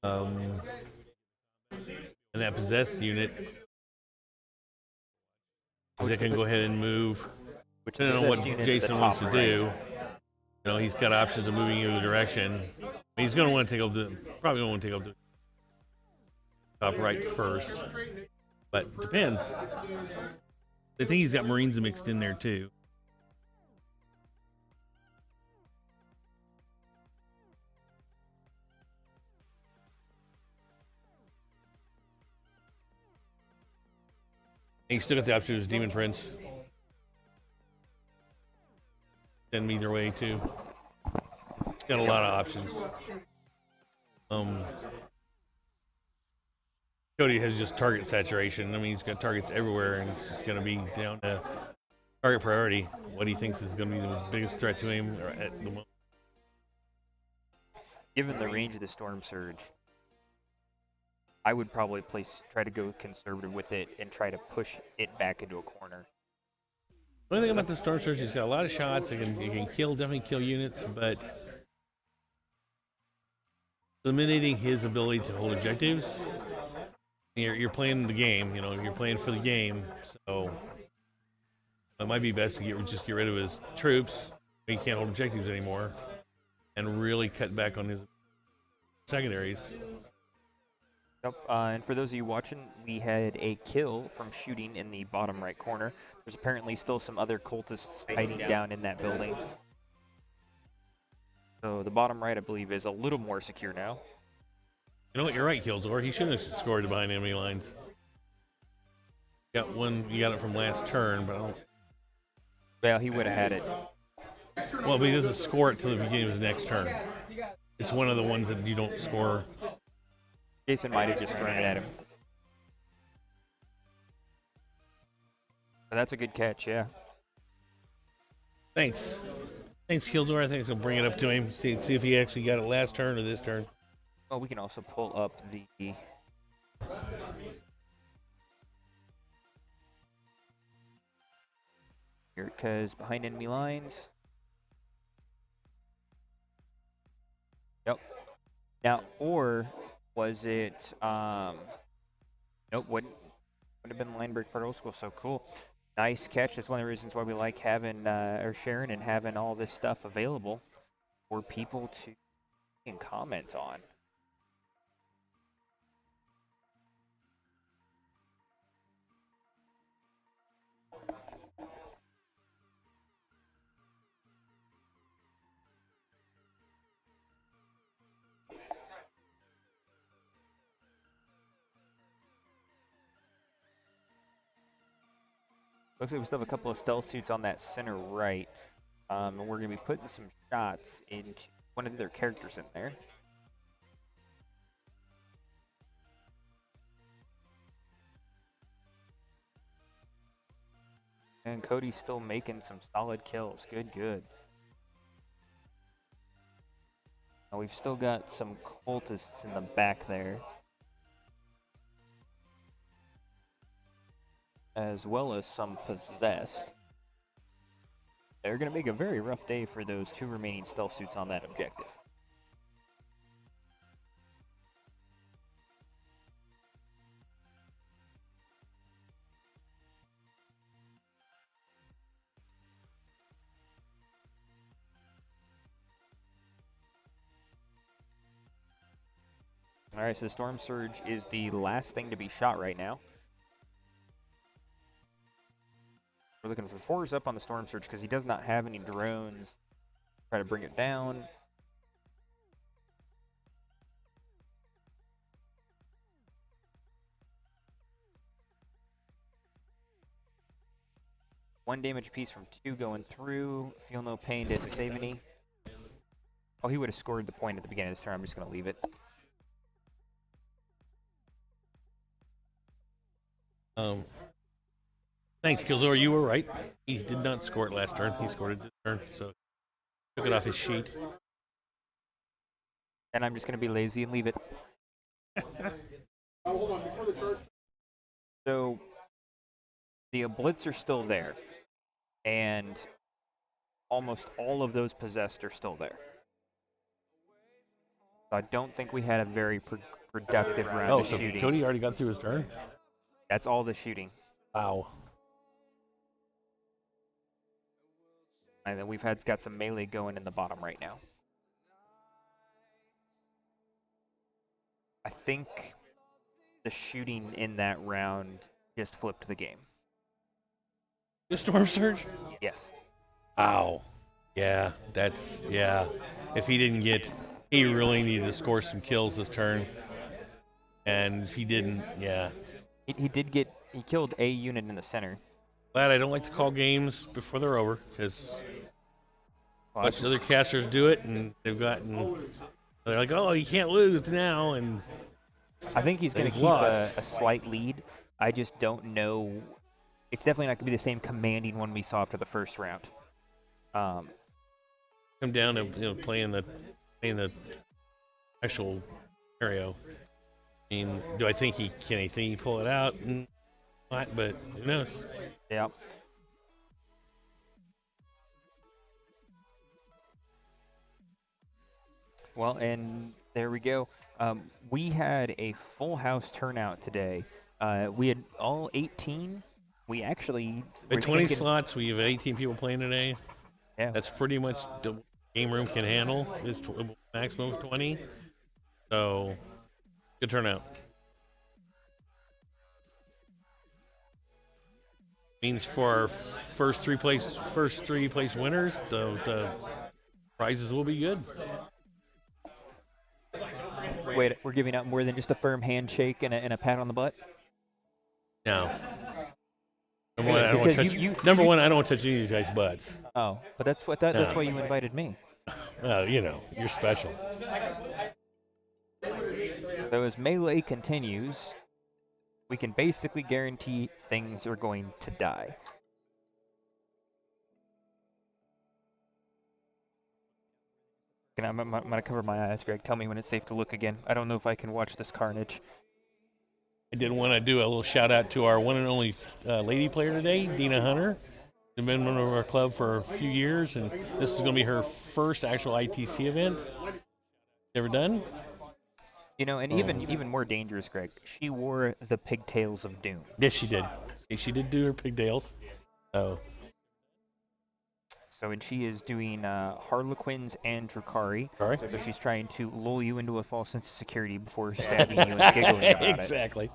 And that Possessed unit, they can go ahead and move. Depending on what Jason wants to do, he's got options of moving in the direction. He's going to want to take up probably going to want to take up the top right first, but it depends. I think he's got Marines mixed in there too. And he's still got the option of his Demon Prince. Send me either way too. Got a lot of options. Cody has just target saturation. He's got targets everywhere, and it's just going to be down to target priority. What he thinks is going to be the biggest threat to him at the moment. Given the range of the Storm Surge, I would probably try to go conservative with it and try to push it back into a corner. One thing about the Storm Surge, he's got a lot of shots. It can definitely kill units, but eliminating his ability to hold objectives. You're playing the game, you're playing for the game, so it might be best to just get rid of his troops. He can't hold objectives anymore, and really cut back on his secondaries. Yep. And for those of you watching, we had a kill from shooting in the bottom right corner. There's apparently still some other cultists hiding down in that building. So the bottom right, I believe, is a little more secure now. You know what? You're right, Killzor. He shouldn't have scored behind enemy lines. You got it from last turn, but I don't. Well, he would have had it. Well, but he doesn't score it till the beginning of his next turn. It's one of the ones that you don't score. Jason might have just thrown it at him. But that's a good catch, yeah. Thanks, Killzor. I think I'll bring it up to him. See if he actually got it last turn or this turn. Oh, we can also pull up the Here, because behind enemy lines. Yep. Now, or was it? Nope. Would have been line break for old school. So cool. Nice catch. That's one of the reasons why we like having or sharing and having all this stuff available for people to can comment on. Looks like we still have a couple of stealth suits on that center right. And we're going to be putting some shots into one of their characters in there. And Cody's still making some solid kills. Good, good. Now we've still got some cultists in the back there, as well as some possessed. They're going to make a very rough day for those two remaining stealth suits on that objective. All right, so the Storm Surge is the last thing to be shot right now. We're looking for 4s up on the Storm Surge because he does not have any drones. Try to bring it down. One damage piece from 2 going through. Feel no pain, didn't save any. Oh, he would have scored the point at the beginning of this turn. I'm just going to leave it. Thanks, Killzor. You were right. He did not score it last turn. He scored it this turn, so took it off his sheet. And I'm just going to be lazy and leave it. So the Blitz are still there, and almost all of those possessed are still there. So I don't think we had a very productive round of so shooting. Cody already got through his turn? That's all the shooting. Wow. And then we've got some melee going in the bottom right now. I think the shooting in that round just flipped the game. The Storm Surge? Yes. Wow. Yeah, yeah. If he didn't get, he really needed to score some kills this turn. And if he didn't, yeah. He killed a unit in the center. Glad I don't like to call games before they're over, because watch other casters do it, and they're like, oh, you can't lose now, and I think he's going to keep a slight lead. I just don't know. It's definitely not going to be the same commanding one we saw after the first round. Come down to playing the actual scenario. I mean, do I think he pull it out? Not, but who knows? Yeah. Well, and there we go. We had a full house turnout today. We had all 18. We actually At 20 slots, we have 18 people playing today. Yeah. That's pretty much the game room can handle. Is maximum of 20. So good turnout. Means for our first three place winners, the prizes will be good. Wait, we're giving out more than just a firm handshake and a pat on the butt? No. Number one, I don't want to touch any of these guys' butts. Oh, but that's why you invited me. Well, you're special. So as melee continues, we can basically guarantee things are going to die. I'm going to cover my eyes, Greg. Tell me when it's safe to look again. I don't know if I can watch this carnage. I did want to do a little shout out to our one and only lady player today, Dina Hunter. She's been one of our club for a few years, and this is going to be her first actual ITC event. Ever done? You know, and even more dangerous, Greg. She wore the pigtails of doom. Yes, she did. She did do her pigtails. Oh, So, and she is doing Harlequins and Drukari. sorry. So she's trying to lull you into a false sense of security before stabbing you and giggling about it. Exactly.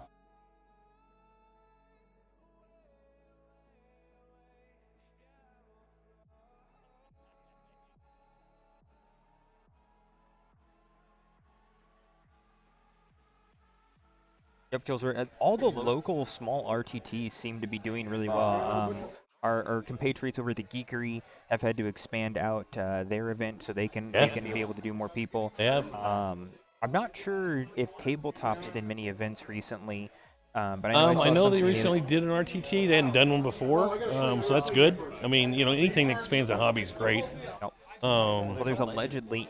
Yep, Killsword. All the local small RTTs seem to be doing really well. Our compatriots over at the Geekery have had to expand out their event so they can be able to do more people. Yeah. I'm not sure if tabletop's did many events recently, but I know I saw I know they something recently did an RTT. They hadn't done one before, so that's good. I mean, anything that expands the hobby is great. Nope. Well, there's allegedly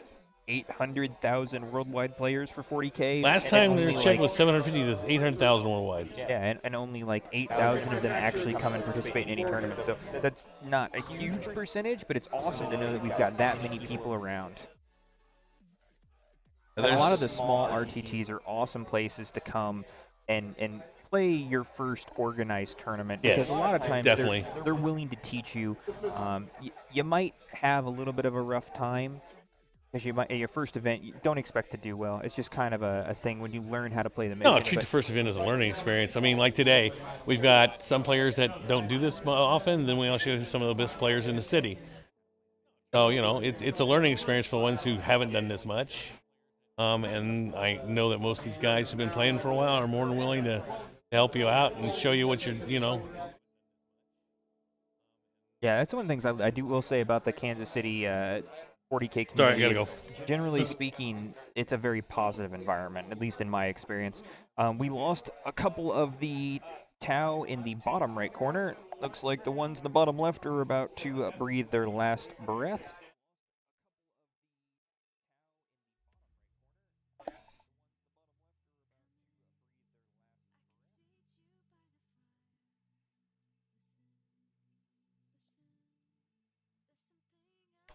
800,000 worldwide players for 40K. Last time their check was 750 to 800,000 worldwide. Yeah, and only like 8,000 of them actually come and participate in any tournament. So that's not a huge percentage, but it's awesome to know that we've got that many people around. And a lot of the small RTTs are awesome places to come and play your first organized tournament. Yes, because a lot of times definitely. they're willing to teach you. You might have a little bit of a rough time. Because your first event, you don't expect to do well. It's just kind of a thing when you learn how to play the mission. No, treat the first event as a learning experience. I mean, like today, we've got some players that don't do this often, then we also have some of the best players in the city. So, it's a learning experience for the ones who haven't done this much. And I know that most of these guys who've been playing for a while are more than willing to help you out and show you what you're. Yeah, that's one of the things I will say about the Kansas City 40K community. Sorry, I gotta go. Generally speaking, it's a very positive environment, at least in my experience. We lost a couple of the Tau in the bottom right corner. Looks like the ones in the bottom left are about to breathe their last breath.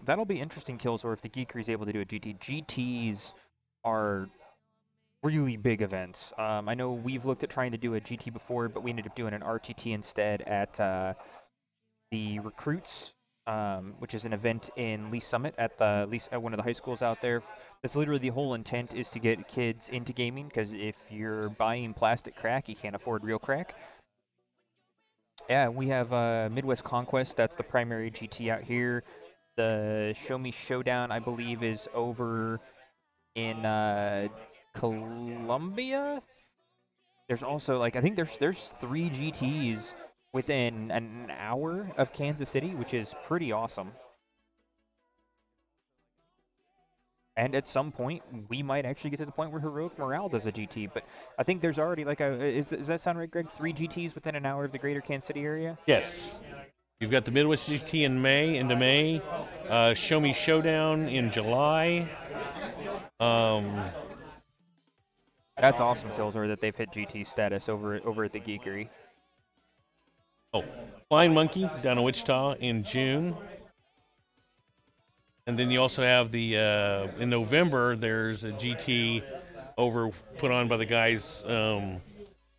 That'll be interesting, kills, or if the Geekery is able to do a GT. GTs are really big events. I know we've looked at trying to do a GT before, but we ended up doing an RTT instead at the Recruits, which is an event in Lee Summit at one of the high schools out there. That's literally the whole intent is to get kids into gaming, because if you're buying plastic crack, you can't afford real crack. Yeah, we have Midwest Conquest. That's the primary GT out here. The Show Me Showdown, I believe, is over in Columbia. There's also I think there's 3 GTs within an hour of Kansas City, which is pretty awesome. And at some point, we might actually get to the point where Heroic Morale does a GT. But I think there's already does that sound right, Greg? 3 GTs within an hour of the greater Kansas City area? Yes. You've got the Midwest GT into May, Show Me Showdown in July. That's awesome, Killsor, that they've hit GT status over at the Geekery. Oh, Flying Monkey down in Wichita in June. And then you also have the, in November, there's a GT put on by the guys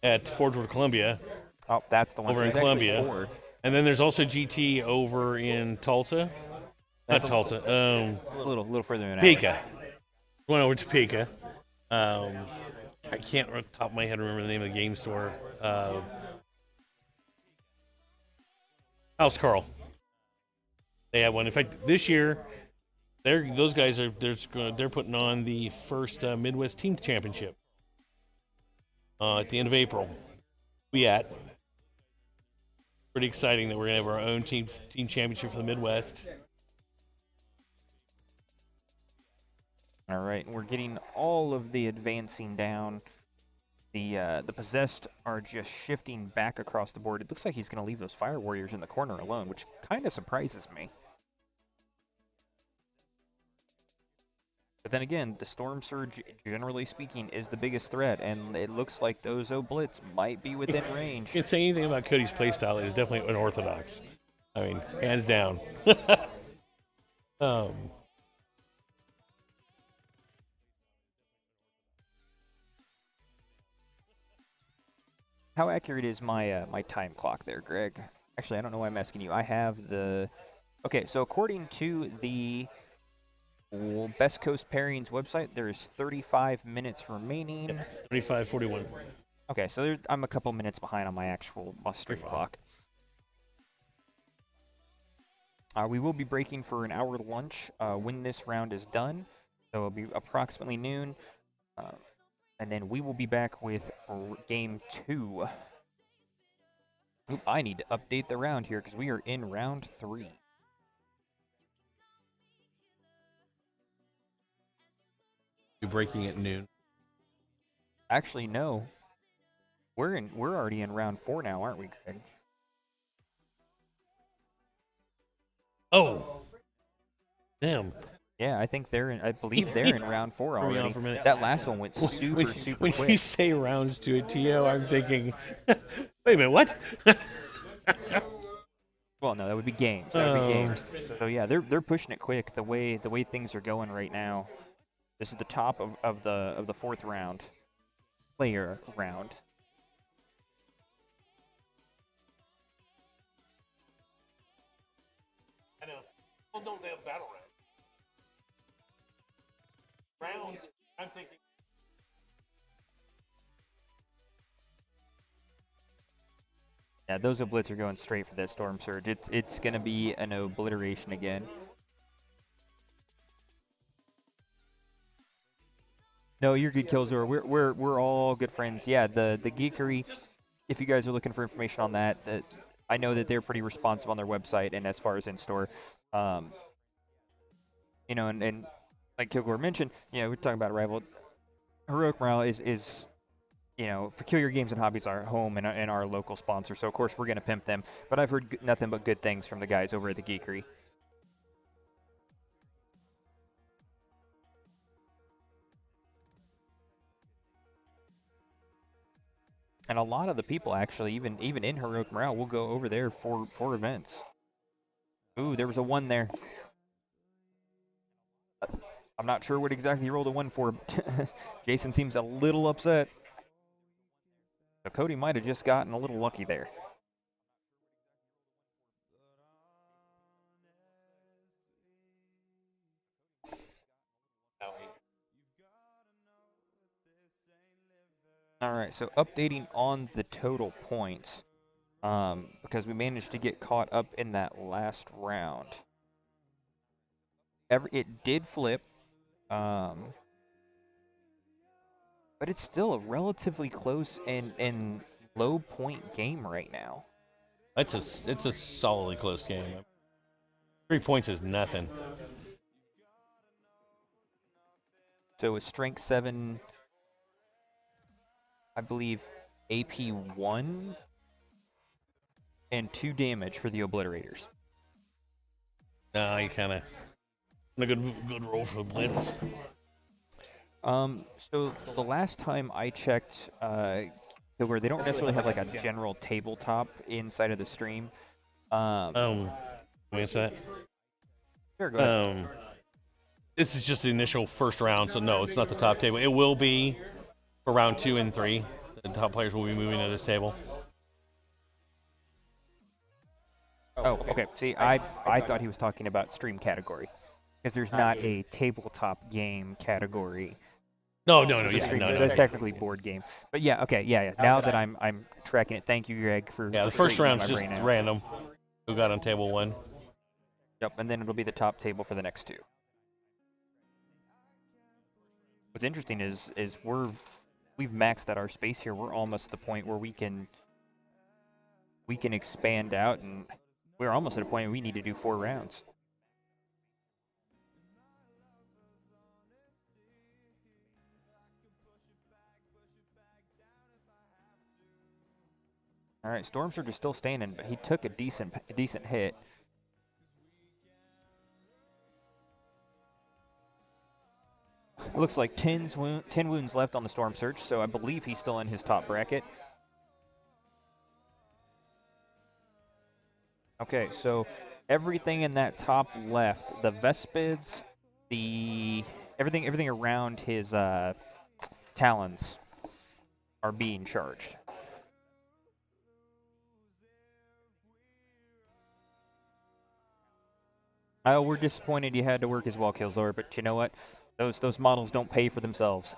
at Fort Worth, Columbia. Oh, that's the one. Over in Columbia. And then there's also GT over in Tulsa. Not Tulsa. A little further than Topeka. Went over to Topeka. I can't, off the top of my head, remember the name of the game store. House Carl. They have one. In fact, this year, those guys they're putting on the first Midwest Team Championship at the end of April. Pretty exciting that we're gonna have our own team championship for the Midwest. All right, we're getting all of the advancing down. The possessed are just shifting back across the board. It looks like he's going to leave those fire warriors in the corner alone, which kind of surprises me. But then again, the Storm Surge, generally speaking, is the biggest threat, and it looks like those Blitz might be within range. Can't say anything about Cody's playstyle. It is definitely unorthodox. I mean, hands down. um, How accurate is my my time clock there, Greg? Actually, I don't know why I'm asking you. I have the... Okay, so according to the Best Coast Pairings website, there's 35 minutes remaining. 25:41. Okay, so I'm a couple minutes behind on my actual mustering clock. We will be breaking for an hour lunch when this round is done. So it'll be approximately noon. And then we will be back with game 2. Oop, I need to update the round here because we are in round 3. You're breaking at noon. Actually, no. We're already in round 4 now, aren't we, Greg? Oh, damn. Yeah, I think I believe they're in round 4 Threw me already. off for a minute. That last one went super When quick. you say rounds to a TO, I'm thinking, wait a minute, what? Well, no, that would be games. That would be games. So yeah, they're pushing it quick. The way things are going right now. This is the top of the 4th round, player round. I know. Well, don't they have battle rounds? Rounds, I'm thinking. Yeah, those Oblits are going straight for that Storm Surge. It's gonna be an obliteration again. No, you're good, Killzor. We're all good friends. Yeah, the Geekery. If you guys are looking for information on that, I know that they're pretty responsive on their website and as far as in store. You know, and like Kilgore mentioned, you know, we're talking about Rival. Heroic Morale is you know, Peculiar Games and Hobbies are home and our local sponsor, so of course we're gonna pimp them. But I've heard nothing but good things from the guys over at the Geekery. And a lot of the people actually, even in Heroic Morale, will go over there for events. Ooh, there was a 1 there. I'm not sure what exactly he rolled a 1 for, but Jason seems a little upset. So Cody might have just gotten a little lucky there. All right, so updating on the total points, because we managed to get caught up in that last round. It did flip, but it's still a relatively close and low point game right now. It's a solidly close game. 3 points is nothing. So it's strength 7, I believe, AP 1, and 2 damage for the obliterators. No, you kind of a good roll for the Blitz. So the last time I checked, where they don't necessarily have like a general tabletop inside of the stream. What's that? Sure, go ahead. This is just the initial first round, so no, it's not the top table. It will be for round 2 and 3. The top players will be moving to this table. Oh, okay. See, I thought he was talking about stream category, because there's not a tabletop game category. No, That's technically board game. But yeah, okay, yeah. Now that I'm tracking it, thank you, Greg, for the first straightening round's my just brain out. random. Who got on table 1? Yep, and then it'll be the top table for the next 2. What's interesting is we've maxed out our space here. We're almost at the point where we can expand out, and we're almost at a point where we need to do 4 rounds. All right, Storm Surge is still standing, but he took a decent hit. It looks like 10 wounds left on the Storm Surge, so I believe he's still in his top bracket. Okay, so everything in that top left, the Vespids, everything around his talons are being charged. Oh, we're disappointed you had to work as well, Killzor, but you know what? Those models don't pay for themselves.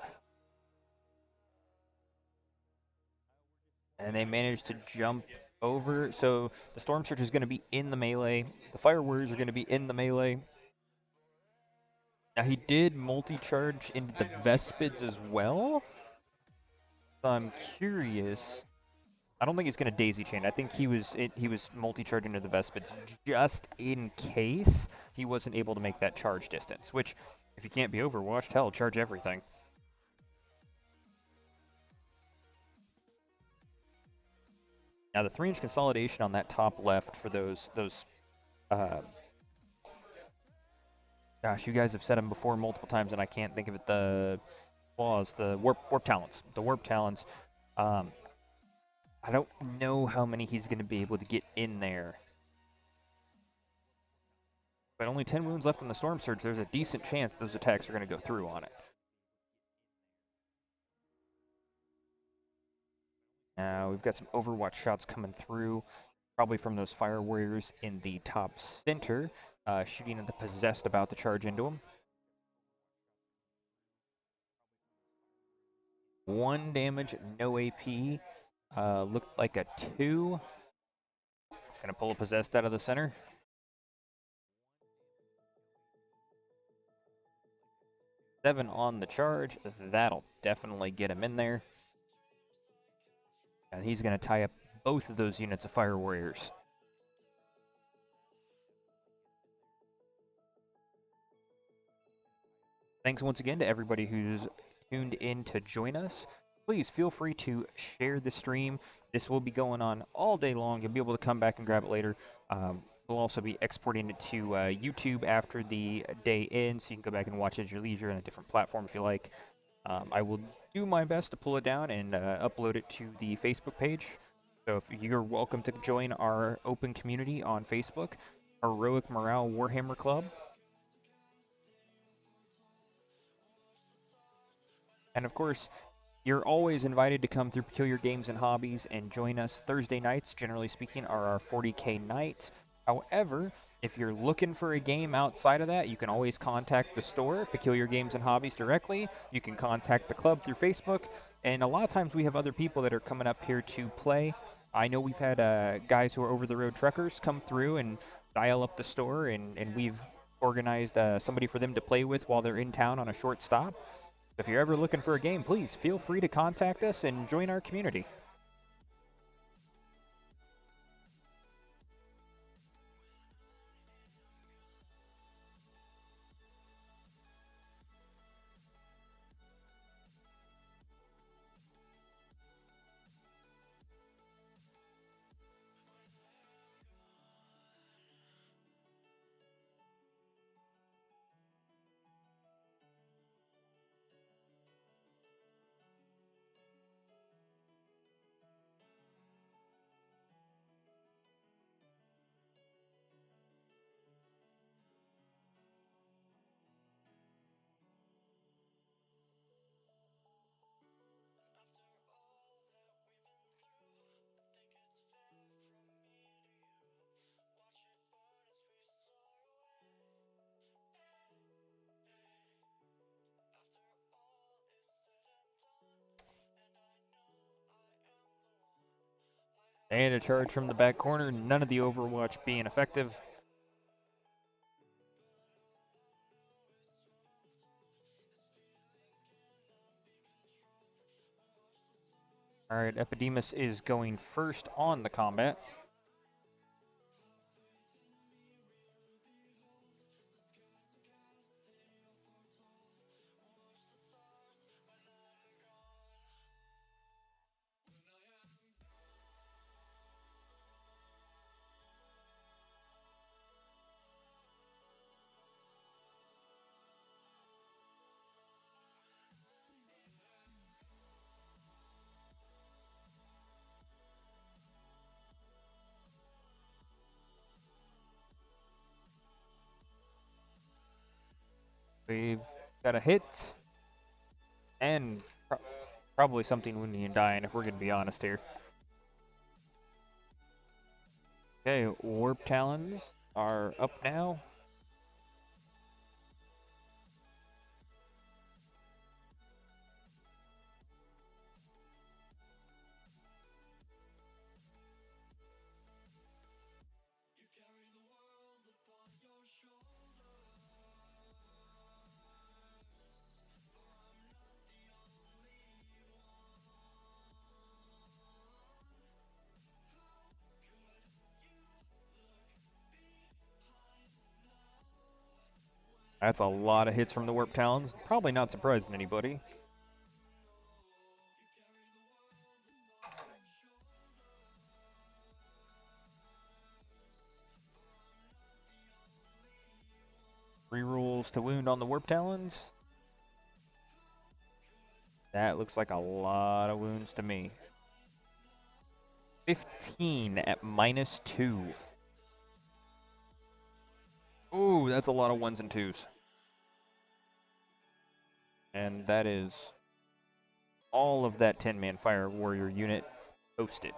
And they managed to jump over. So the Storm Surge is going to be in the melee. The Fire Warriors are going to be in the melee. Now he did multi-charge into the Vespids as well. So I'm curious. I don't think he's going to daisy chain. I think he was multi-charging into the Vespids just in case he wasn't able to make that charge distance. Which, if you can't be overwatched, hell, charge everything. Now the 3-inch consolidation on that top left for those gosh, you guys have said them before multiple times, and I can't think of it. The claws, the warp talons, the warp talons. I don't know how many he's going to be able to get in there, but only 10 wounds left on the Storm Surge. There's a decent chance those attacks are going to go through on it. Now we've got some Overwatch shots coming through, probably from those Fire Warriors in the top center, shooting at the Possessed about to charge into him. 1 damage, no AP. Looked like a 2. Gonna pull a Possessed out of the center. Seven on the charge. That'll definitely get him in there. And he's gonna tie up both of those units of Fire Warriors. Thanks once again to everybody who's tuned in to join us. Please feel free to share the stream. This will be going on all day long. You'll be able to come back and grab it later. We'll also be exporting it to YouTube after the day ends, so you can go back and watch it at your leisure on a different platform if you like. I will do my best to pull it down and upload it to the Facebook page. So if you're welcome to join our open community on Facebook, Heroic Morale Warhammer Club. And of course, you're always invited to come through Peculiar Games and Hobbies and join us. Thursday nights, generally speaking, are our 40K nights. However, if you're looking for a game outside of that, you can always contact the store, Peculiar Games and Hobbies, directly. You can contact the club through Facebook. And a lot of times we have other people that are coming up here to play. I know we've had guys who are over-the-road truckers come through and dial up the store, and we've organized somebody for them to play with while they're in town on a short stop. If you're ever looking for a game, please feel free to contact us and join our community. And a charge from the back corner, none of the Overwatch being effective. Alright, Epidemus is going first on the combat. We've got a hit and probably something wounding and dying if we're going to be honest here. Okay, Warp Talons are up now. That's a lot of hits from the Warp Talons. Probably not surprising anybody. Rerolls to wound on the Warp Talons. That looks like a lot of wounds to me. 15 at -2. Ooh, that's a lot of ones and twos. And that is all of that 10-man Fire Warrior unit posted.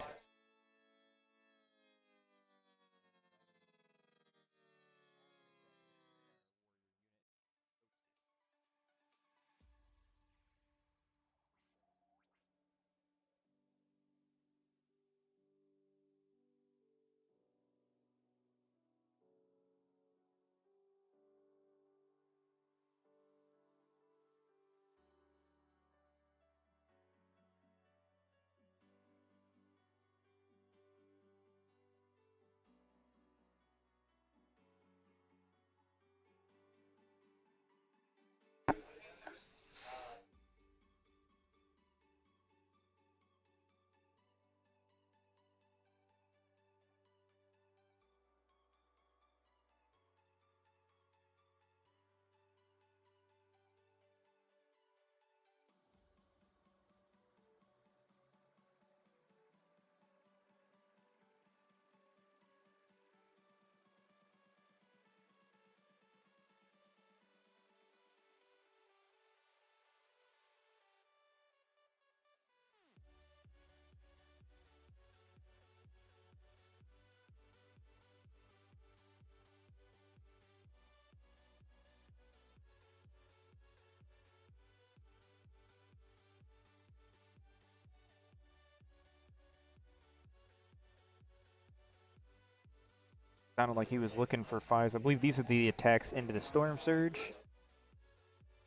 Sounded like he was looking for fives. I believe these are the attacks into the Storm Surge.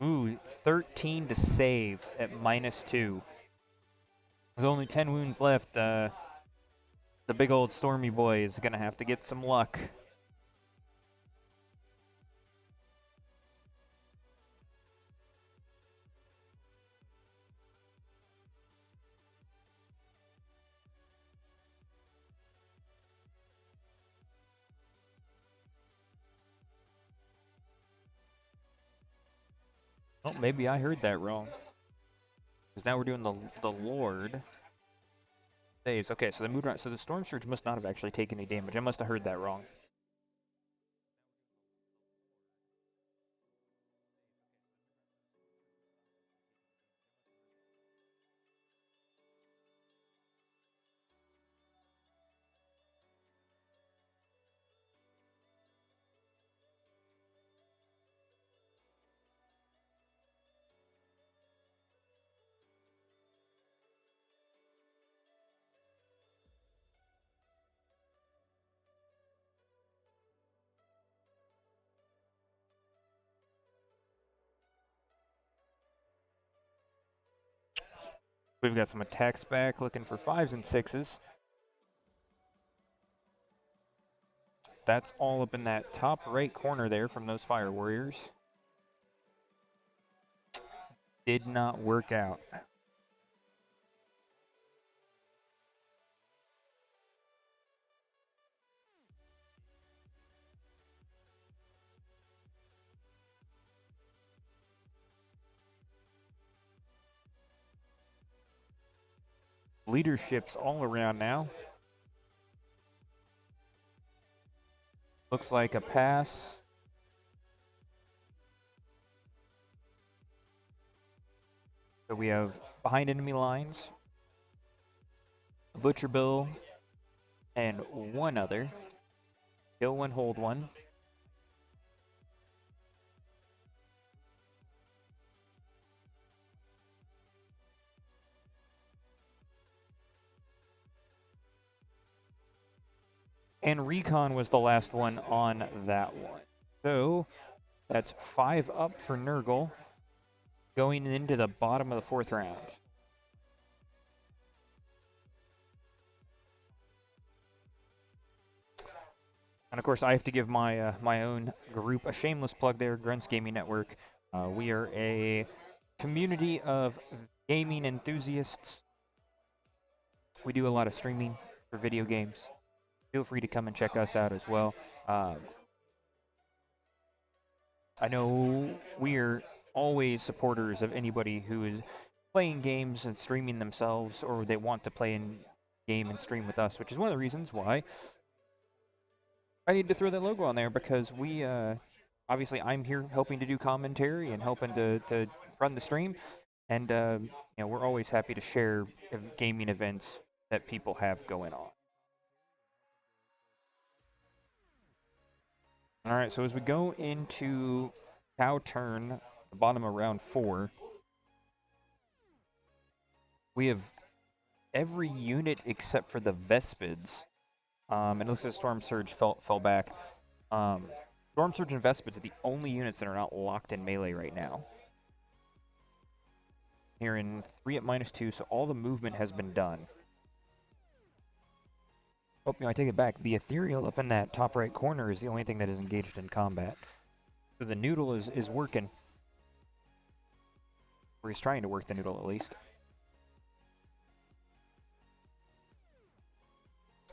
Ooh, 13 to save at -2. With only 10 wounds left, the big old Stormy boy is going to have to get some luck. Oh, maybe I heard that wrong. Because now we're doing the Lord saves. Okay, so the so the Storm Surge must not have actually taken any damage. I must have heard that wrong. We've got some attacks back, looking for fives and sixes. That's all up in that top right corner there from those Fire Warriors. Did not work out. Leaderships all around now. Looks like a pass. So we have behind enemy lines, Butcher Bill, and one other. Kill one, hold one. And Recon was the last one on that one. So that's 5 up for Nurgle going into the bottom of the 4th round. And of course, I have to give my my own group a shameless plug there, Grunts Gaming Network. We are a community of gaming enthusiasts. We do a lot of streaming for video games. Feel free to come and check us out as well. I know we're always supporters of anybody who is playing games and streaming themselves, or they want to play in game and stream with us, which is one of the reasons why I need to throw that logo on there, because we obviously I'm here helping to do commentary and helping to run the stream, and we're always happy to share gaming events that people have going on. All right, so as we go into cow turn, the bottom of round 4, we have every unit except for the Vespids. And it looks like Storm Surge fell back. Storm Surge and Vespids are the only units that are not locked in melee right now. Here in 3 at -2, so all the movement has been done. Oh, no, I take it back. The Ethereal up in that top right corner is the only thing that is engaged in combat. So the Noodle is working. Or he's trying to work the Noodle at least.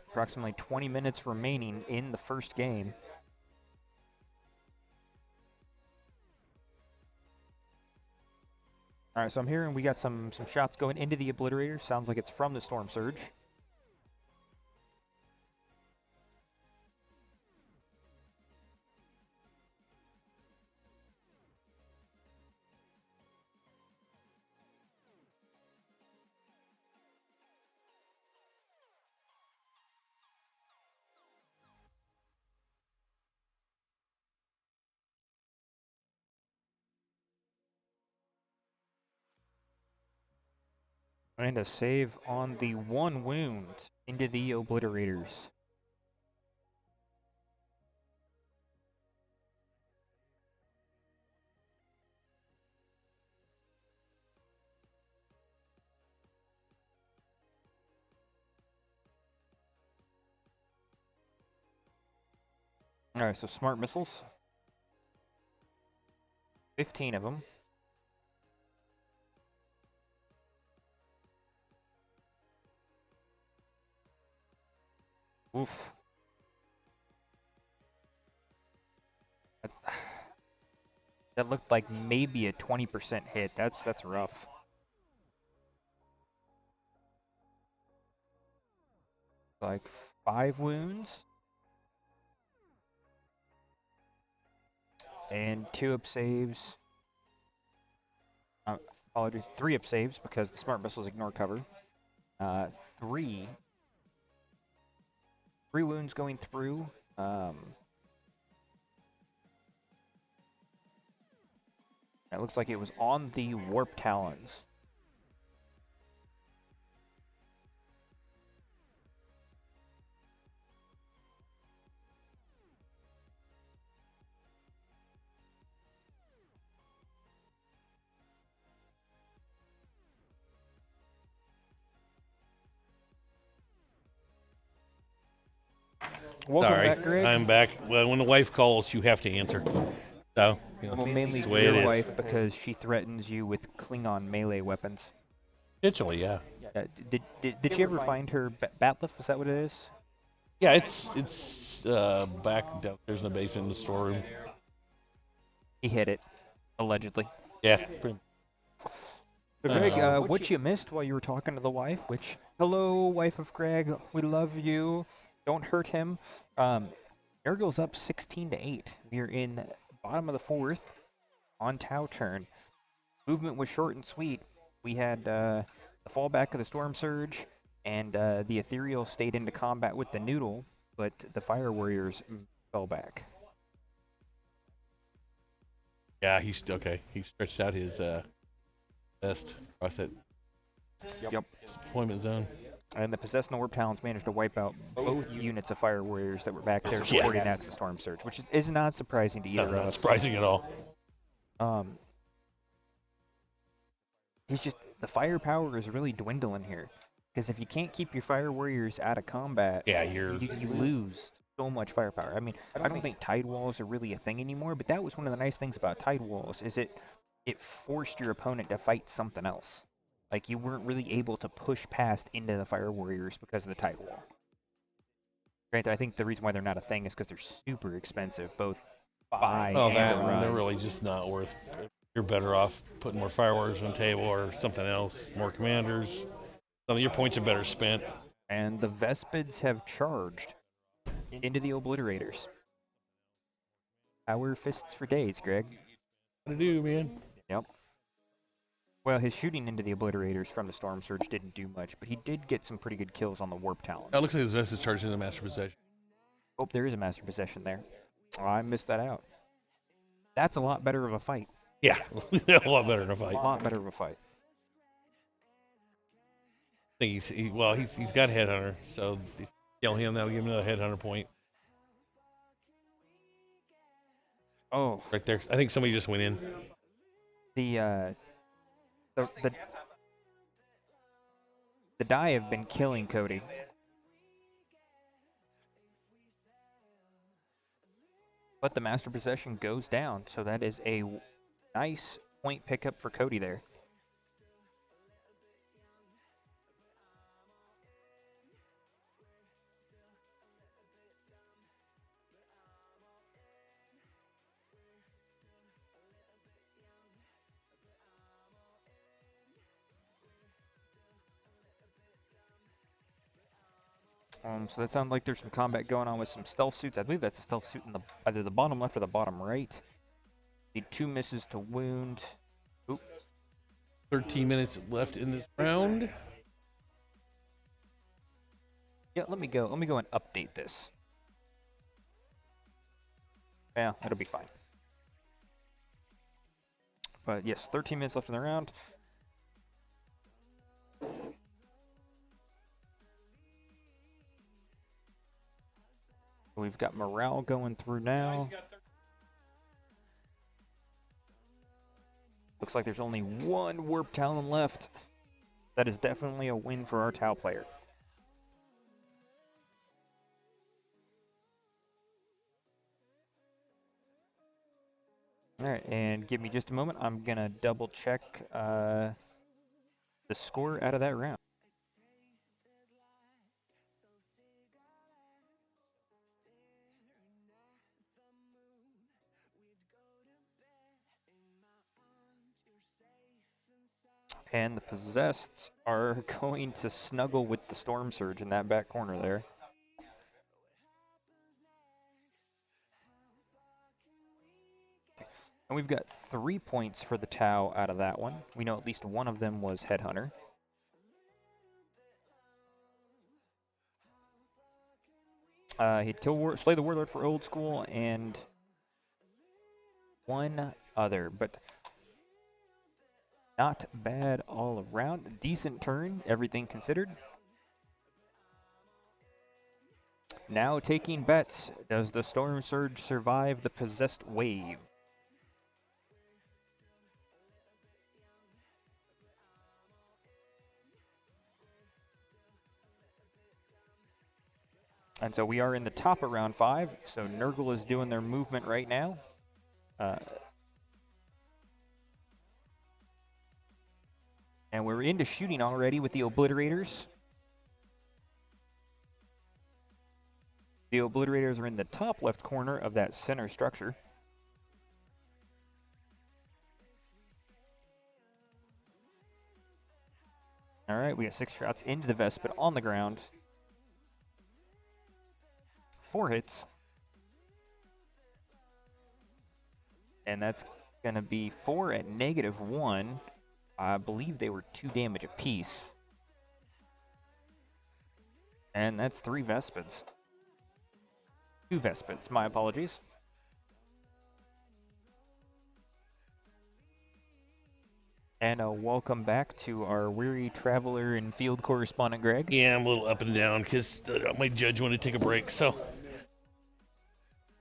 Approximately 20 minutes remaining in the first game. All right, so I'm hearing we got some shots going into the Obliterator. Sounds like it's from the Storm Surge. And a save on the 1 wound into the Obliterators. All right, so smart missiles. 15 of them. Oof. That looked like maybe a 20% hit. That's rough. Like 5 wounds. And 2 up saves. Apologies, 3 up saves because the smart missiles ignore cover. 3 wounds going through. It looks like it was on the Warp Talons. Welcome back, Greg. I'm back. Well, when the wife calls, you have to answer. So, Well, mainly that's the way it your is. wife, because she threatens you with Klingon melee weapons. Potentially, yeah. Did she ever find her Batliff? Is that what it is? Yeah, it's back downstairs in the basement in the storeroom. He hit it, allegedly. Yeah. So Greg, what you missed while you were talking to the wife, which, hello, wife of Greg, we love you. Don't hurt him. Nurgle's up 16-8. We're in bottom of the 4th on Tau turn. Movement was short and sweet. We had the fallback of the Storm Surge, and the Ethereal stayed into combat with the Noodle, but the Fire Warriors fell back. Yeah, okay. He stretched out his vest across that Yep. deployment zone. And the Possessed Orb Talons managed to wipe out both units of Fire Warriors that were back there Yeah. supporting that's the Storm Surge, which is not surprising to either of Not us. surprising at all. He's just, the firepower is really dwindling here. Because if you can't keep your Fire Warriors out of combat, Yeah, you lose so much firepower. I mean, I don't think Tide Walls are really a thing anymore, but that was one of the nice things about Tide Walls, is it forced your opponent to fight something else. Like, you weren't really able to push past into the Fire Warriors because of the Tide Wall. Granted, I think the reason why they're not a thing is because they're super expensive, both buy Oh, and that run. they're really just not worth. You're better off putting more fireworks on the table or something else, more commanders. Some of your points are better spent. And the Vespids have charged into the Obliterators. Power fists for days, Greg. What to do, man? Yep. Well, his shooting into the Obliterators from the Storm Surge didn't do much, but he did get some pretty good kills on the Warp Talons. That looks like his vest is charged in the master possession. Oh, there is a Master Possession there. Oh, I missed that out. That's a lot better of a fight. Yeah, a lot better in a fight. A lot better of a fight. I think he's got Headhunter, so if you kill him, that'll give him another Headhunter point. Oh, Right there. I think somebody just went in. the die have been killing Cody. But the Master Possession goes down, so that is a nice point pickup for Cody there. So that sounds like there's some combat going on with some stealth suits. I believe that's a stealth suit in the either the bottom left or the bottom right. Need 2 misses to wound. Oop. 13 minutes left in this round. Yeah, let me go and update this. Yeah, it'll be fine. But yes, 13 minutes left in the round. We've got morale going through now. Looks like there's only one Warp Talon left. That is definitely a win for our Tau player. Alright, and give me just a moment. I'm going to double check the score out of that round. And the Possessed are going to snuggle with the Storm Surge in that back corner there. And we've got 3 points for the Tau out of that one. We know at least one of them was Headhunter. He'd slay the Warlord for Old School and one other, but not bad all around. Decent turn, everything considered. Now taking bets. Does the Storm Surge survive the Possessed wave? And so we are in the top of round 5. So Nurgle is doing their movement right now. And we're into shooting already with the Obliterators. The Obliterators are in the top left corner of that center structure. All right, we got 6 shots into the Vespid on the ground. 4 hits. And that's going to be 4 at -1. I believe they were 2 damage apiece. And that's 3 Vespids. 2 Vespids, my apologies. And welcome back to our weary traveler and field correspondent, Greg. Yeah, I'm a little up and down because my judge wanted to take a break, so.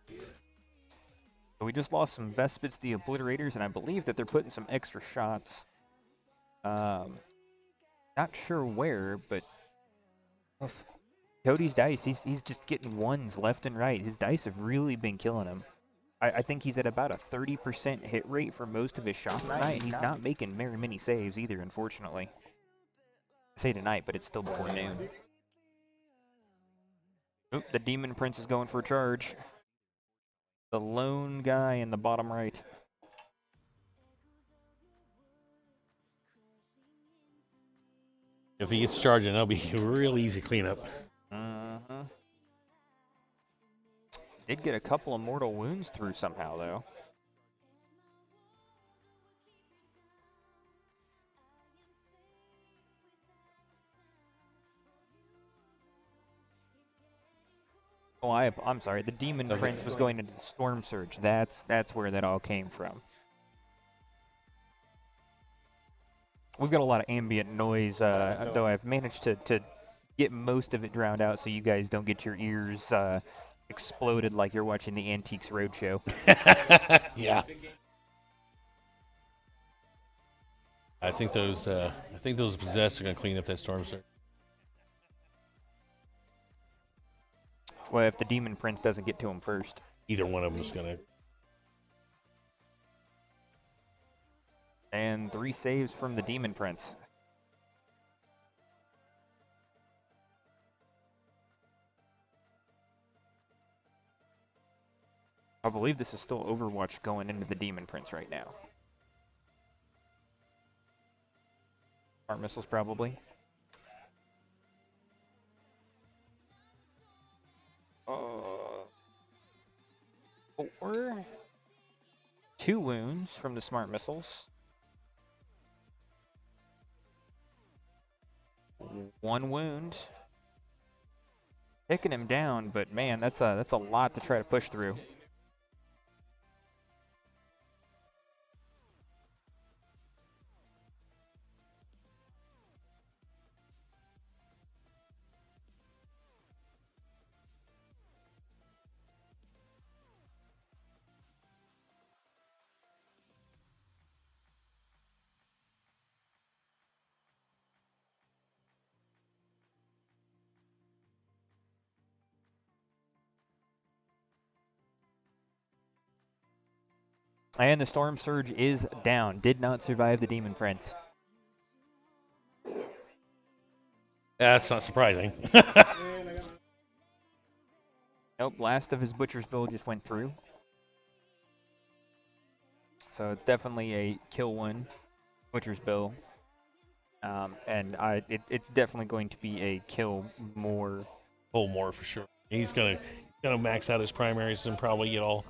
So we just lost some Vespids to the Obliterators, and I believe that they're putting some extra shots. Not sure where, but Cody's dice, he's just getting ones left and right. His dice have really been killing him. I think he's at about a 30% hit rate for most of his shots tonight, and he's not making very many saves either, unfortunately. I say tonight, but it's still before noon. Oop, the Demon Prince is going for a charge. The lone guy in the bottom right. If he gets charging, that'll be a real easy cleanup. Uh-huh. Did get a couple of mortal wounds through somehow, though. Oh, I'm sorry. The Demon Prince was going into the Storm Surge. That's where that all came from. We've got a lot of ambient noise, though I've managed to get most of it drowned out so you guys don't get your ears exploded like you're watching the Antiques Roadshow. Yeah. I think those possessed are gonna clean up that storm surge. Well, if the Demon Prince doesn't get to him first. Either one of them is gonna. And 3 saves from the Demon Prince. I believe this is still Overwatch going into the Demon Prince right now. Smart missiles, probably. 4. 2 wounds from the smart missiles. 1 wound. Taking him down, but man, that's a lot to try to push through. And the Storm Surge is down. Did not survive the Demon Prince. That's not surprising. Nope, last of his Butcher's Bill just went through. So it's definitely a kill 1 Butcher's Bill. And it's definitely going to be a kill more. Pull more for sure. He's gonna max out his primaries and probably get all.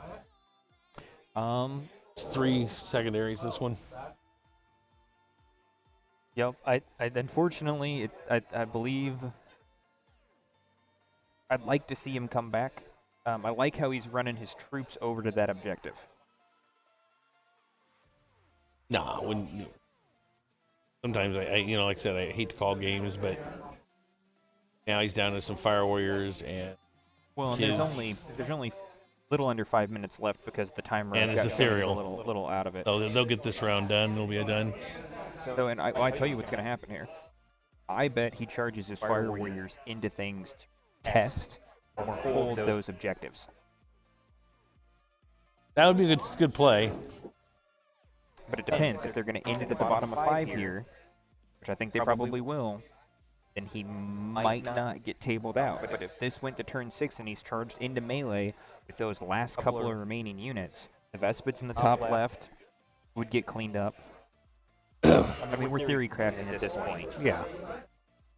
It's 3 secondaries. This one. Yep. I unfortunately I believe I'd like to see him come back. I like how he's running his troops over to that objective. Nah, sometimes I like I said, I hate to call games, but now he's down to some Fire Warriors and. Well, and there's only little under 5 minutes left because the timer and it's ethereal. A little out of it. So they'll get this round done. It'll be done. So, and I tell you what's going to happen here. I bet he charges his Fire Warriors into things to test or hold those objectives. That would be a good play. But it depends. If they're going to end it at the bottom of 5 here, which I think they probably will, then he might not get tabled out. But if this went to turn 6 and he's charged into melee with those last couple of remaining units, the Vespids in the top left would get cleaned up. I mean, we're theory crafting at this point. Yeah.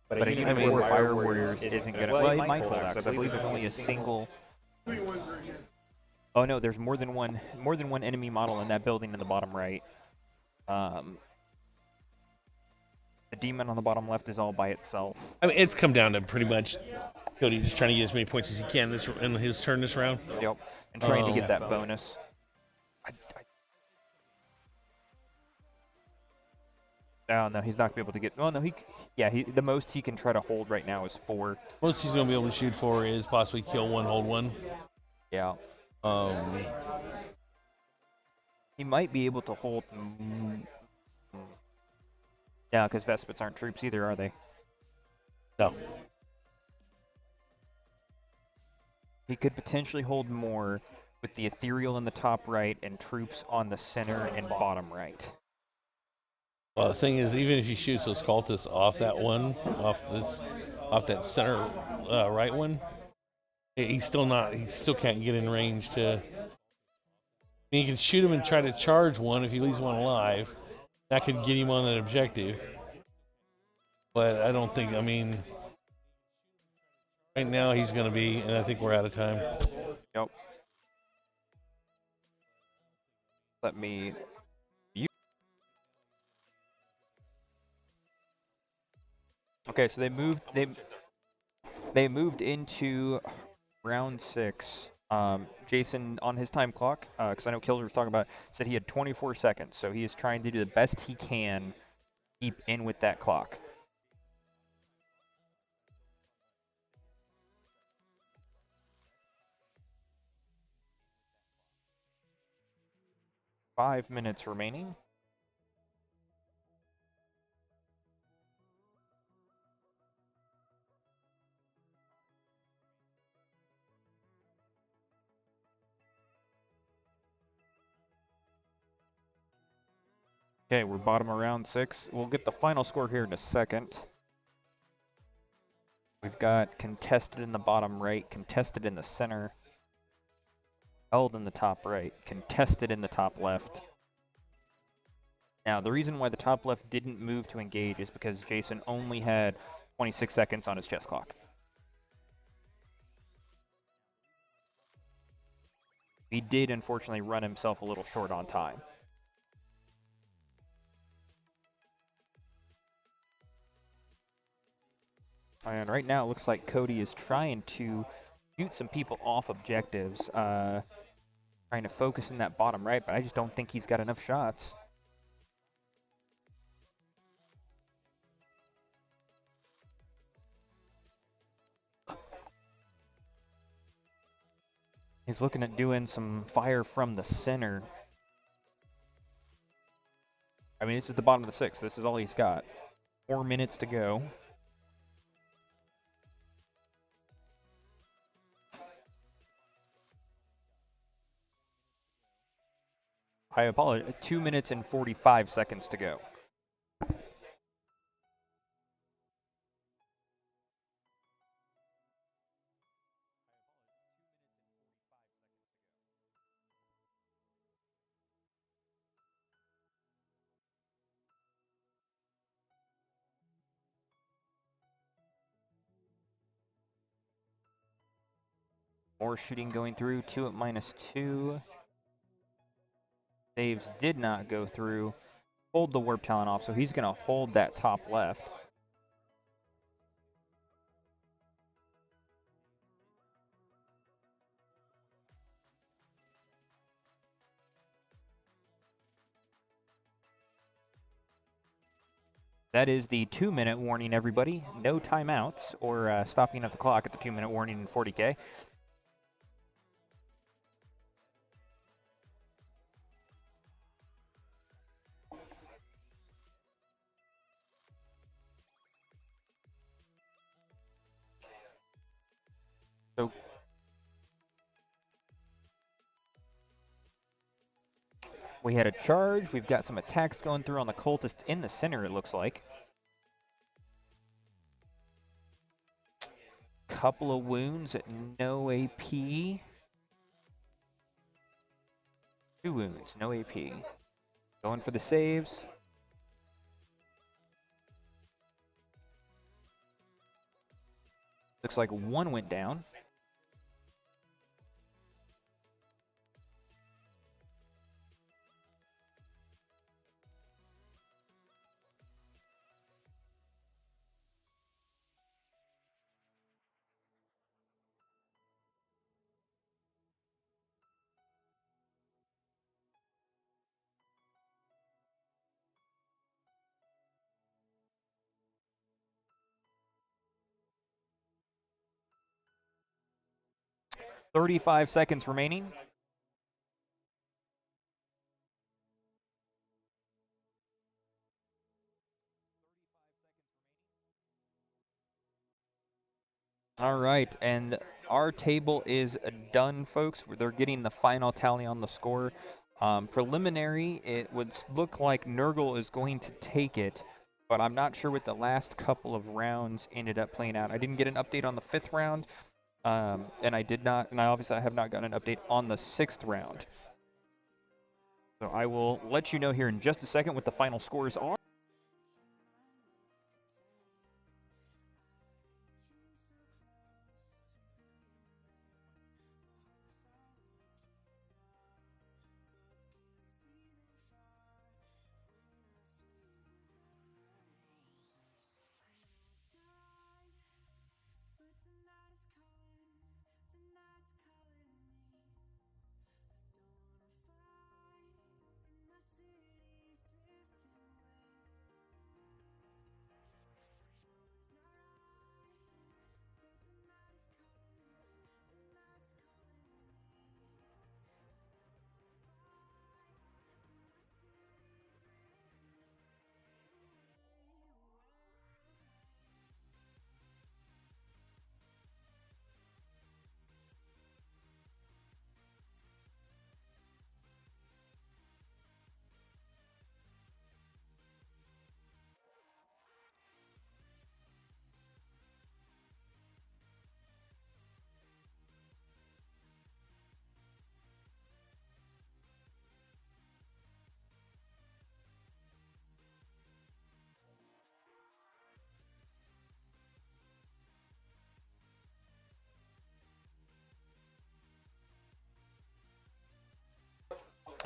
But a unit with Fire Warriors isn't going to... Well, it might hold out, because I believe there's only a single... Oh no, there's more than one enemy model in that building in the bottom right. demon on the bottom left is all by itself. I mean, it's come down to pretty much Cody just trying to get as many points as he can in his turn this round. Yep. And trying to get that bonus. No, he's not gonna be able to get. Well, no, the most he can try to hold right now is 4. Most he's going to be able to shoot for is possibly kill 1, hold 1. Yeah. He might be able to hold. Yeah, because Vespits aren't troops either, are they? No. He could potentially hold more with the ethereal in the top right and troops on the center and bottom right. Well, the thing is, even if he shoots those cultists off that center right one, he still can't get in range to. I mean, you can shoot him and try to charge one if he leaves one alive. That could get him on that objective. But I don't think. I mean, right now he's going to be, and I think we're out of time. Yep. Let me. Okay, so they moved into round 6. Jason on his time clock, because I know Killer was talking about, said he had 24 seconds, so he is trying to do the best he can, keep in with that clock. Five minutes remaining. Okay, we're bottom of round 6. We'll get the final score here in a second. We've got contested in the bottom right, contested in the center, held in the top right, contested in the top left. Now, the reason why the top left didn't move to engage is because Jason only had 26 seconds on his chess clock. He did, unfortunately, run himself a little short on time. And right now, it looks like Cody is trying to shoot some people off objectives, trying to focus in that bottom right, but I just don't think he's got enough shots. He's looking at doing some fire from the center. I mean, this is the bottom of the 6th. This is all he's got. 4 minutes to go. I apologize. 2 minutes and 45 seconds to go. More shooting going through. 2 at -2. Saves did not go through. Hold the warp talent off, so he's going to hold that top left. That is the 2-minute warning, everybody. No timeouts or stopping at the clock at the 2-minute warning in 40K. So we had a charge. We've got some attacks going through on the cultist in the center, it looks like. Couple of wounds at no AP. 2 wounds, no AP. Going for the saves. Looks like 1 went down. 35 seconds remaining. All right, and our table is done, folks. They're getting the final tally on the score. Preliminary, it would look like Nurgle is going to take it, but I'm not sure what the last couple of rounds ended up playing out. I didn't get an update on the 5th round, and I have not gotten an update on the 6th round. So I will let you know here in just a second what the final scores are.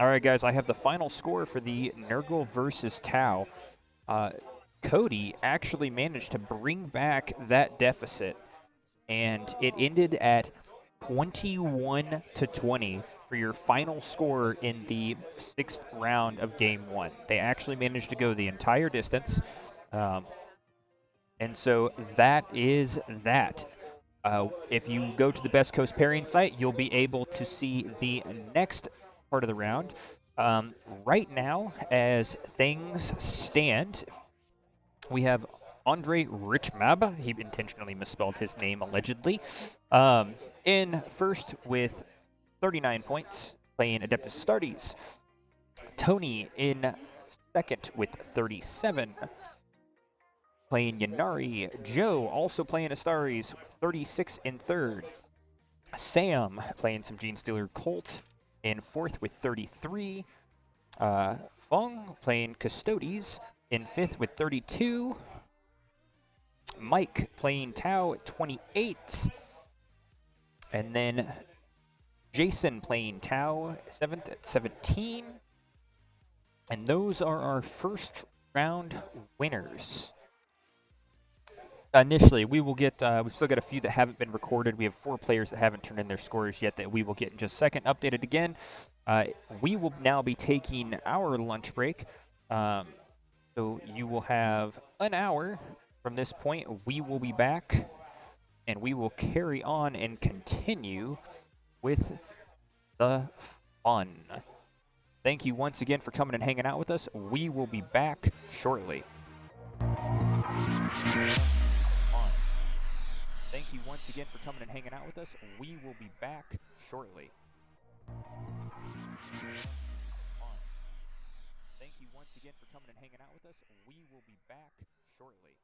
All right, guys, I have the final score for the Nurgle versus Tau. Cody actually managed to bring back that deficit, and it ended at 21-20 for your final score in the 6th round of Game 1. They actually managed to go the entire distance, um, and so that is that. If you go to the Best Coast pairing site, you'll be able to see the next part of the round. Right now, as things stand, we have Andre Richmab. He intentionally misspelled his name, allegedly. In first with 39 points, playing Adeptus Astartes. Tony in second with 37, playing Yanari. Joe also playing Astartes, 36 in third. Sam playing some Gene Stealer Colt in fourth with 33. Fong playing Custodes in fifth with 32. Mike playing Tau at 28. And then Jason playing Tau, 7th at 17. And those are our first round winners. Initially, we will get, we've still got a few that haven't been recorded. We have 4 players that haven't turned in their scores yet that we will get in just a second. Updated again. We will now be taking our lunch break. So you will have an hour from this point. We will be back, and we will carry on and continue with the fun. Thank you once again for coming and hanging out with us. We will be back shortly. Thank you once again for coming and hanging out with us. We will be back shortly. Thank you once again for coming and hanging out with us. We will be back shortly.